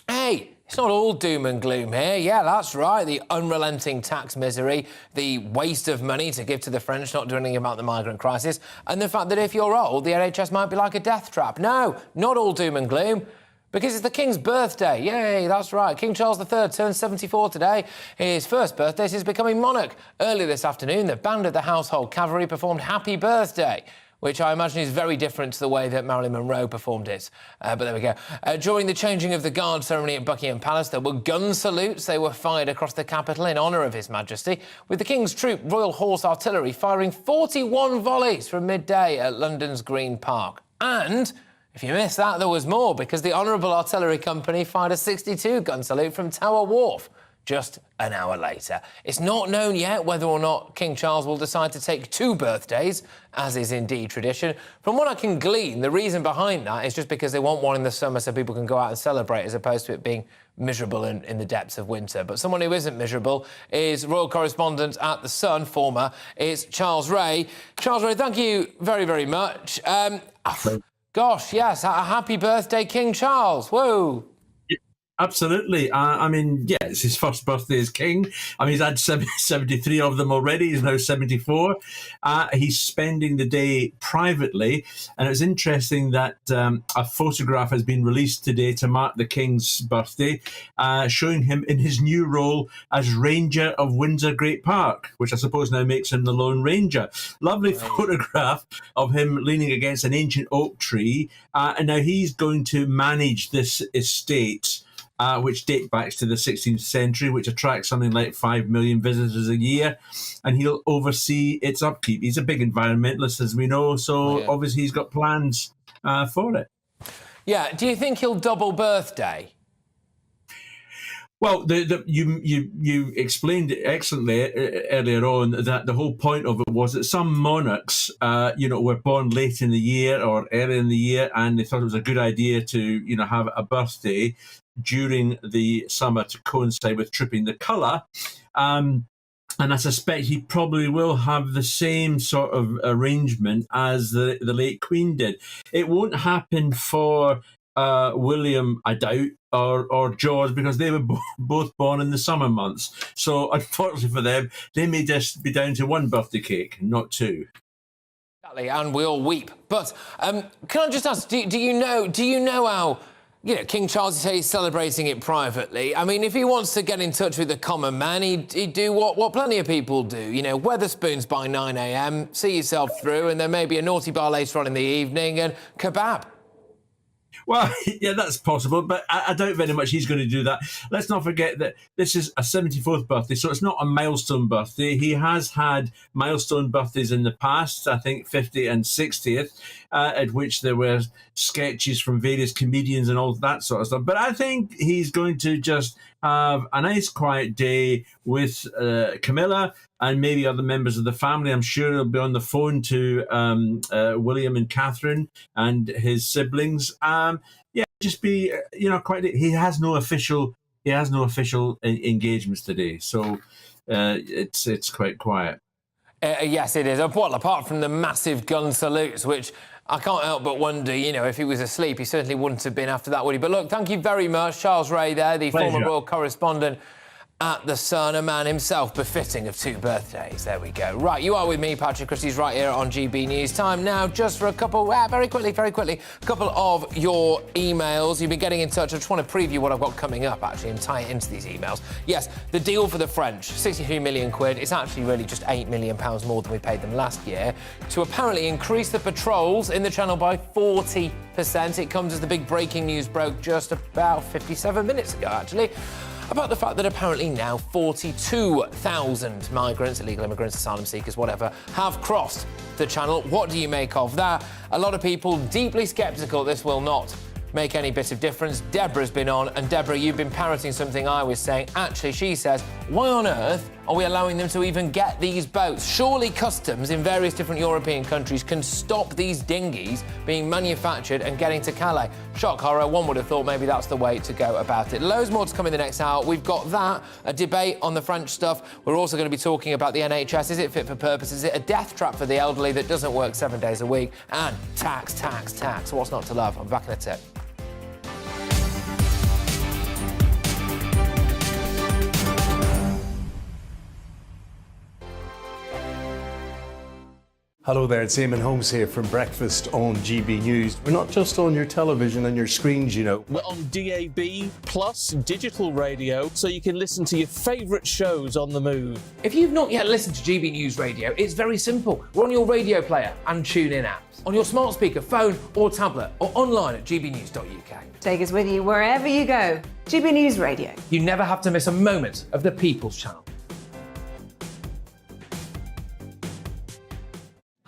hey, it's not all doom and gloom here. Yeah, that's right. The unrelenting tax misery, the waste of money to give to the French, not doing anything about the migrant crisis, and the fact that if you're old, the NHS might be like a death trap. No, not all doom and gloom, because it's the King's birthday. Yay, that's right. King Charles III turns 74 today. His first birthday since becoming monarch. Earlier this afternoon, the band of the Household Cavalry performed Happy Birthday, which I imagine is very different to the way that Marilyn Monroe performed it. But there we go. During the changing of the guard ceremony at Buckingham Palace, there were gun salutes. They were fired across the capital in honour of His Majesty, with the King's Troop Royal Horse Artillery firing 41 volleys from midday at London's Green Park. And if you missed that, there was more, because the Honourable Artillery Company fired a 62 gun salute from Tower Wharf just an hour later. It's not known yet whether or not King Charles will decide to take 2 birthdays, as is indeed tradition. From what I can glean, the reason behind that is just because they want one in the summer so people can go out and celebrate, as opposed to it being miserable in the depths of winter. But someone who isn't miserable is royal correspondent at The Sun, former, is Charles Ray. Charles Ray, thank you very, very much. Gosh, yes, a happy birthday, King Charles. Whoa. Absolutely. I mean, yeah, it's his first birthday as king. I mean, he's had 73 of them already. He's now 74. He's spending the day privately. And it's interesting that a photograph has been released today to mark the king's birthday, showing him in his new role as Ranger of Windsor Great Park, which I suppose now makes him the Lone Ranger. Lovely photograph of him leaning against an ancient oak tree. And now he's going to manage this estate, which dates back to the 16th century, which attracts something like 5 million visitors a year, and he'll oversee its upkeep. He's a big environmentalist, as we know, so obviously he's got plans for it. Yeah, do you think he'll double birthday? Well, you explained it excellently earlier on that the whole point of it was that some monarchs, were born late in the year or early in the year, and they thought it was a good idea to, have a birthday during the summer to coincide with tripping the colour. And I suspect he probably will have the same sort of arrangement as the late Queen did. It won't happen for William, I doubt, or George, because they were both born in the summer months. So unfortunately for them, they may just be down to one birthday cake, not two. Exactly, and we all weep. But can I just ask, do you know how? King Charles, you say he's celebrating it privately. I mean, if he wants to get in touch with the common man, he'd do what plenty of people do. Weatherspoons by 9 a.m, see yourself through, and then maybe a naughty bar later on in the evening, and kebab. Well, yeah, that's possible, but I doubt very much he's going to do that. Let's not forget that this is a 74th birthday, so it's not a milestone birthday. He has had milestone birthdays in the past, I think 50 and 60th, at which there were sketches from various comedians and all that sort of stuff. But I think he's going to just have a nice quiet day with Camilla and maybe other members of the family. I'm sure he'll be on the phone to William and Catherine and his siblings. Just be, quite. He has no official engagements today, so it's quite quiet. Yes, it is. Well, apart from the massive gun salutes, which I can't help but wonder, if he was asleep, he certainly wouldn't have been after that, would he? But look, thank you very much, Charles Ray there, the former royal correspondent at The Sun, a man himself befitting of two birthdays. There we go. Right, you are with me, Patrick Christys, right here on GB News. Time now just for a couple, very quickly, a couple of your emails. You've been getting in touch. I just want to preview what I've got coming up, actually, and tie it into these emails. Yes, the deal for the French, 63 million quid. It's actually really just £8 million more than we paid them last year, to apparently increase the patrols in the channel by 40%. It comes as the big breaking news broke just about 57 minutes ago, actually, about the fact that apparently now 42,000 migrants, illegal immigrants, asylum seekers, whatever, have crossed the channel. What do you make of that? A lot of people deeply sceptical this will not make any bit of difference. Deborah's been on, and Deborah, you've been parroting something I was saying. Actually, she says, why on earth are we allowing them to even get these boats? Surely customs in various different European countries can stop these dinghies being manufactured and getting to Calais. Shock horror, one would have thought maybe that's the way to go about it. Loads more to come in the next hour. We've got that, a debate on the French stuff. We're also going to be talking about the NHS. Is it fit for purpose? Is it a death trap for the elderly that doesn't work 7 days a week? And tax. What's not to love? I'm back in a tip. Hello there, it's Eamon Holmes here from Breakfast on GB News. We're not just on your television and your screens, We're on DAB plus digital radio, so you can listen to your favourite shows on the move. If you've not yet listened to GB News Radio, it's very simple. We're on your radio player and tune-in apps, on your smart speaker, phone or tablet, or online at gbnews.uk. Take us with you wherever you go. GB News Radio. You never have to miss a moment of the People's Channel.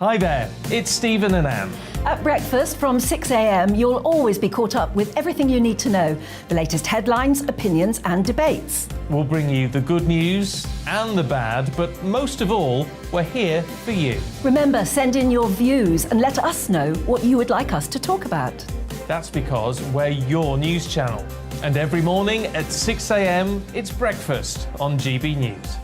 Hi there, it's Stephen and Anne. At breakfast from 6 a.m, you'll always be caught up with everything you need to know, the latest headlines, opinions and debates. We'll bring you the good news and the bad, but most of all, we're here for you. Remember, send in your views and let us know what you would like us to talk about. That's because we're your news channel. And every morning at 6 a.m, it's breakfast on GB News.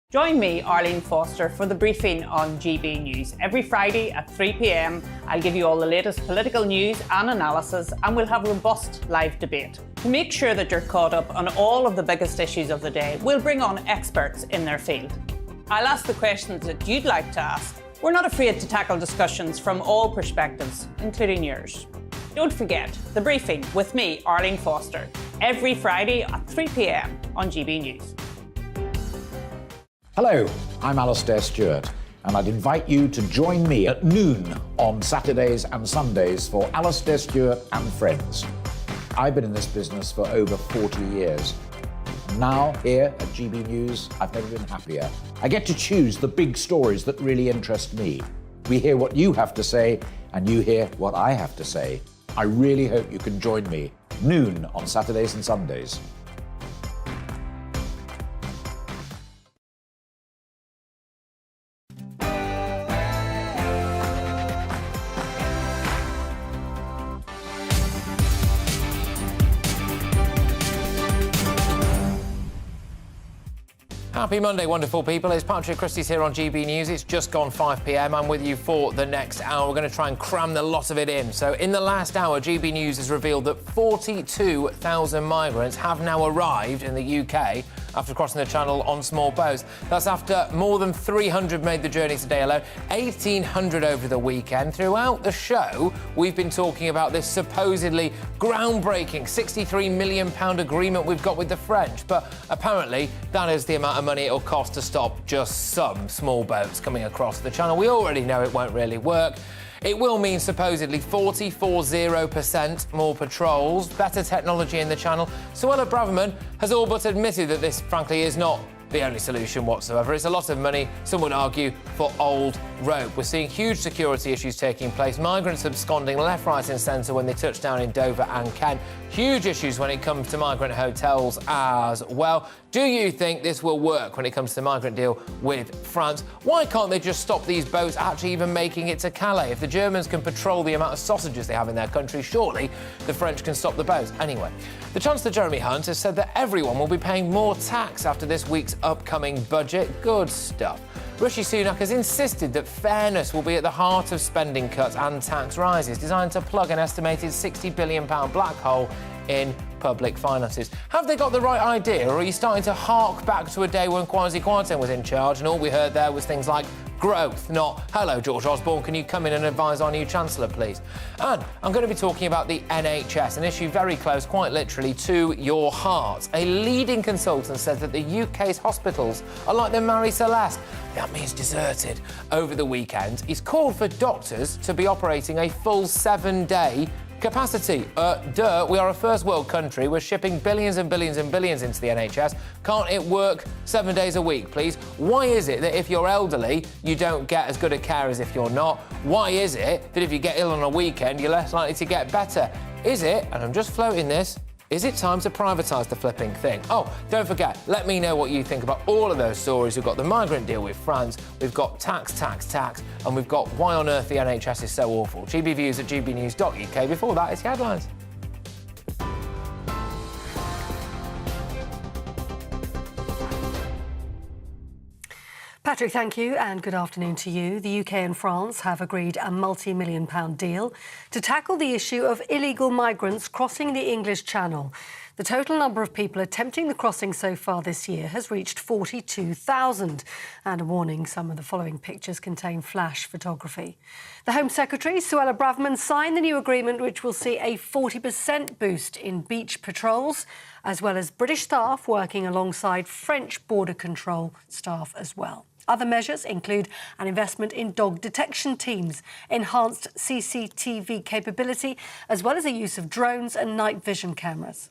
Join me, Arlene Foster, for the briefing on GB News. Every Friday at 3 p.m, I'll give you all the latest political news and analysis, and we'll have robust live debate. To make sure that you're caught up on all of the biggest issues of the day, we'll bring on experts in their field. I'll ask the questions that you'd like to ask. We're not afraid to tackle discussions from all perspectives, including yours. Don't forget, the briefing with me, Arlene Foster, every Friday at 3 p.m. on GB News. Hello, I'm Alastair Stewart, and I'd invite you to join me at noon on Saturdays and Sundays for Alastair Stewart and Friends. I've been in this business for over 40 years. And now, here at GB News, I've never been happier. I get to choose the big stories that really interest me. We hear what you have to say, and you hear what I have to say. I really hope you can join me noon on Saturdays and Sundays. Happy Monday, wonderful people. It's Patrick Christys here on GB News. It's just gone 5 p.m. I'm with you for the next hour. We're going to try and cram the lot of it in. So in the last hour, GB News has revealed that 42,000 migrants have now arrived in the UK after crossing the Channel on small boats. That's after more than 300 made the journey today alone, 1,800 over the weekend. Throughout the show, we've been talking about this supposedly groundbreaking £63 million agreement we've got with the French. But apparently, that is the amount of money it'll cost to stop just some small boats coming across the Channel. We already know it won't really work. It will mean supposedly 40% more patrols, better technology in the Channel. Suella Braverman has all but admitted that this, frankly, is not the only solution whatsoever. It's a lot of money, some would argue, for old rope. We're seeing huge security issues taking place. Migrants absconding left, right and centre when they touch down in Dover and Kent. Huge issues when it comes to migrant hotels as well. Do you think this will work when it comes to the migrant deal with France? Why can't they just stop these boats actually even making it to Calais? If the Germans can patrol the amount of sausages they have in their country, surely the French can stop the boats. Anyway, the Chancellor Jeremy Hunt has said that everyone will be paying more tax after this week's upcoming budget. Good stuff. Rishi Sunak has insisted that fairness will be at the heart of spending cuts and tax rises designed to plug an estimated £60 billion black hole in public finances. Have they got the right idea, or are you starting to hark back to a day when Kwasi Kwarteng was in charge and all we heard there was things like growth, not, hello, George Osborne, can you come in and advise our new Chancellor, please? And I'm going to be talking about the NHS, an issue very close, quite literally, to your heart. A leading consultant says that the UK's hospitals are like the Marie Celeste. That means deserted. Over the weekend, he's called for doctors to be operating a full 7-day capacity. We are a first world country. We're shipping billions and billions and billions into the NHS. Can't it work 7 days a week, please? Why is it that if you're elderly, you don't get as good a care as if you're not? Why is it that if you get ill on a weekend, you're less likely to get better? Is it, and I'm just floating this, is it time to privatise the flipping thing? Oh, don't forget, let me know what you think about all of those stories. We've got the migrant deal with France, we've got tax, and we've got why on earth the NHS is so awful. GB Views at gbnews.uk. Before that, it's headlines. Patrick, thank you, and good afternoon to you. The UK and France have agreed a multi-million-pound deal to tackle the issue of illegal migrants crossing the English Channel. The total number of people attempting the crossing so far this year has reached 42,000. And a warning, some of the following pictures contain flash photography. The Home Secretary, Suella Braverman, signed the new agreement, which will see a 40% boost in beach patrols, as well as British staff working alongside French border control staff as well. Other measures include an investment in dog detection teams, enhanced CCTV capability, as well as the use of drones and night vision cameras.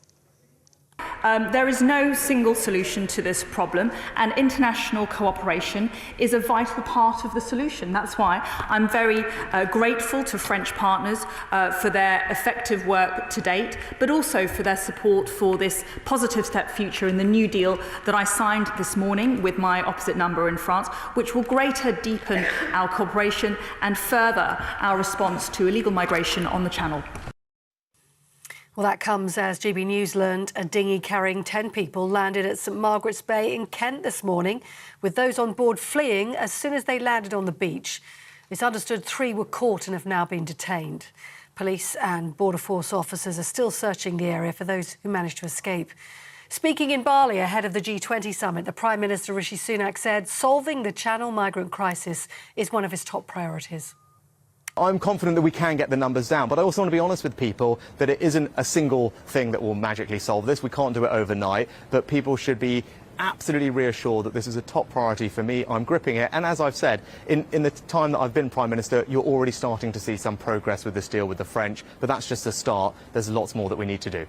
There is no single solution to this problem, and international cooperation is a vital part of the solution. That's why I'm very grateful to French partners for their effective work to date, but also for their support for this positive step future in the new deal that I signed this morning with my opposite number in France, which will greater deepen our cooperation and further our response to illegal migration on the Channel. Well, that comes as GB News learned a dinghy carrying 10 people landed at St Margaret's Bay in Kent this morning, with those on board fleeing as soon as they landed on the beach. It's understood 3 were caught and have now been detained. Police and Border Force officers are still searching the area for those who managed to escape. Speaking in Bali ahead of the G20 summit, the Prime Minister Rishi Sunak said solving the Channel migrant crisis is one of his top priorities. I'm confident that we can get the numbers down, but I also want to be honest with people that it isn't a single thing that will magically solve this. We can't do it overnight, but people should be absolutely reassured that this is a top priority for me. I'm gripping it, and as I've said, in the time that I've been Prime Minister, you're already starting to see some progress with this deal with the French, but that's just a start. There's lots more that we need to do.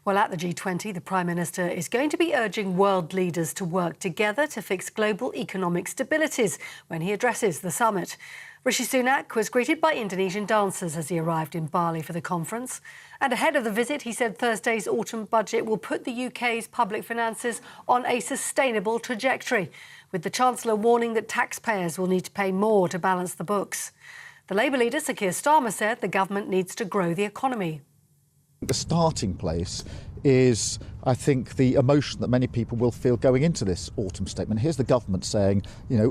Well, at the G20, the Prime Minister is going to be urging world leaders to work together to fix global economic stabilities when he addresses the summit. Rishi Sunak was greeted by Indonesian dancers as he arrived in Bali for the conference. And ahead of the visit, he said Thursday's autumn budget will put the UK's public finances on a sustainable trajectory, with the Chancellor warning that taxpayers will need to pay more to balance the books. The Labour leader, Sir Keir Starmer, said the government needs to grow the economy. The starting place is, I think, the emotion that many people will feel going into this autumn statement. Here's the government saying,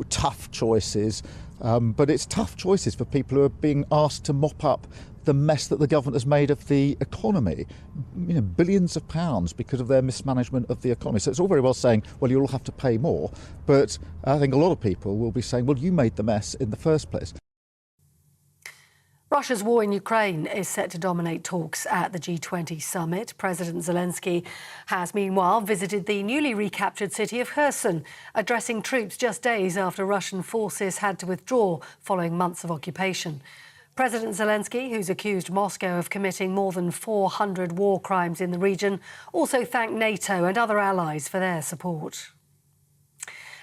tough choices, but it's tough choices for people who are being asked to mop up the mess that the government has made of the economy, billions of pounds because of their mismanagement of the economy. So it's all very well saying, well, you'll have to pay more, but I think a lot of people will be saying, well, you made the mess in the first place. Russia's war in Ukraine is set to dominate talks at the G20 summit. President Zelensky has, meanwhile, visited the newly recaptured city of Kherson, addressing troops just days after Russian forces had to withdraw following months of occupation. President Zelensky, who's accused Moscow of committing more than 400 war crimes in the region, also thanked NATO and other allies for their support.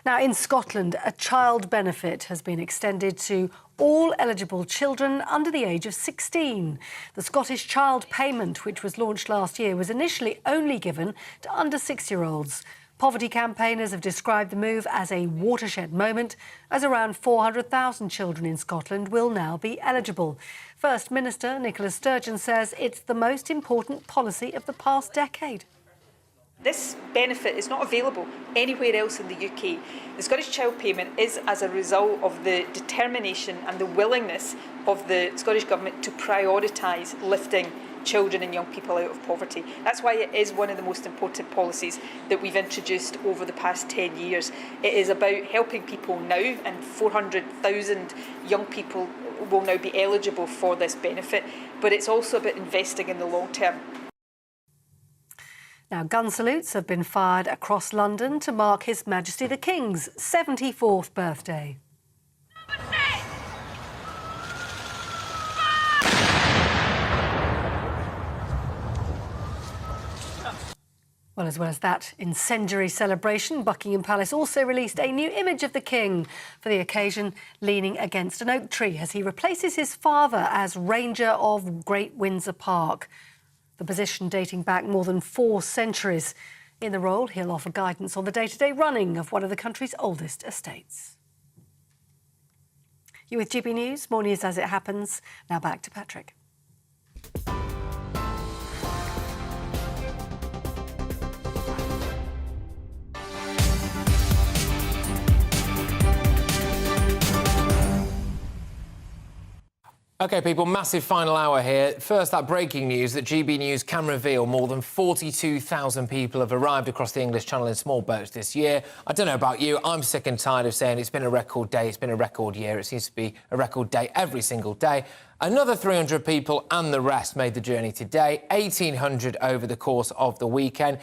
Now, in Scotland, a child benefit has been extended to all eligible children under the age of 16. The Scottish Child Payment, which was launched last year, was initially only given to under 6-year-olds. Poverty campaigners have described the move as a watershed moment, as around 400,000 children in Scotland will now be eligible. First Minister Nicola Sturgeon says it's the most important policy of the past decade. This benefit is not available anywhere else in the UK. The Scottish Child Payment is as a result of the determination and the willingness of the Scottish Government to prioritise lifting children and young people out of poverty. That's why it is one of the most important policies that we've introduced over the past 10 years. It is about helping people now, and 400,000 young people will now be eligible for this benefit, but it's also about investing in the long term. Now, gun salutes have been fired across London to mark His Majesty the King's 74th birthday. Well, as that incendiary celebration, Buckingham Palace also released a new image of the King for the occasion, leaning against an oak tree as he replaces his father as Ranger of Great Windsor Park. The position dating back more than 4 centuries. In the role, he'll offer guidance on the day-to-day running of one of the country's oldest estates. You're with GB News, more news as it happens. Now back to Patrick. OK, people, massive final hour here. First, that breaking news that GB News can reveal more than 42,000 people have arrived across the English Channel in small boats this year. I don't know about you, I'm sick and tired of saying it's been a record day, it's been a record year. It seems to be a record day every single day. Another 300 people and the rest made the journey today, 1,800 over the course of the weekend.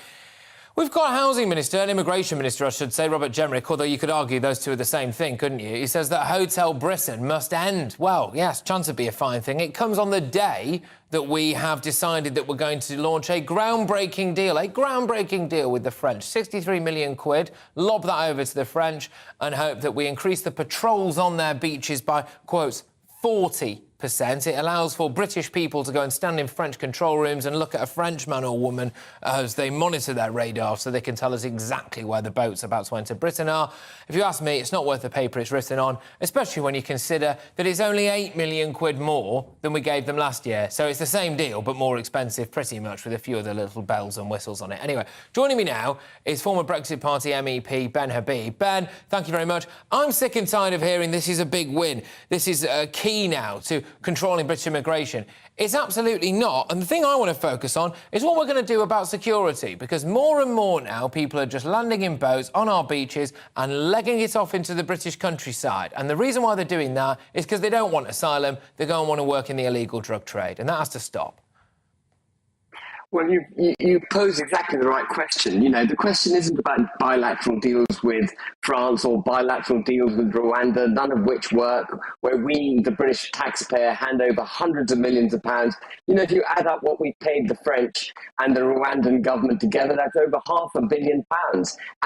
We've got a Housing Minister, an Immigration Minister, I should say, Robert Jenrick, although you could argue those two are the same thing, couldn't you? He says that Hotel Britain must end. Well, yes, chance would be a fine thing. It comes on the day that we have decided that we're going to launch a groundbreaking deal with the French. 63 million quid, lob that over to the French and hope that we increase the patrols on their beaches by, quote, 40%. It allows for British people to go and stand in French control rooms and look at a French man or woman as they monitor their radar so they can tell us exactly where the boats about to enter Britain are. If you ask me, it's not worth the paper it's written on, especially when you consider that it's only 8 million quid more than we gave them last year. So it's the same deal, but more expensive, pretty much, with a few of the little bells and whistles on it. Anyway, joining me now is former Brexit Party MEP Ben Habib. Ben, thank you very much. I'm sick and tired of hearing this is a big win. This is key now to controlling British immigration. It's absolutely not. And the thing I want to focus on is what we're going to do about security, because more and more now people are just landing in boats on our beaches and legging it off into the British countryside. And the reason why they're doing that is because they don't want asylum. They don't want to work in the illegal drug trade. And that has to stop. Well, you pose exactly the right question. You know, the question isn't about bilateral deals with France or bilateral deals with Rwanda, none of which work, where we, the British taxpayer, hand over hundreds of millions of pounds. You know, if you add up what we paid the French and the Rwandan government together, that's over £500 million.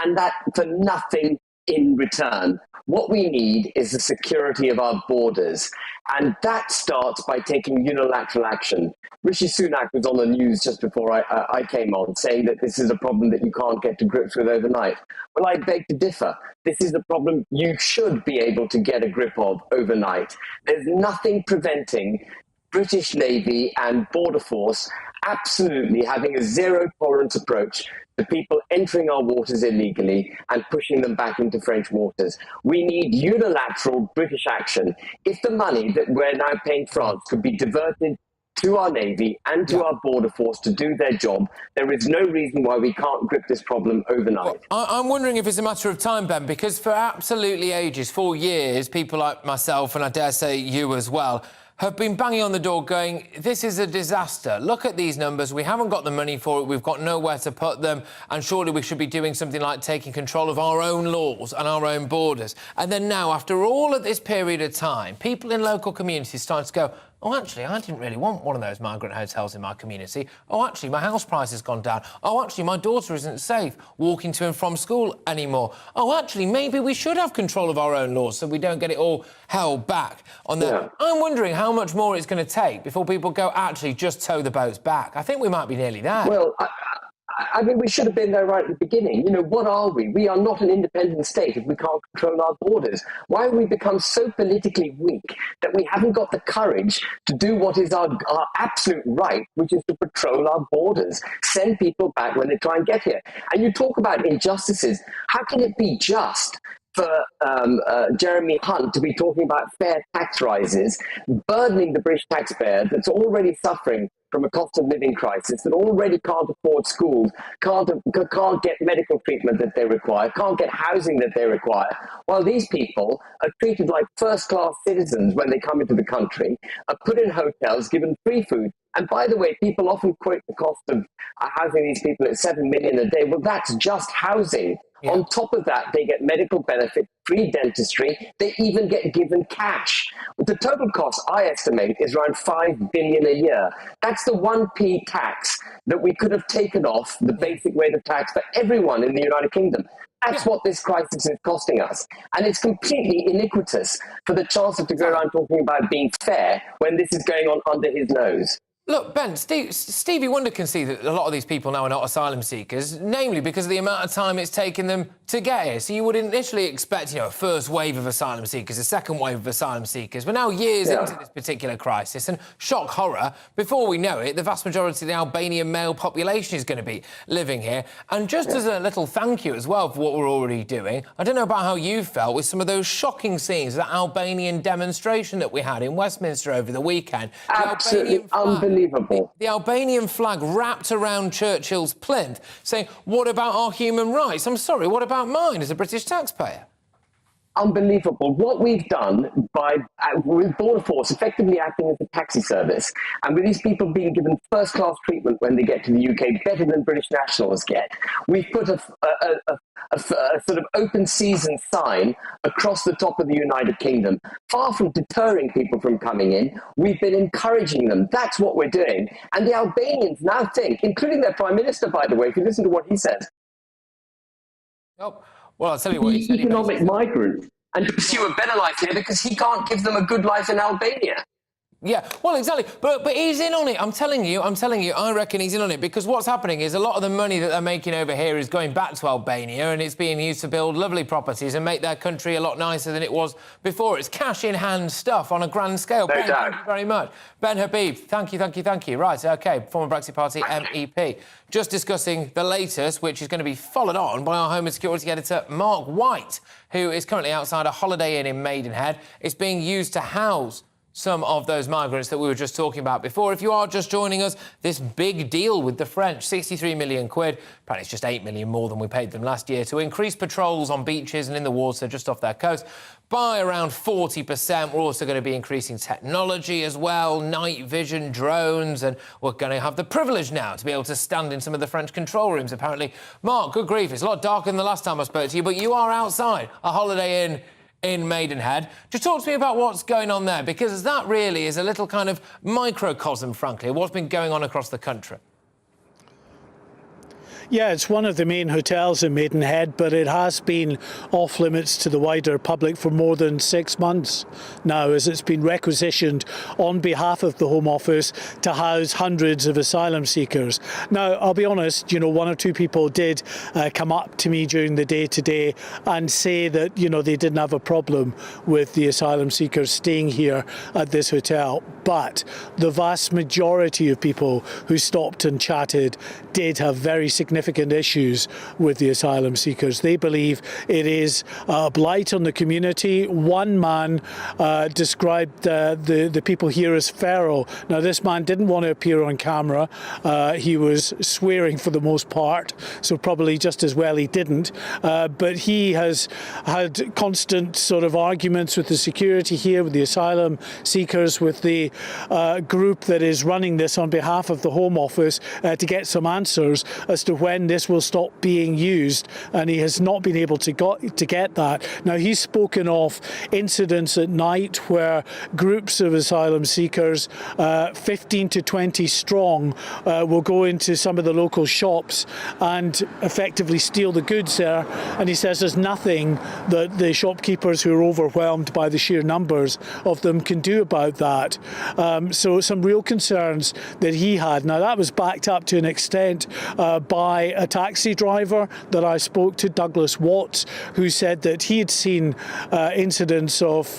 And that for nothing in return. What we need is the security of our borders. And that starts by taking unilateral action. Rishi Sunak was on the news just before I came on, saying that this is a problem that you can't get to grips with overnight. Well, I beg to differ. This is a problem you should be able to get a grip of overnight. There's nothing preventing British Navy and Border Force absolutely having a zero-tolerance approach to people entering our waters illegally and pushing them back into French waters. We need unilateral British action. If the money that we're now paying France could be diverted to our Navy and to our Border Force to do their job, there is no reason why we can't grip this problem overnight. Well, I'm wondering if it's a matter of time, Ben, because for absolutely ages, for years, people like myself, and I dare say you as well, have been banging on the door going, this is a disaster. Look at these numbers. We haven't got the money for it. We've got nowhere to put them. And surely we should be doing something like taking control of our own laws and our own borders. And then now, after all of this period of time, people in local communities start to go, oh, actually, I didn't really want one of those migrant hotels in my community. Oh, actually, my house price has gone down. Oh, actually, my daughter isn't safe walking to and from school anymore. Oh, actually, maybe we should have control of our own laws so we don't get it all held back on that. Yeah. I'm wondering how much more it's going to take before people go, actually, just tow the boats back. I think we might be nearly there. Well, I mean, we should have been there right at the beginning. You know, what are we? We are not an independent state if we can't control our borders. Why have we become so politically weak that we haven't got the courage to do what is our absolute right, which is to patrol our borders, send people back when they try and get here? And you talk about injustices. How can it be just for Jeremy Hunt to be talking about fair tax rises, burdening the British taxpayer that's already suffering from a cost of living crisis, that already can't afford schools, can't get medical treatment that they require, can't get housing that they require, while these people are treated like first-class citizens when they come into the country, are put in hotels, given free food. And by the way, people often quote the cost of housing these people at $7 million a day. Well, that's just housing. Yeah. On top of that, they get medical benefit, free dentistry. They even get given cash. The total cost, I estimate, is around $5 billion a year. That's the 1p tax that we could have taken off the basic rate of tax for everyone in the United Kingdom. That's what this crisis is costing us. And it's completely iniquitous for the Chancellor to go around talking about being fair when this is going on under his nose. Look, Ben, Stevie Wonder can see that a lot of these people now are not asylum seekers, namely because of the amount of time it's taken them to get here. So you would initially expect, you know, a first wave of asylum seekers, a second wave of asylum seekers. We're now years into this particular crisis, and shock horror, before we know it, the vast majority of the Albanian male population is going to be living here. And just as a little thank you as well for what we're already doing, I don't know about how you felt with some of those shocking scenes, that Albanian demonstration that we had in Westminster over the weekend. Absolutely unbelievable. The Albanian flag wrapped around Churchill's plinth, saying, what about our human rights? I'm sorry, what about mine as a British taxpayer? Unbelievable. What we've done with Border Force effectively acting as a taxi service, and with these people being given first-class treatment when they get to the UK, better than British nationals get, we've put a sort of open season sign across the top of the United Kingdom. Far from deterring people from coming in, we've been encouraging them. That's what we're doing. And the Albanians now think, including their Prime Minister, by the way, if you listen to what he says, well, I'll tell you what he said. Economic migrant, and to pursue a better life here because he can't give them a good life in Albania. Yeah, well, exactly. But he's in on it. I'm telling you, I reckon he's in on it, because what's happening is a lot of the money that they're making over here is going back to Albania, and it's being used to build lovely properties and make their country a lot nicer than it was before. It's cash-in-hand stuff on a grand scale. No Ben, doubt. thank you very much. Ben Habib, thank you. Right, OK, former Brexit Party MEP. Just discussing the latest, which is going to be followed on by our Home and Security Editor, Mark White, who is currently outside a Holiday Inn in Maidenhead. It's being used to house some of those migrants that we were just talking about before. If you are just joining us, this big deal with the French, 63 million quid, apparently it's just 8 million more than we paid them last year, to increase patrols on beaches and in the water just off their coast by around 40%. We're also going to be increasing technology as well, night vision, drones, and we're going to have the privilege now to be able to stand in some of the French control rooms, apparently. Mark, good grief, it's a lot darker than the last time I spoke to you, but you are outside a Holiday Inn in Maidenhead. Just talk to me about what's going on there, because that really is a little kind of microcosm, frankly, of what's been going on across the country. Yeah, it's one of the main hotels in Maidenhead, but it has been off limits to the wider public for more than 6 months now, as it's been requisitioned on behalf of the Home Office to house hundreds of asylum seekers. Now, I'll be honest, you know, one or two people did come up to me during the day today and say that, you know, they didn't have a problem with the asylum seekers staying here at this hotel. But the vast majority of people who stopped and chatted did have very significant issues with the asylum seekers. They believe it is a blight on the community. One man described the people here as feral. Now, this man didn't want to appear on camera. He was swearing for the most part, so probably just as well he didn't. But he has had constant sort of arguments with the security here, with the asylum seekers, with the group that is running this on behalf of the Home Office to get some answers as to when this will stop being used, and he has not been able to get that. Now, he's spoken of incidents at night where groups of asylum seekers, 15 to 20 strong, will go into some of the local shops and effectively steal the goods there, and he says there's nothing that the shopkeepers, who are overwhelmed by the sheer numbers of them, can do about that. So some real concerns that he had. Now, that was backed up to an extent by a taxi driver that I spoke to, Douglas Watts, who said that he had seen incidents of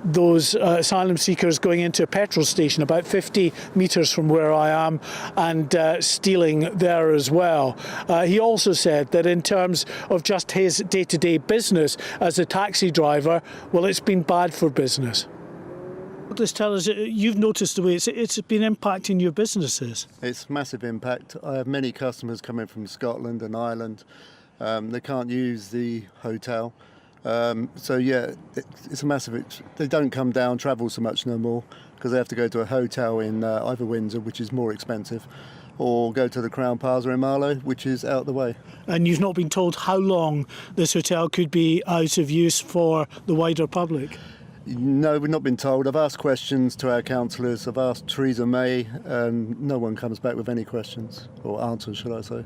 those asylum seekers going into a petrol station about 50 metres from where I am and stealing there as well. He also said that in terms of just his day-to-day business as a taxi driver, well, it's been bad for business. Just tell us, you've noticed the way it's been impacting your businesses. It's massive impact. I have many customers coming from Scotland and Ireland. They can't use the hotel. So yeah, it's a massive. They don't come down, travel so much no more, because they have to go to a hotel in either Windsor, which is more expensive, or go to the Crown Plaza in Marlow, which is out the way. And you've not been told how long this hotel could be out of use for the wider public? No, we've not been told. I've asked questions to our councillors. I've asked Theresa May, and no one comes back with any questions, or answers, should I say.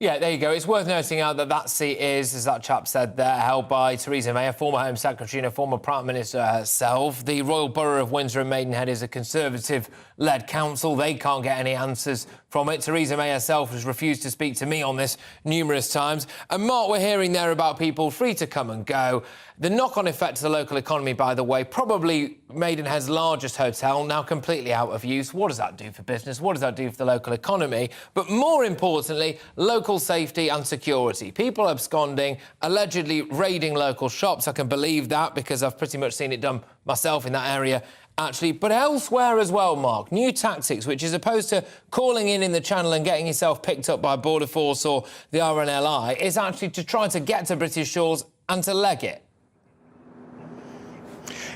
Yeah, there you go. It's worth noting out that that seat is, as that chap said there, held by Theresa May, a former Home Secretary and a former Prime Minister herself. The Royal Borough of Windsor and Maidenhead is a Conservative-led council. They can't get any answers from it. Theresa May herself has refused to speak to me on this numerous times. And Mark, we're hearing there about people free to come and go. The knock-on effect to the local economy, by the way, probably Maidenhead's largest hotel, now completely out of use. What does that do for business? What does that do for the local economy? But more importantly, local safety and security. People absconding, allegedly raiding local shops. I can believe that because I've pretty much seen it done myself in that area, actually. But elsewhere as well, Mark, new tactics, which is opposed to calling in the channel and getting yourself picked up by Border Force or the RNLI, is actually to try to get to British shores and to leg it.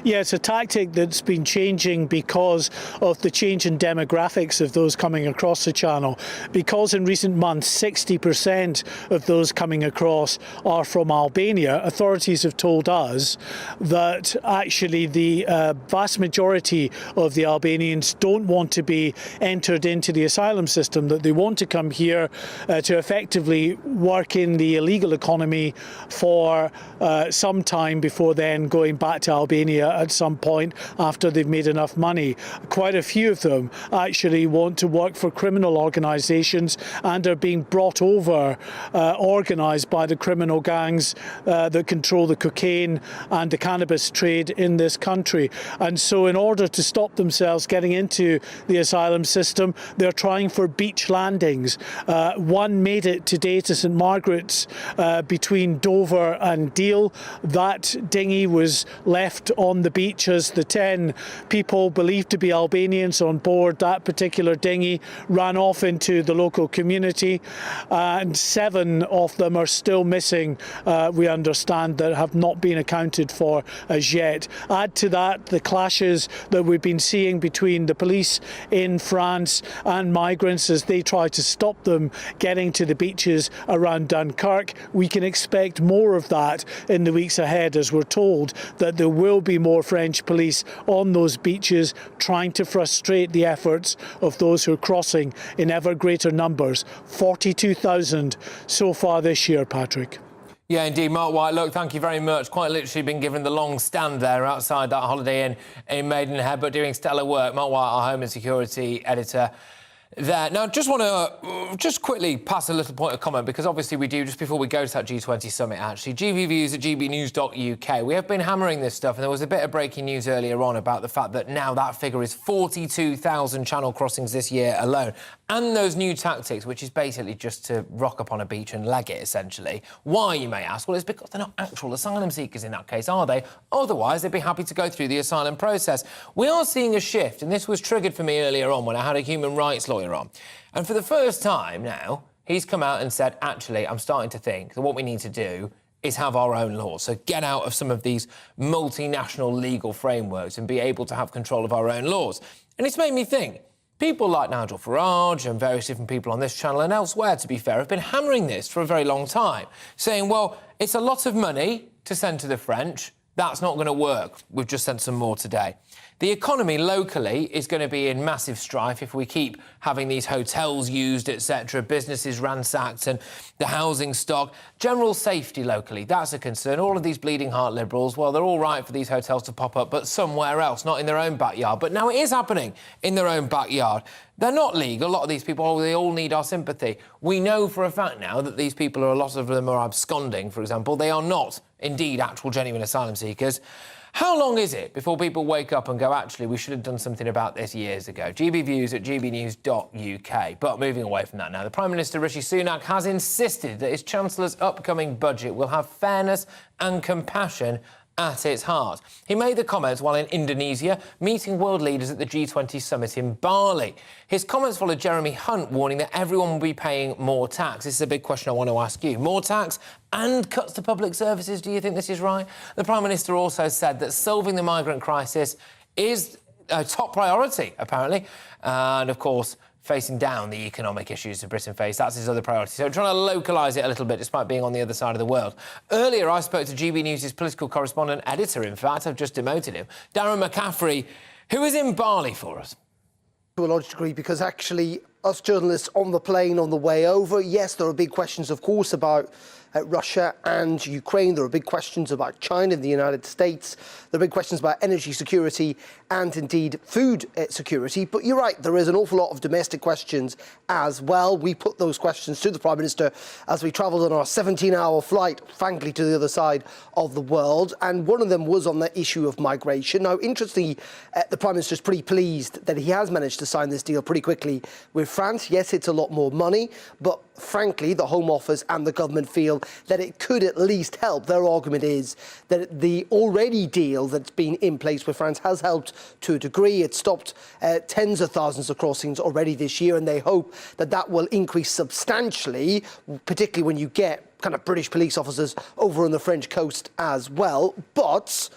Yeah, it's a tactic that's been changing because of the change in demographics of those coming across the channel. Because in recent months, 60% of those coming across are from Albania, authorities have told us that actually the vast majority of the Albanians don't want to be entered into the asylum system, that they want to come here to effectively work in the illegal economy for some time before then going back to Albania at some point after they've made enough money. Quite a few of them actually want to work for criminal organisations and are being brought over, organised by the criminal gangs that control the cocaine and the cannabis trade in this country. And so in order to stop themselves getting into the asylum system, they're trying for beach landings. One made it today to St Margaret's between Dover and Deal. That dinghy was left on on the beach as the 10 people believed to be Albanians on board that particular dinghy ran off into the local community, and 7 of them are still missing, we understand, that have not been accounted for as yet. Add to that the clashes that we've been seeing between the police in France and migrants as they try to stop them getting to the beaches around Dunkirk. We can expect more of that in the weeks ahead, as we're told that there will be more French police on those beaches trying to frustrate the efforts of those who are crossing in ever greater numbers. 42,000 so far this year, Patrick. Yeah, indeed. Mark White, look, thank you very much. Quite literally been given the long stand there outside that Holiday Inn in Maidenhead, but doing stellar work. Mark White, our Home and Security editor there. Now, just want to quickly pass a little point of comment, because obviously we do, just before we go to that G20 summit, actually, GBviews at gbnews.uk. We have been hammering this stuff, and there was a bit of breaking news earlier on about the fact that now that figure is 42,000 channel crossings this year alone. And those new tactics, which is basically just to rock up on a beach and leg it, essentially. Why, you may ask? Well, it's because they're not actual asylum seekers in that case, are they? Otherwise, they'd be happy to go through the asylum process. We are seeing a shift, and this was triggered for me earlier on when I had a human rights lawyer on. And for the first time now, he's come out and said, actually, I'm starting to think that what we need to do is have our own laws. So get out of some of these multinational legal frameworks and be able to have control of our own laws. And it's made me think. People like Nigel Farage and various different people on this channel and elsewhere, to be fair, have been hammering this for a very long time, saying, well, it's a lot of money to send to the French. That's not going to work. We've just sent some more today. The economy locally is going to be in massive strife if we keep having these hotels used, etc., businesses ransacked and the housing stock. General safety locally, that's a concern. All of these bleeding heart Liberals, well, they're all right for these hotels to pop up, but somewhere else, not in their own backyard. But now it is happening in their own backyard. They're not legal. A lot of these people, they all need our sympathy. We know for a fact now that these people, a lot of them are absconding, for example. They are not, indeed, actual genuine asylum seekers. How long is it before people wake up and go, actually, we should have done something about this years ago? GBviews at gbnews.uk. But moving away from that now, the Prime Minister, Rishi Sunak, has insisted that his Chancellor's upcoming budget will have fairness and compassion at its heart. He made the comments while in Indonesia, meeting world leaders at the G20 summit in Bali. His comments followed Jeremy Hunt warning that everyone will be paying more tax. This is a big question I want to ask you. More tax and cuts to public services. Do you think this is right? The Prime Minister also said that solving the migrant crisis is a top priority, apparently. And, of course, facing down the economic issues that Britain face. That's his other priority. So trying to localise it a little bit, despite being on the other side of the world. Earlier, I spoke to GB News' political correspondent, editor, in fact, I've just demoted him, Darren McCaffrey, who is in Bali for us. To a large degree, because actually, us journalists on the plane on the way over, yes, there are big questions, of course, about Russia and Ukraine. There are big questions about China and the United States. There are big questions about energy security and, indeed, food security. But you're right, there is an awful lot of domestic questions as well. We put those questions to the Prime Minister as we travelled on our 17-hour flight, frankly, to the other side of the world. And one of them was on the issue of migration. Now, interestingly, the Prime Minister is pretty pleased that he has managed to sign this deal pretty quickly with France. Yes, it's a lot more money, but frankly, the Home Office and the government feel that it could at least help. Their argument is that the already deal that's been in place with France has helped to a degree. It stopped tens of thousands of crossings already this year, and they hope that that will increase substantially, particularly when you get kind of British police officers over on the French coast as well. But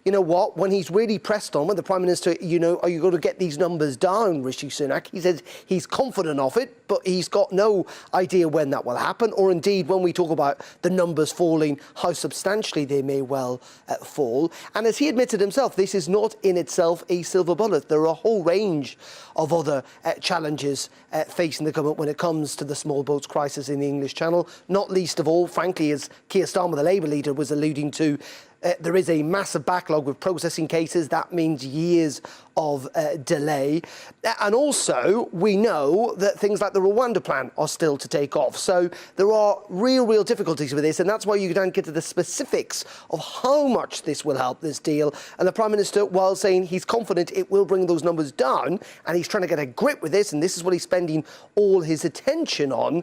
you know what? When he's really pressed on, when the Prime Minister, you know, are you going to get these numbers down, Rishi Sunak? He says he's confident of it, but he's got no idea when that will happen, or indeed when we talk about the numbers falling, how substantially they may well fall. And as he admitted himself, this is not in itself a silver bullet. There are a whole range of other challenges facing the government when it comes to the small boats crisis in the English Channel, not least of all, frankly, as Keir Starmer, the Labour leader, was alluding to, there is a massive backlog with processing cases. That means years of delay. And also, we know that things like the Rwanda plan are still to take off. So there are real difficulties with this, and that's why you don't get to the specifics of how much this will help, this deal. And the Prime Minister, while saying he's confident it will bring those numbers down, and he's trying to get a grip with this, and this is what he's spending all his attention on,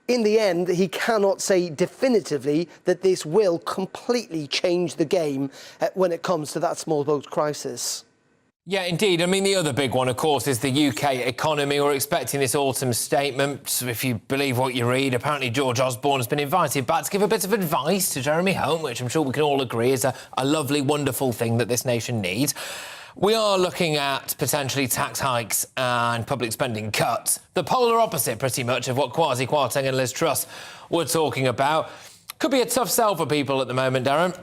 in the end, he cannot say definitively that this will completely change the game when it comes to that small boat crisis. Yeah, indeed. I mean, the other big one, of course, is the UK economy. We're expecting this autumn statement. If you believe what you read, apparently George Osborne has been invited back to give a bit of advice to Jeremy Hunt, which I'm sure we can all agree is a lovely, wonderful thing that this nation needs. We are looking at potentially tax hikes and public spending cuts. The polar opposite, pretty much, of what Kwasi Kwarteng and Liz Truss were talking about. Could be a tough sell for people at the moment, Darren.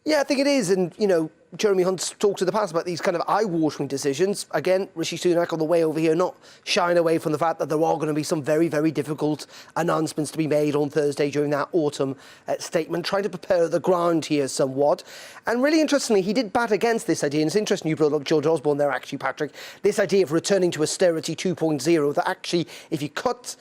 Yeah, I think it is. And, you know, Jeremy Hunt's talked in the past about these kind of eye-watering decisions. Again, Rishi Sunak on the way over here, not shying away from the fact that there are going to be some very, very difficult announcements to be made on Thursday during that autumn statement, trying to prepare the ground here somewhat. And really interestingly, he did bat against this idea, and it's interesting you brought up George Osborne there, actually, Patrick, this idea of returning to austerity 2.0, that actually, if you cut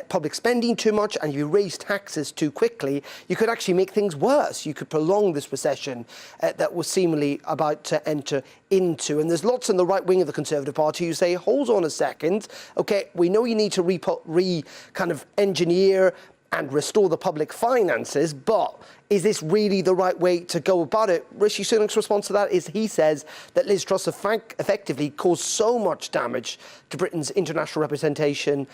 public spending too much and you raise taxes too quickly, you could actually make things worse. You could prolong this recession that was seemingly about to enter into. And there's lots in the right wing of the Conservative Party who say, hold on a second, OK, we know you need to kind of engineer and restore the public finances, but is this really the right way to go about it? Rishi Sunak's response to that is he says that Liz Truss effectively caused so much damage to Britain's international representation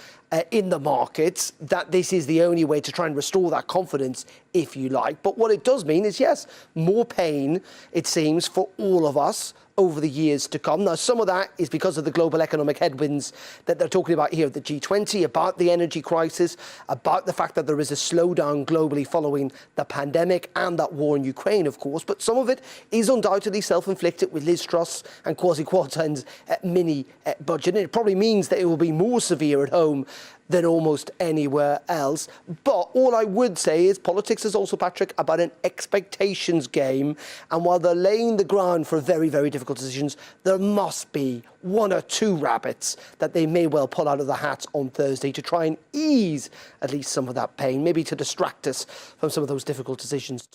in the markets that this is the only way to try and restore that confidence, if you like. But what it does mean is, yes, more pain, it seems, for all of us over the years to come. Now, some of that is because of the global economic headwinds that they're talking about here at the G20, about the energy crisis, about the fact that there is a slowdown globally following the pandemic and that war in Ukraine, of course. But some of it is undoubtedly self-inflicted with Liz Truss and Kwasi Kwarteng's mini budget. And it probably means that it will be more severe at home than almost anywhere else. But all I would say is politics is also, Patrick, about an expectations game. And while they're laying the ground for very, very difficult decisions, there must be one or two rabbits that they may well pull out of the hat on Thursday to try and ease at least some of that pain, maybe to distract us from some of those difficult decisions.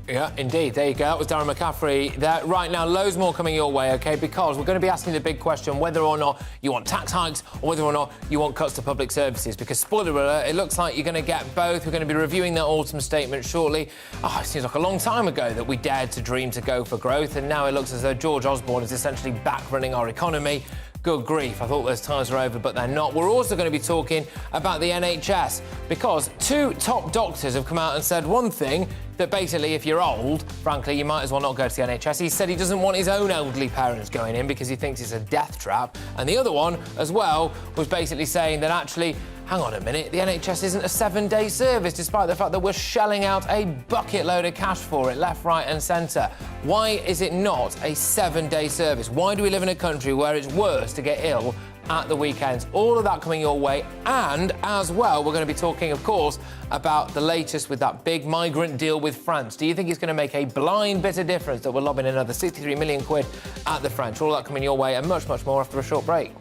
Yeah, indeed. There you go. That was Darren McCaffrey there. Right now, loads more coming your way, OK? Because we're going to be asking the big question whether or not you want tax hikes or whether or not you want cuts to public services. Because, spoiler alert, it looks like you're going to get both. We're going to be reviewing that autumn statement shortly. Oh, it seems like a long time ago that we dared to dream to go for growth. And now it looks as though George Osborne is essentially back running our economy. Good grief, I thought those times were over, but they're not. We're also going to be talking about the NHS because two top doctors have come out and said one thing, that basically if you're old, frankly, you might as well not go to the NHS. He said he doesn't want his own elderly parents going in because he thinks it's a death trap. And the other one, as well, was basically saying that actually, hang on a minute, the NHS isn't a 7-day service, despite the fact that we're shelling out a bucket load of cash for it, left, right and centre. Why is it not a 7-day service? Why do we live in a country where it's worse to get ill at the weekends? All of that coming your way. And as well, we're going to be talking, of course, about the latest with that big migrant deal with France. Do you think it's going to make a blind bit of difference that we're lobbing another 63 million quid at the French? All that coming your way and much, much more after a short break.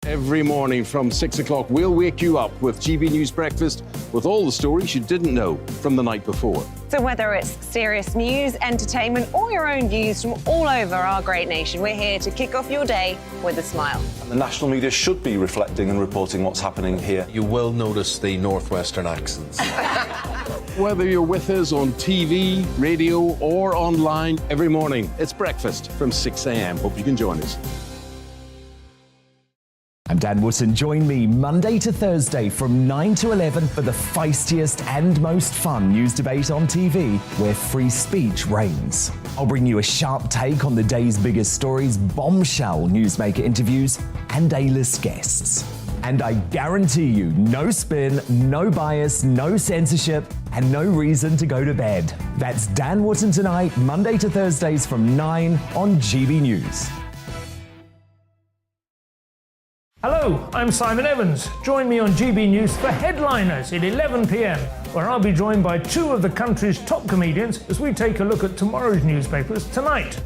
Every morning from 6 o'clock, we'll wake you up with GB News Breakfast with all the stories you didn't know from the night before. So whether it's serious news, entertainment, or your own views from all over our great nation, we're here to kick off your day with a smile. And the national media should be reflecting and reporting what's happening here. You will notice the northwestern accents. Whether you're with us on TV, radio, or online, every morning, it's breakfast from 6 a.m. Hope you can join us. I'm Dan Wootton. Join me Monday to Thursday from 9 to 11 for the feistiest and most fun news debate on TV, where free speech reigns. I'll bring you a sharp take on the day's biggest stories, bombshell newsmaker interviews, and A-list guests. And I guarantee you, no spin, no bias, no censorship, and no reason to go to bed. That's Dan Wootton tonight, Monday to Thursdays from 9 on GB News. Hello, I'm Simon Evans. Join me on GB News for Headliners at 11 p.m, where I'll be joined by two of the country's top comedians as we take a look at tomorrow's newspapers tonight.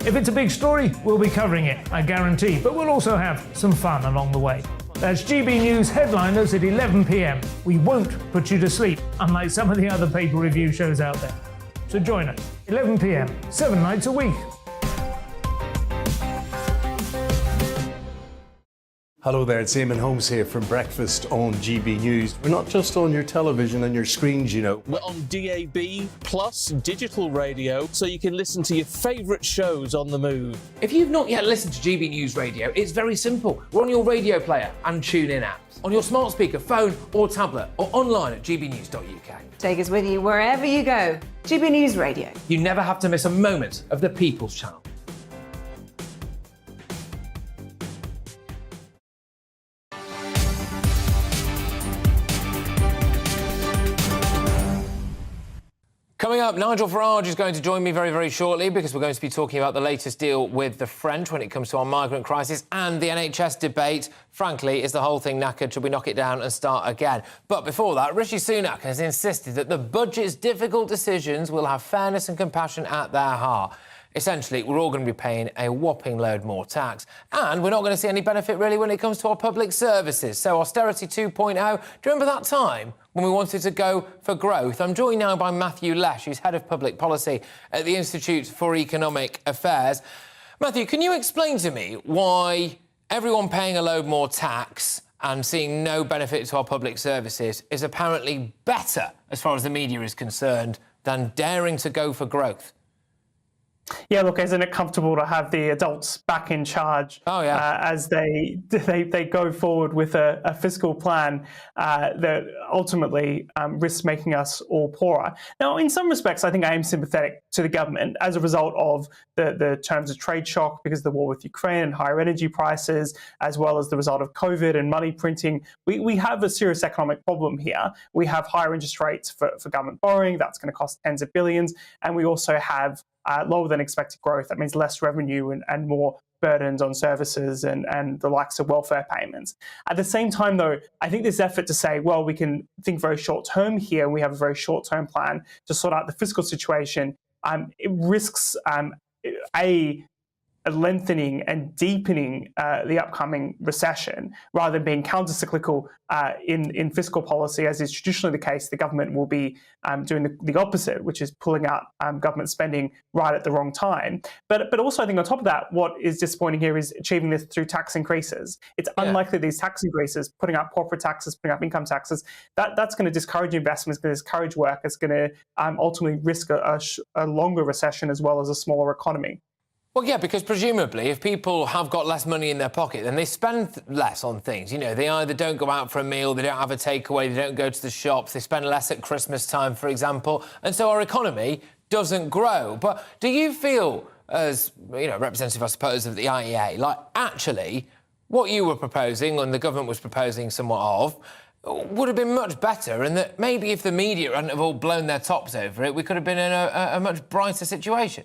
If it's a big story, we'll be covering it, I guarantee, but we'll also have some fun along the way. That's GB News headliners at 11 p.m. We won't put you to sleep, unlike some of the other paper review shows out there. So join us, 11 p.m, 7 nights a week. Hello there, it's Eamon Holmes here from Breakfast on GB News. We're not just on your television and your screens, you know. We're on DAB plus digital radio, so you can listen to your favourite shows on the move. If you've not yet listened to GB News Radio, it's very simple. We're on your radio player and TuneIn apps, on your smart speaker, phone or tablet, or online at gbnews.uk. Take us with you wherever you go. GB News Radio. You never have to miss a moment of the People's Channel. Coming up, Nigel Farage is going to join me very, very shortly because we're going to be talking about the latest deal with the French when it comes to our migrant crisis and the NHS debate. Frankly, is the whole thing knackered? Should we knock it down and start again? But before that, Rishi Sunak has insisted that the budget's difficult decisions will have fairness and compassion at their heart. Essentially, we're all going to be paying a whopping load more tax, and we're not going to see any benefit, really, when it comes to our public services. So austerity 2.0, do you remember that time when we wanted to go for growth? I'm joined now by Matthew Lesh, who's Head of Public Policy at the Institute for Economic Affairs. Matthew, can you explain to me why everyone paying a load more tax and seeing no benefit to our public services is apparently better, as far as the media is concerned, than daring to go for growth? Yeah, look, isn't it comfortable to have the adults back in charge as they go forward with a fiscal plan that ultimately risks making us all poorer? Now, in some respects, I think I am sympathetic to the government as a result of the terms of trade shock because of the war with Ukraine and higher energy prices, as well as the result of COVID and money printing. We have a serious economic problem here. We have higher interest rates for government borrowing. That's going to cost tens of billions. And we also have lower than expected growth. That means less revenue and more burdens on services and the likes of welfare payments. At the same time, though, I think this effort to say, well, we can think very short term here, we have a very short term plan to sort out the fiscal situation, it risks a lengthening and deepening the upcoming recession, rather than being counter-cyclical in fiscal policy, as is traditionally the case. The government will be doing the opposite, which is pulling out government spending right at the wrong time. But also, I think on top of that, what is disappointing here is achieving this through tax increases. It's unlikely these tax increases, putting up corporate taxes, putting up income taxes, that's going to discourage investment, it's going to discourage work, it's going to ultimately risk a longer recession as well as a smaller economy. Well, yeah, because presumably if people have got less money in their pocket, then they spend less on things. You know, they either don't go out for a meal, they don't have a takeaway, they don't go to the shops, they spend less at Christmas time, for example. And so our economy doesn't grow. But do you feel, as, you know, representative, I suppose, of the IEA, like actually what you were proposing and the government was proposing somewhat of would have been much better, and that maybe if the media hadn't have all blown their tops over it, we could have been in a much brighter situation?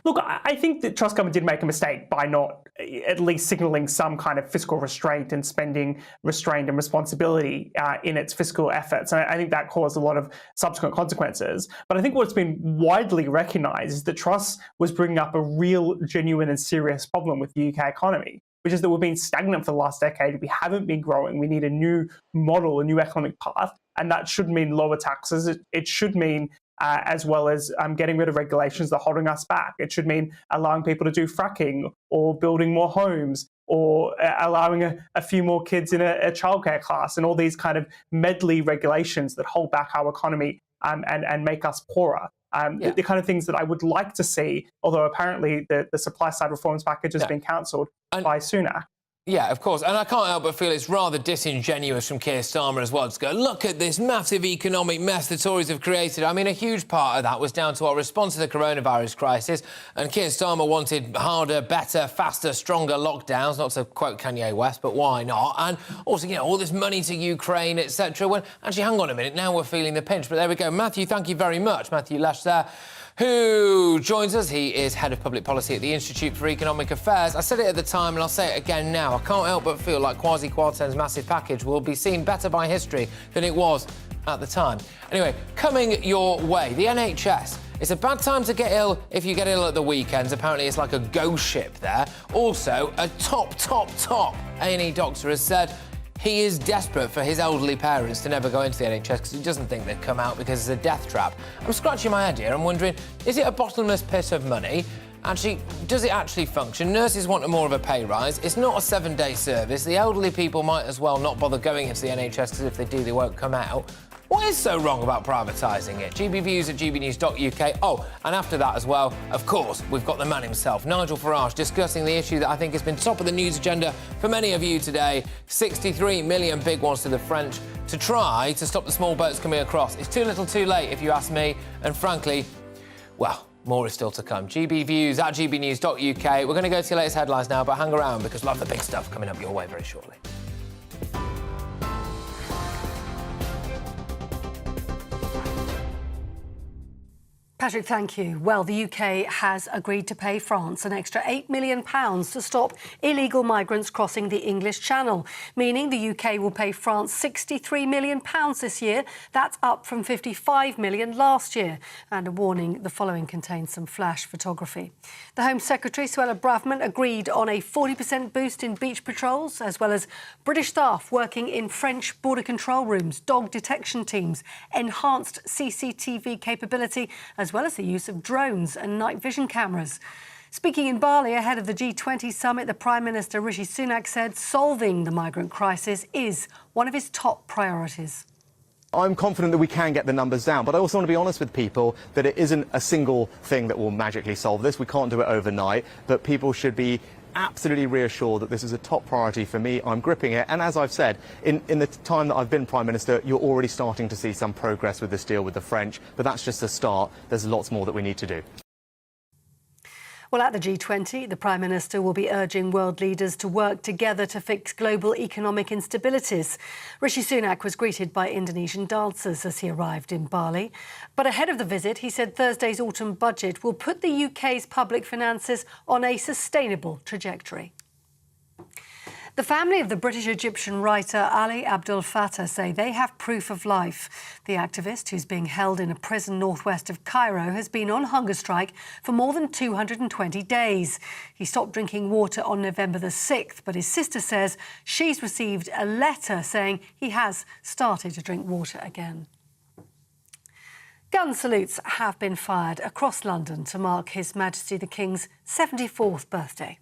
Look, I think that Truss government did make a mistake by not at least signalling some kind of fiscal restraint and spending restraint and responsibility in its fiscal efforts. And I think that caused a lot of subsequent consequences. But I think what's been widely recognised is that Truss was bringing up a real, genuine and serious problem with the UK economy, which is that we've been stagnant for the last decade. We haven't been growing. We need a new model, a new economic path. And that should mean lower taxes. It should mean as well as getting rid of regulations that are holding us back. It should mean allowing people to do fracking or building more homes or allowing a few more kids in a childcare class and all these kind of medley regulations that hold back our economy and make us poorer. The kind of things that I would like to see, although apparently the supply side reforms package has been cancelled by Sunak. Yeah, of course. And I can't help but feel it's rather disingenuous from Keir Starmer as well to go, look at this massive economic mess the Tories have created. I mean, a huge part of that was down to our response to the coronavirus crisis. And Keir Starmer wanted harder, better, faster, stronger lockdowns, not to quote Kanye West, but why not? And also, you know, all this money to Ukraine, etc. When actually, hang on a minute, now we're feeling the pinch. But there we go. Matthew, thank you very much. Matthew Lesh there, who joins us. He is Head of Public Policy at the Institute for Economic Affairs. I said it at the time and I'll say it again now. I can't help but feel like Kwasi Kwarteng's massive package will be seen better by history than it was at the time. Anyway, coming your way, the NHS It's a bad time to get ill if you get ill at the weekends. Apparently, it's like a ghost ship there. Also, a top A&E doctor has said he is desperate for his elderly parents to never go into the NHS because he doesn't think they'd come out because it's a death trap. I'm scratching my head here. I'm wondering, is it a bottomless pit of money? Actually, does it actually function? Nurses want more of a pay rise. It's not a 7-day service. The elderly people might as well not bother going into the NHS because if they do, they won't come out. What is so wrong about privatising it? GBviews at gbnews.uk. Oh, and after that as well, of course, we've got the man himself, Nigel Farage, discussing the issue that I think has been top of the news agenda for many of you today. 63 million big ones to the French to try to stop the small boats coming across. It's too little too late, if you ask me. And frankly, well, more is still to come. GBviews at gbnews.uk. We're going to go to your latest headlines now, but hang around because we'll have the big stuff coming up your way very shortly. Patrick, thank you. Well, the UK has agreed to pay France an extra £8 million to stop illegal migrants crossing the English Channel, meaning the UK will pay France £63 million this year. That's up from £55 million last year. And a warning, the following contains some flash photography. The Home Secretary, Suella Braverman, agreed on a 40% boost in beach patrols, as well as British staff working in French border control rooms, dog detection teams, enhanced CCTV capability, as well as the use of drones and night vision cameras. Speaking in Bali ahead of the G20 summit, the Prime Minister Rishi Sunak said solving the migrant crisis is one of his top priorities. I'm confident that we can get the numbers down, but I also want to be honest with people that it isn't a single thing that will magically solve this. We can't do it overnight, but people should be absolutely reassured that this is a top priority for me. I'm gripping it, and as I've said, in the time that I've been Prime Minister, you're already starting to see some progress with this deal with the French, but that's just a start. There's lots more that we need to do. Well, at the G20, the Prime Minister will be urging world leaders to work together to fix global economic instabilities. Rishi Sunak was greeted by Indonesian dancers as he arrived in Bali. But ahead of the visit, he said Thursday's autumn budget will put the UK's public finances on a sustainable trajectory. The family of the British-Egyptian writer Ali Abdel Fattah say they have proof of life. The activist, who's being held in a prison northwest of Cairo, has been on hunger strike for more than 220 days. He stopped drinking water on November the 6th, but his sister says she's received a letter saying he has started to drink water again. Gun salutes have been fired across London to mark His Majesty the King's 74th birthday.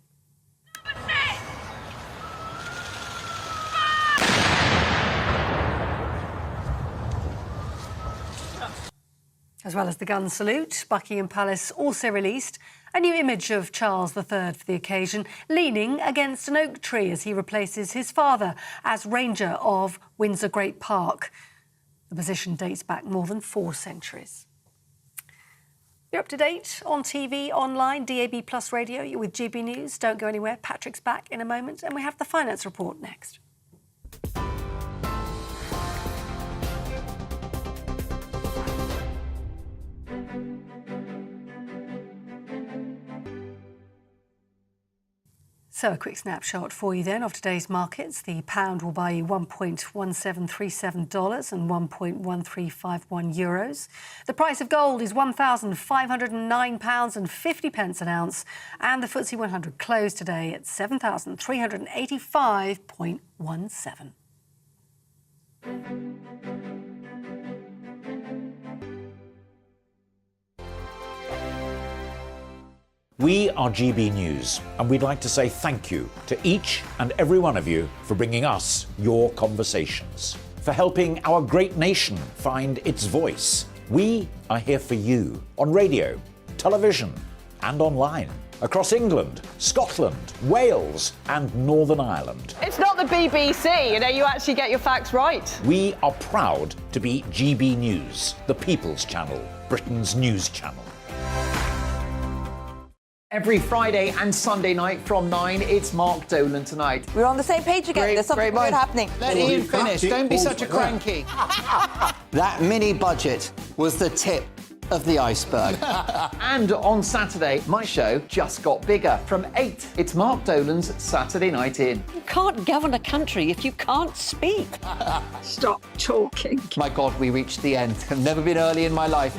As well as the gun salute, Buckingham Palace also released a new image of Charles III for the occasion, leaning against an oak tree as he replaces his father as Ranger of Windsor Great Park. The position dates back more than 4 centuries. You're up to date on TV, online, DAB+ radio. You're with GB News. Don't go anywhere. Patrick's back in a moment, and we have the finance report next. So a quick snapshot for you then of today's markets. The pound will buy you $1.1737 and 1.1351 euros. The price of gold is £1,509.50 an ounce, and the FTSE 100 closed today at 7,385.17. We are GB News, and we'd like to say thank you to each and every one of you for bringing us your conversations, for helping our great nation find its voice. We are here for you on radio, television, and online, across England, Scotland, Wales, and Northern Ireland. It's not the BBC, you actually get your facts right. We are proud to be GB News, the People's Channel, Britain's news channel. Every Friday and Sunday night from 9, it's Mark Dolan Tonight. We're on the same page again. There's something good happening. Let Ian finish. Don't be such a cranky. That mini budget was the tip of the iceberg. And on Saturday, my show just got bigger. From 8, it's Mark Dolan's Saturday Night In. You can't govern a country if you can't speak. Stop talking. My God, we reached the end. I've never been early in my life.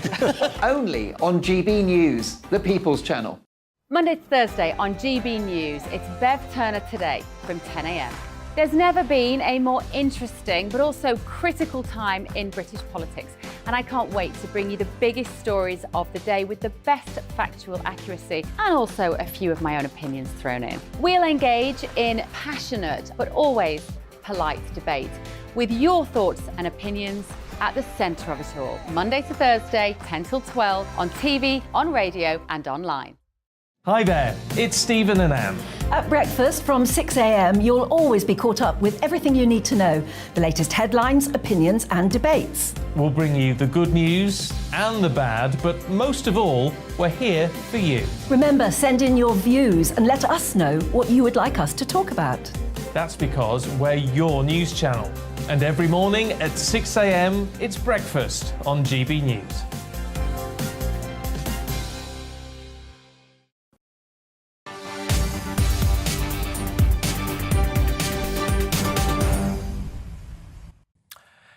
Only on GB News, the People's Channel. Monday to Thursday on GB News, it's Bev Turner Today from 10 a.m. There's never been a more interesting but also critical time in British politics, and I can't wait to bring you the biggest stories of the day with the best factual accuracy and also a few of my own opinions thrown in. We'll engage in passionate but always polite debate with your thoughts and opinions at the centre of it all. Monday to Thursday, 10 till 12 on TV, on radio and online. Hi there, it's Stephen and Anne. At breakfast from 6 a.m, you'll always be caught up with everything you need to know, the latest headlines, opinions and debates. We'll bring you the good news and the bad, but most of all, we're here for you. Remember, send in your views and let us know what you would like us to talk about. That's because we're your news channel. And every morning at 6 a.m, it's breakfast on GB News.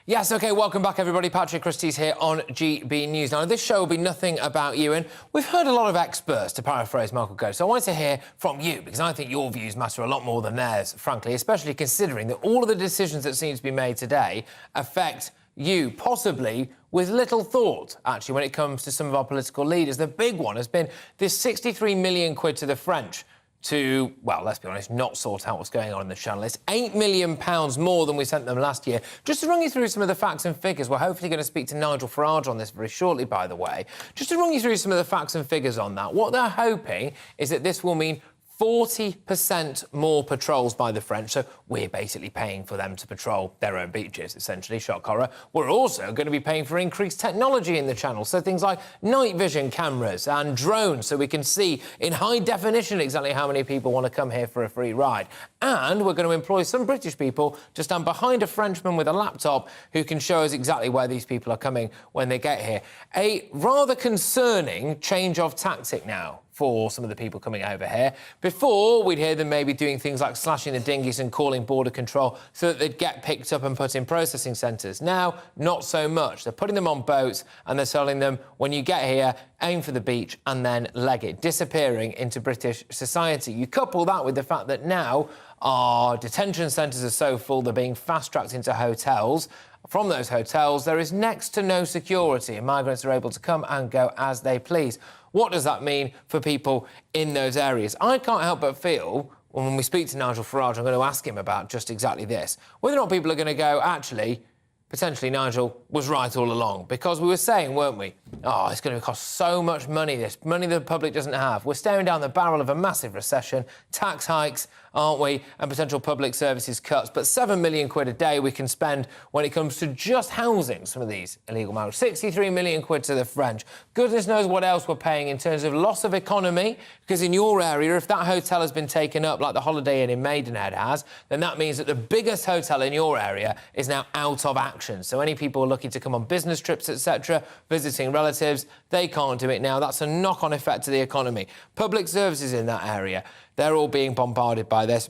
Yes, OK, welcome back, everybody. Patrick Christys here on GB News. Now, this show will be nothing about you, and we've heard a lot of experts, to paraphrase Michael Gove, so I wanted to hear from you, because I think your views matter a lot more than theirs, frankly, especially considering that all of the decisions that seem to be made today affect you, possibly with little thought, actually, when it comes to some of our political leaders. The big one has been this 63 million quid to the French to, well, let's be honest, not sort out what's going on in the channel. It's £8 million more than we sent them last year. Just to run you through some of the facts and figures, we're hopefully going to speak to Nigel Farage on this very shortly, by the way. Just to run you through some of the facts and figures on that, what they're hoping is that this will mean 40% more patrols by the French, so we're basically paying for them to patrol their own beaches, essentially, shock horror. We're also going to be paying for increased technology in the channel, so things like night vision cameras and drones, so we can see in high definition exactly how many people want to come here for a free ride. And we're going to employ some British people to stand behind a Frenchman with a laptop who can show us exactly where these people are coming when they get here. A rather concerning change of tactic now for some of the people coming over here. Before, we'd hear them maybe doing things like slashing the dinghies and calling border control so that they'd get picked up and put in processing centres. Now, not so much. They're putting them on boats and they're telling them, when you get here, aim for the beach and then leg it, disappearing into British society. You couple that with the fact that now our detention centres are so full, they're being fast-tracked into hotels. From those hotels, there is next to no security, and migrants are able to come and go as they please. What does that mean for people in those areas? I can't help but feel, when we speak to Nigel Farage, I'm going to ask him about just exactly this, whether or not people are going to go, actually, potentially Nigel was right all along. Because we were saying, weren't we, oh, it's going to cost so much money, this money the public doesn't have. We're staring down the barrel of a massive recession, tax hikes, aren't we, and potential public services cuts. But 7 million quid a day we can spend when it comes to just housing some of these illegal migrants. 63 million quid to the French. Goodness knows what else we're paying in terms of loss of economy, because in your area, if that hotel has been taken up like the Holiday Inn in Maidenhead has, then that means that the biggest hotel in your area is now out of action. So any people looking to come on business trips, etc., visiting relatives, they can't do it now. That's a knock-on effect to the economy. Public services in that area, they're all being bombarded by this.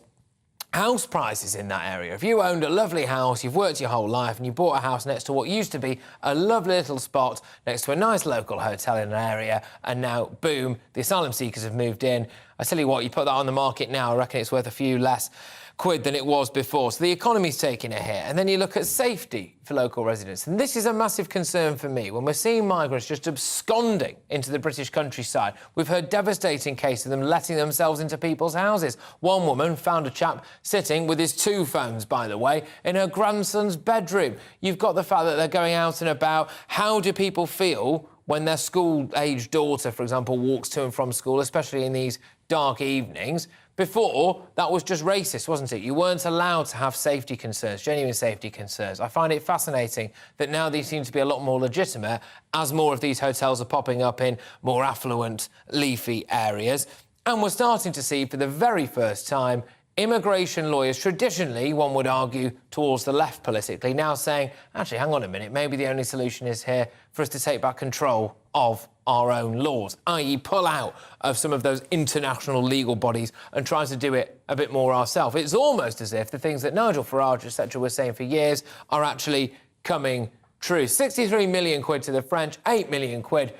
House prices in that area. If you owned a lovely house, you've worked your whole life and you bought a house next to what used to be a lovely little spot next to a nice local hotel in an area, and now, boom, the asylum seekers have moved in. I tell you what, you put that on the market now, I reckon it's worth a few less quid than it was before. So the economy's taking a hit. And then you look at safety for local residents. And this is a massive concern for me. When we're seeing migrants just absconding into the British countryside, we've heard devastating cases of them letting themselves into people's houses. One woman found a chap sitting with his 2 phones, by the way, in her grandson's bedroom. You've got the fact that they're going out and about. How do people feel when their school-aged daughter, for example, walks to and from school, especially in these dark evenings? Before, that was just racist, wasn't it? You weren't allowed to have safety concerns, genuine safety concerns. I find it fascinating that now these seem to be a lot more legitimate as more of these hotels are popping up in more affluent, leafy areas. And we're starting to see, for the very first time immigration lawyers, traditionally, one would argue, towards the left politically, now saying, actually, hang on a minute, maybe the only solution is here for us to take back control of our own laws, i.e. pull out of some of those international legal bodies and try to do it a bit more ourselves. It's almost as if the things that Nigel Farage, etc., were saying for years are actually coming true. 63 million quid to the French, 8 million quid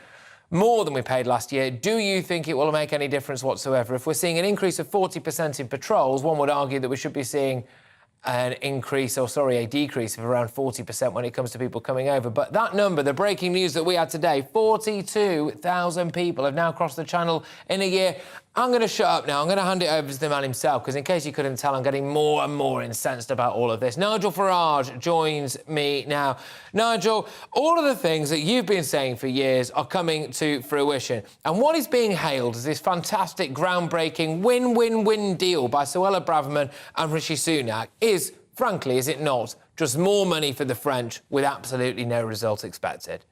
more than we paid last year. Do you think it will make any difference whatsoever? If we're seeing an increase of 40% in patrols, one would argue that we should be seeing a decrease of around 40% when it comes to people coming over. But that number, the breaking news that we had today, 42,000 people have now crossed the channel in a year. I'm going to shut up now. I'm going to hand it over to the man himself, because in case you couldn't tell, I'm getting more and more incensed about all of this. Nigel Farage joins me now. Nigel, all of the things that you've been saying for years are coming to fruition. And what is being hailed as this fantastic, groundbreaking, win-win-win deal by Suella Braverman and Rishi Sunak is, frankly, is it not, just more money for the French with absolutely no result expected?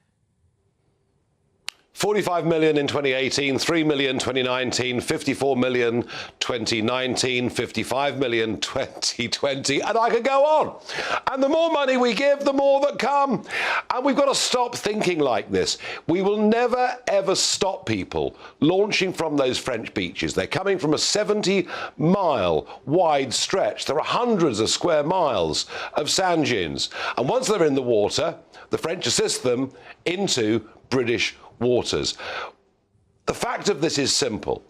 45 million in 2018, 3 million 2019, 54 million 2019, 55 million 2020, and I could go on. And the more money we give, the more that come. And we've got to stop thinking like this. We will never, ever stop people launching from those French beaches. They're coming from a 70-mile wide stretch. There are hundreds of square miles of sand dunes. And once they're in the water, the French assist them into British waters. The fact of this is simple.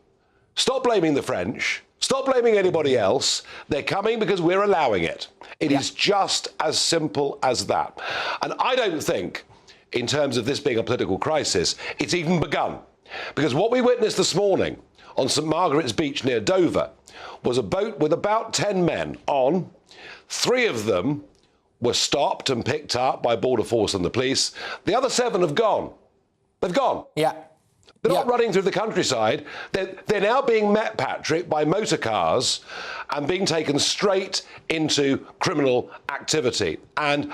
Stop blaming the French. Stop blaming anybody else. They're coming because we're allowing it. It is just as simple as that. And I don't think, in terms of this being a political crisis, it's even begun. Because what we witnessed this morning on St Margaret's Beach near Dover was a boat with about 10 men on. 3 of them were stopped and picked up by Border Force and the police. The other 7 have gone. They've gone. Yeah. They're not running through the countryside. They're now being met, Patrick, by motor cars and being taken straight into criminal activity. And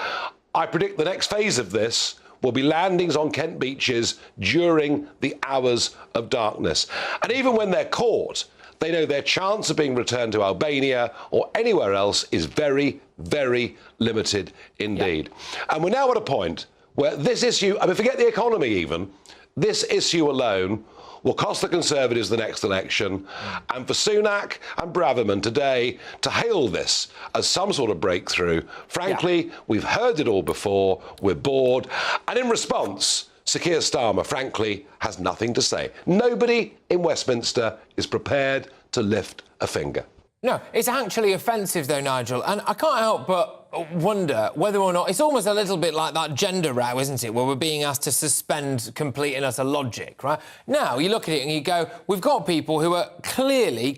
I predict the next phase of this will be landings on Kent beaches during the hours of darkness. And even when they're caught, they know their chance of being returned to Albania or anywhere else is very, very limited indeed. And we're now at a point where this issue, I mean, forget the economy even, this issue alone will cost the Conservatives the next election. And for Sunak and Braverman today to hail this as some sort of breakthrough, frankly, we've heard it all before, we're bored. And in response, Sir Keir Starmer, frankly, has nothing to say. Nobody in Westminster is prepared to lift a finger. No, it's actually offensive, though, Nigel, and I can't help but wonder whether or not... It's almost a little bit like that gender row, isn't it, where we're being asked to suspend complete and utter logic, right? Now, you look at it and you go, we've got people who are clearly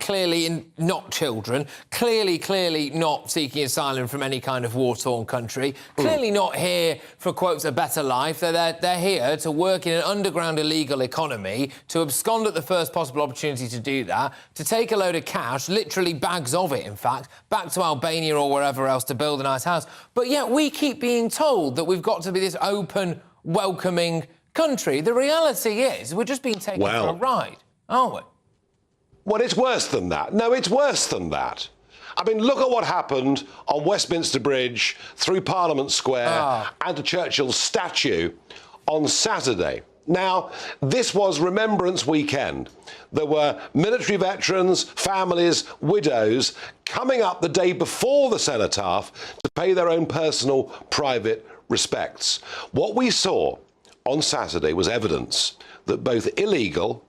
not children, clearly not seeking asylum from any kind of war-torn country, clearly not here for, quotes, a better life. They're here to work in an underground illegal economy, to abscond at the first possible opportunity to do that, to take a load of cash, literally bags of it, in fact, back to Albania or wherever else to build a nice house. But yet we keep being told that we've got to be this open, welcoming country. The reality is we're just being taken for a ride, aren't we? Well, it's worse than that. No, it's worse than that. I mean, look at what happened on Westminster Bridge, through Parliament Square and to Churchill's statue on Saturday. Now, this was Remembrance Weekend. There were military veterans, families, widows coming up the day before the cenotaph to pay their own personal, private respects. What we saw on Saturday was evidence that both illegal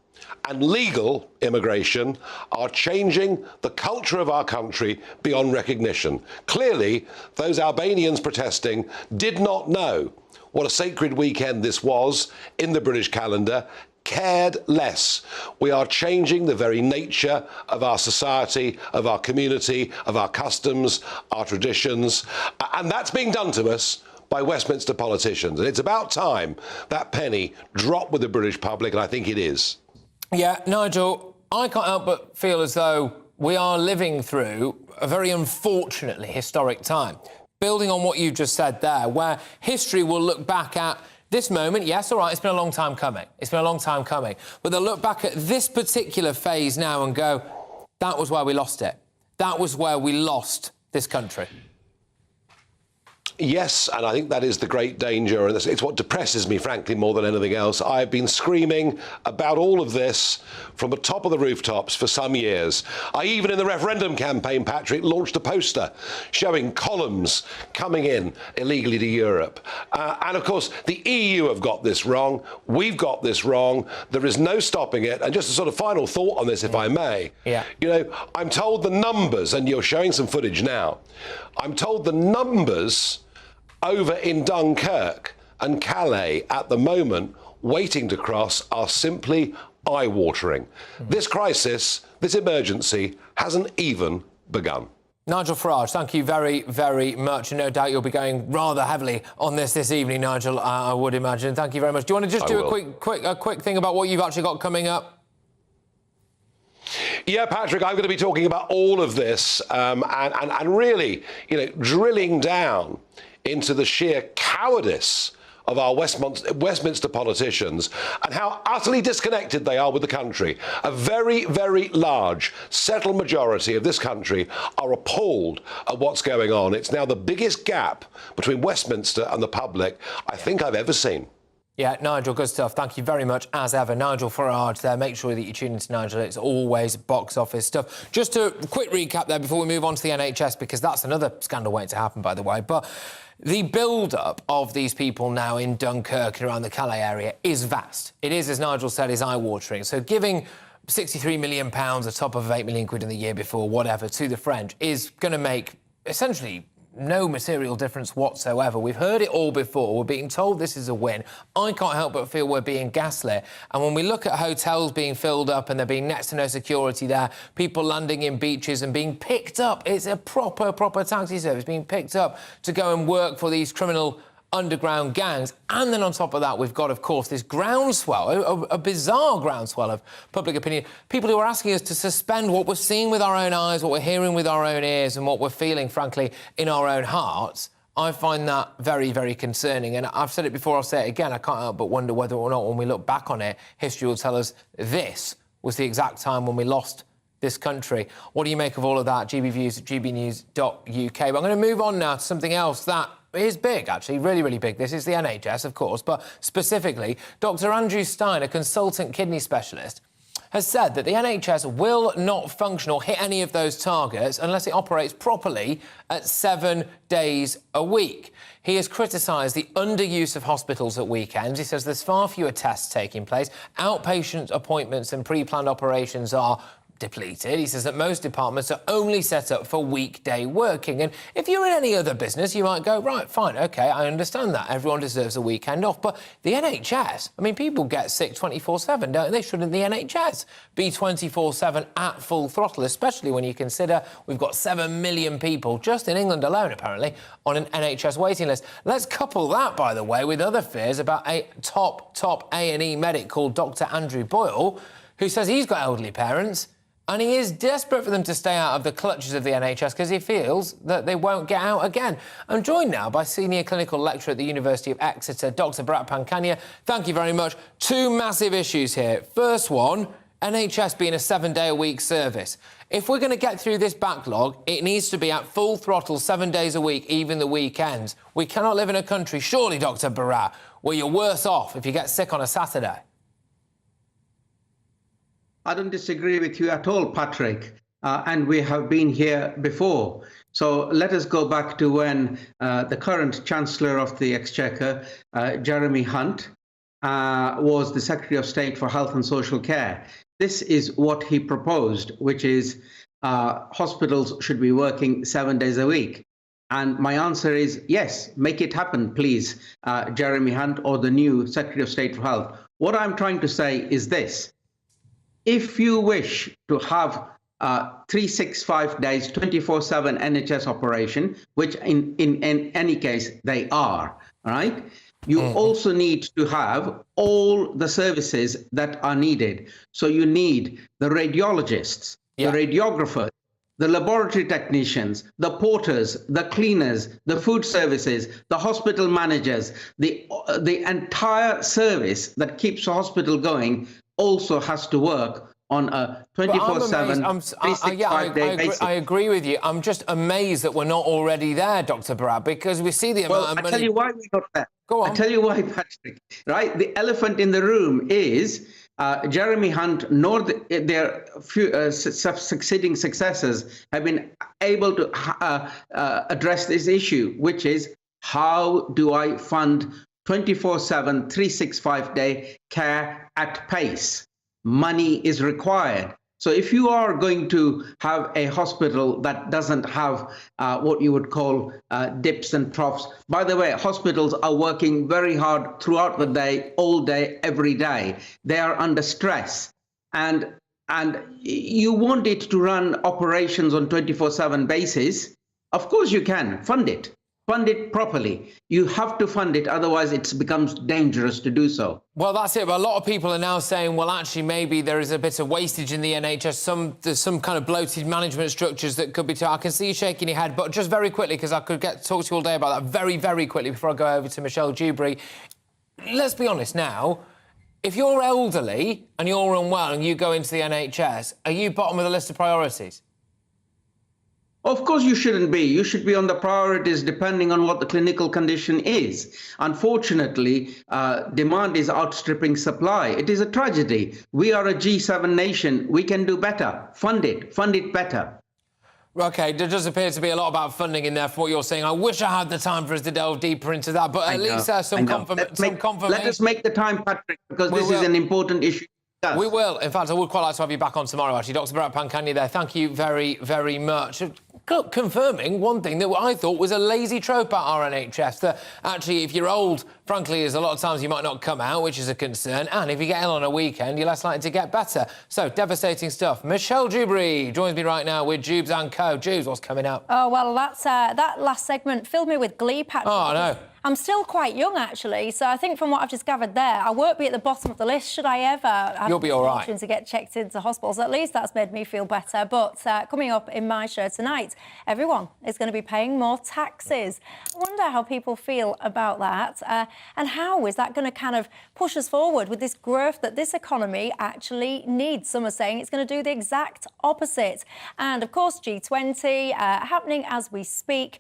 and legal immigration are changing the culture of our country beyond recognition. Clearly, those Albanians protesting did not know what a sacred weekend this was in the British calendar, cared less. We are changing the very nature of our society, of our community, of our customs, our traditions, and that's being done to us by Westminster politicians. And it's about time that penny dropped with the British public, and I think it is. Yeah, Nigel, I can't help but feel as though we are living through a very unfortunately historic time. Building on what you just said there, where history will look back at this moment, yes, all right, it's been a long time coming. It's been a long time coming. But they'll look back at this particular phase now and go, that was why we lost it. That was where we lost this country. Yes, and I think that is the great danger, and it's what depresses me, frankly, more than anything else. I've been screaming about all of this from the top of the rooftops for some years. I even, in the referendum campaign, Patrick, launched a poster showing columns coming in illegally to Europe. And, of course, the EU have got this wrong. We've got this wrong. There is no stopping it. And just a sort of final thought on this, if I may. Yeah. You know, I'm told the numbers, and you're showing some footage now, I'm told the numbers over in Dunkirk and Calais at the moment waiting to cross are simply eye-watering. This crisis, this emergency, hasn't even begun. Nigel Farage, thank you very, very much. And no doubt you'll be going rather heavily on this evening, Nigel, I would imagine. Thank you very much. Do you want to just do a quick thing about what you've actually got coming up? Yeah, Patrick, I'm going to be talking about all of this and really, you know, drilling down into the sheer cowardice of our Westminster politicians and how utterly disconnected they are with the country. A very, very large, settled majority of this country are appalled at what's going on. It's now the biggest gap between Westminster and the public I think I've ever seen. Yeah, Nigel, good stuff. Thank you very much, as ever. Nigel Farage there. Make sure that you tune into Nigel. It's always box office stuff. Just a quick recap there before we move on to the NHS, because that's another scandal waiting to happen, by the way. But the build-up of these people now in Dunkirk and around the Calais area is vast. It is, as Nigel said, is eye-watering. So giving £63 million on top of £8 million in the year before, whatever, to the French is going to make essentially no material difference whatsoever. We've heard it all before. We're being told this is a win. I can't help but feel we're being gaslit. And when we look at hotels being filled up and there being next to no security there, people landing in beaches and being picked up, it's a proper taxi service being picked up to go and work for these criminal underground gangs. And then on top of that, we've got, of course, this groundswell, a bizarre groundswell of public opinion. People who are asking us to suspend what we're seeing with our own eyes, what we're hearing with our own ears, and what we're feeling, frankly, in our own hearts. I find that very, very concerning. And I've said it before, I'll say it again. I can't help but wonder whether or not, when we look back on it, history will tell us this was the exact time when we lost this country. What do you make of all of that? GBViews at gbnews.uk. But I'm going to move on now to something else that is big, actually, really, really big. This is the NHS, of course, but specifically, Dr. Andrew Stein, a consultant kidney specialist, has said that the NHS will not function or hit any of those targets unless it operates properly at 7 days a week. He has criticised the underuse of hospitals at weekends. He says there's far fewer tests taking place, outpatient appointments and pre-planned operations are depleted. He says that most departments are only set up for weekday working. And if you're in any other business, you might go, right, fine, OK, I understand that. Everyone deserves a weekend off. But the NHS, I mean, people get sick 24/7, don't they? Shouldn't the NHS be 24/7 at full throttle, especially when you consider we've got 7 million people just in England alone, apparently, on an NHS waiting list. Let's couple that, by the way, with other fears about a top A&E medic called Dr. Andrew Boyle, who says he's got elderly parents and he is desperate for them to stay out of the clutches of the NHS because he feels that they won't get out again. I'm joined now by Senior Clinical Lecturer at the University of Exeter, Dr. Bharat Pankania. Thank you very much. Two massive issues here. First one, NHS being a 7-day-a-week service. If we're going to get through this backlog, it needs to be at full throttle 7 days a week, even the weekends. We cannot live in a country, surely, Dr. Bharat, where you're worse off if you get sick on a Saturday. I don't disagree with you at all, Patrick, and we have been here before. So let us go back to when the current Chancellor of the Exchequer, Jeremy Hunt, was the Secretary of State for Health and Social Care. This is what he proposed, which is hospitals should be working 7 days a week. And my answer is yes, make it happen, please, Jeremy Hunt or the new Secretary of State for Health. What I'm trying to say is this. If you wish to have 365 days, 24/7 NHS operation, which in any case they are, all right? You also need to have all the services that are needed. So you need the radiologists, the radiographers, the laboratory technicians, the porters, the cleaners, the food services, the hospital managers, the entire service that keeps the hospital going also has to work on a 24/7, 365-day basis. I agree with you. I'm just amazed that we're not already there, Dr. Brad, because we see the amount of money. I tell you why we're not there. Go on. I tell you why, Patrick. Right, the elephant in the room is Jeremy Hunt nor their succeeding successors have been able to address this issue, which is how do I fund 24/7, 365-day care at pace? Money is required. So if you are going to have a hospital that doesn't have what you would call dips and troughs, by the way, hospitals are working very hard throughout the day, all day, every day. They are under stress. And you want it to run operations on 24/7 basis. Of course you can fund it. Fund it properly. You have to fund it, otherwise it becomes dangerous to do so. Well, that's it. But a lot of people are now saying, well, actually, maybe there is a bit of wastage in the NHS. There's some kind of bloated management structures that could be... I can see you shaking your head, but just very quickly, because I could talk to you all day about that very, very quickly before I go over to Michelle Dewberry. Let's be honest now. If you're elderly and you're unwell and you go into the NHS, are you bottom of the list of priorities? Of course you shouldn't be. You should be on the priorities depending on what the clinical condition is. Unfortunately, demand is outstripping supply. It is a tragedy. We are a G7 nation. We can do better. Fund it better. OK, there does appear to be a lot about funding in there for what you're saying. I wish I had the time for us to delve deeper into that, but at least there's some confirmation. Let us make the time, Patrick, because this is an important issue. We will. In fact, I would quite like to have you back on tomorrow, actually. Dr. Bharat Pankania there. Thank you very, very much. Confirming one thing that I thought was a lazy trope at our NHS, that actually, if you're old, frankly, there's a lot of times you might not come out, which is a concern, and if you get ill on a weekend, you're less likely to get better. So, devastating stuff. Michelle Dewberry joins me right now with Jubes & Co. Jubes, what's coming up? Oh, well, that last segment filled me with glee, Patrick. Oh, I know. I'm still quite young, actually, so I think from what I've just gathered there, I won't be at the bottom of the list should I ever have You'll be all right. to get checked into hospitals. At least that's made me feel better. But coming up in my show tonight, everyone is going to be paying more taxes. I wonder how people feel about that and how is that going to kind of push us forward with this growth that this economy actually needs. Some are saying it's going to do the exact opposite. And, of course, G20 happening as we speak.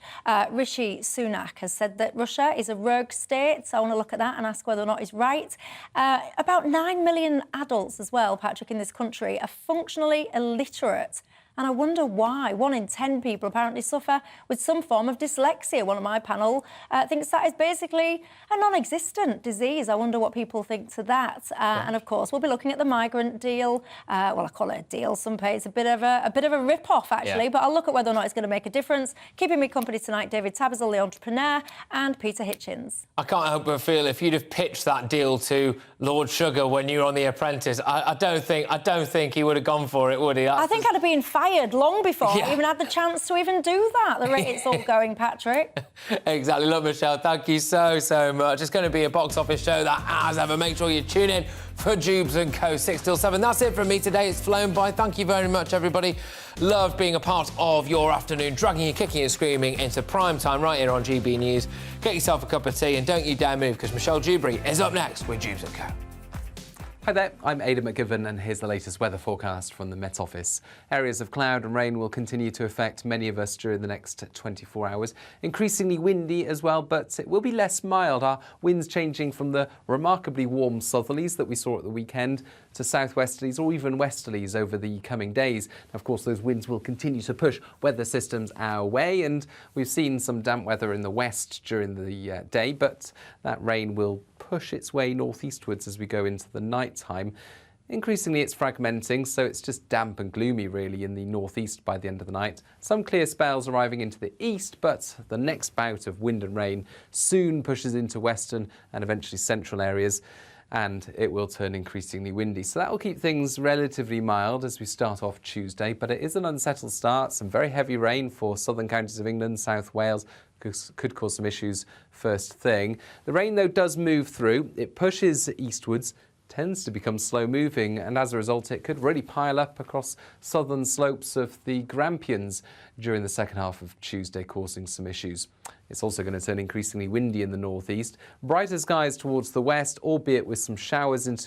Rishi Sunak has said that Russia is a rogue state, so I want to look at that and ask whether or not he's right. About 9 million adults as well, Patrick, in this country are functionally illiterate. And I wonder why. 1 in 10 people apparently suffer with some form of dyslexia. One of my panel thinks that is basically a non-existent disease. I wonder what people think to that. And of course, we'll be looking at the migrant deal. Well, I call it a deal. Some say it's a bit of a rip-off, actually. Yeah. But I'll look at whether or not it's going to make a difference. Keeping me company tonight, David Tabazal, the entrepreneur, and Peter Hitchens. I can't help but feel if you'd have pitched that deal to Lord Sugar when you were on The Apprentice, I don't think he would have gone for it, would he? I think I'd have been fired long before I even had the chance to even do that. The rate it's all going, Patrick. Exactly. Look, Michelle, thank you so much. It's going to be a box office show that, as ever, make sure you tune in for Jubes & Co. 6 till 7. That's it from me today. It's flown by. Thank you very much, everybody. Love being a part of your afternoon, dragging you, kicking and screaming into prime time right here on GB News. Get yourself a cup of tea and don't you dare move, because Michelle Dewberry is up next with Jubes & Co. Hi there, I'm Aidan McGivern and here's the latest weather forecast from the Met Office. Areas of cloud and rain will continue to affect many of us during the next 24 hours. Increasingly windy as well, but it will be less mild. Our winds changing from the remarkably warm southerlies that we saw at the weekend to southwesterlies or even westerlies over the coming days. Of course, those winds will continue to push weather systems our way, and we've seen some damp weather in the west during the day, but that rain will push its way northeastwards as we go into the night time. Increasingly it's fragmenting, so it's just damp and gloomy really in the northeast by the end of the night. Some clear spells arriving into the east, but the next bout of wind and rain soon pushes into western and eventually central areas, and it will turn increasingly windy. So that will keep things relatively mild as we start off Tuesday, but it is an unsettled start. Some very heavy rain for southern counties of England, South Wales, could cause some issues first thing. The rain, though, does move through. It pushes eastwards, tends to become slow-moving, and as a result, it could really pile up across southern slopes of the Grampians during the second half of Tuesday, causing some issues. It's also going to turn increasingly windy in the northeast. Brighter skies towards the west, albeit with some showers into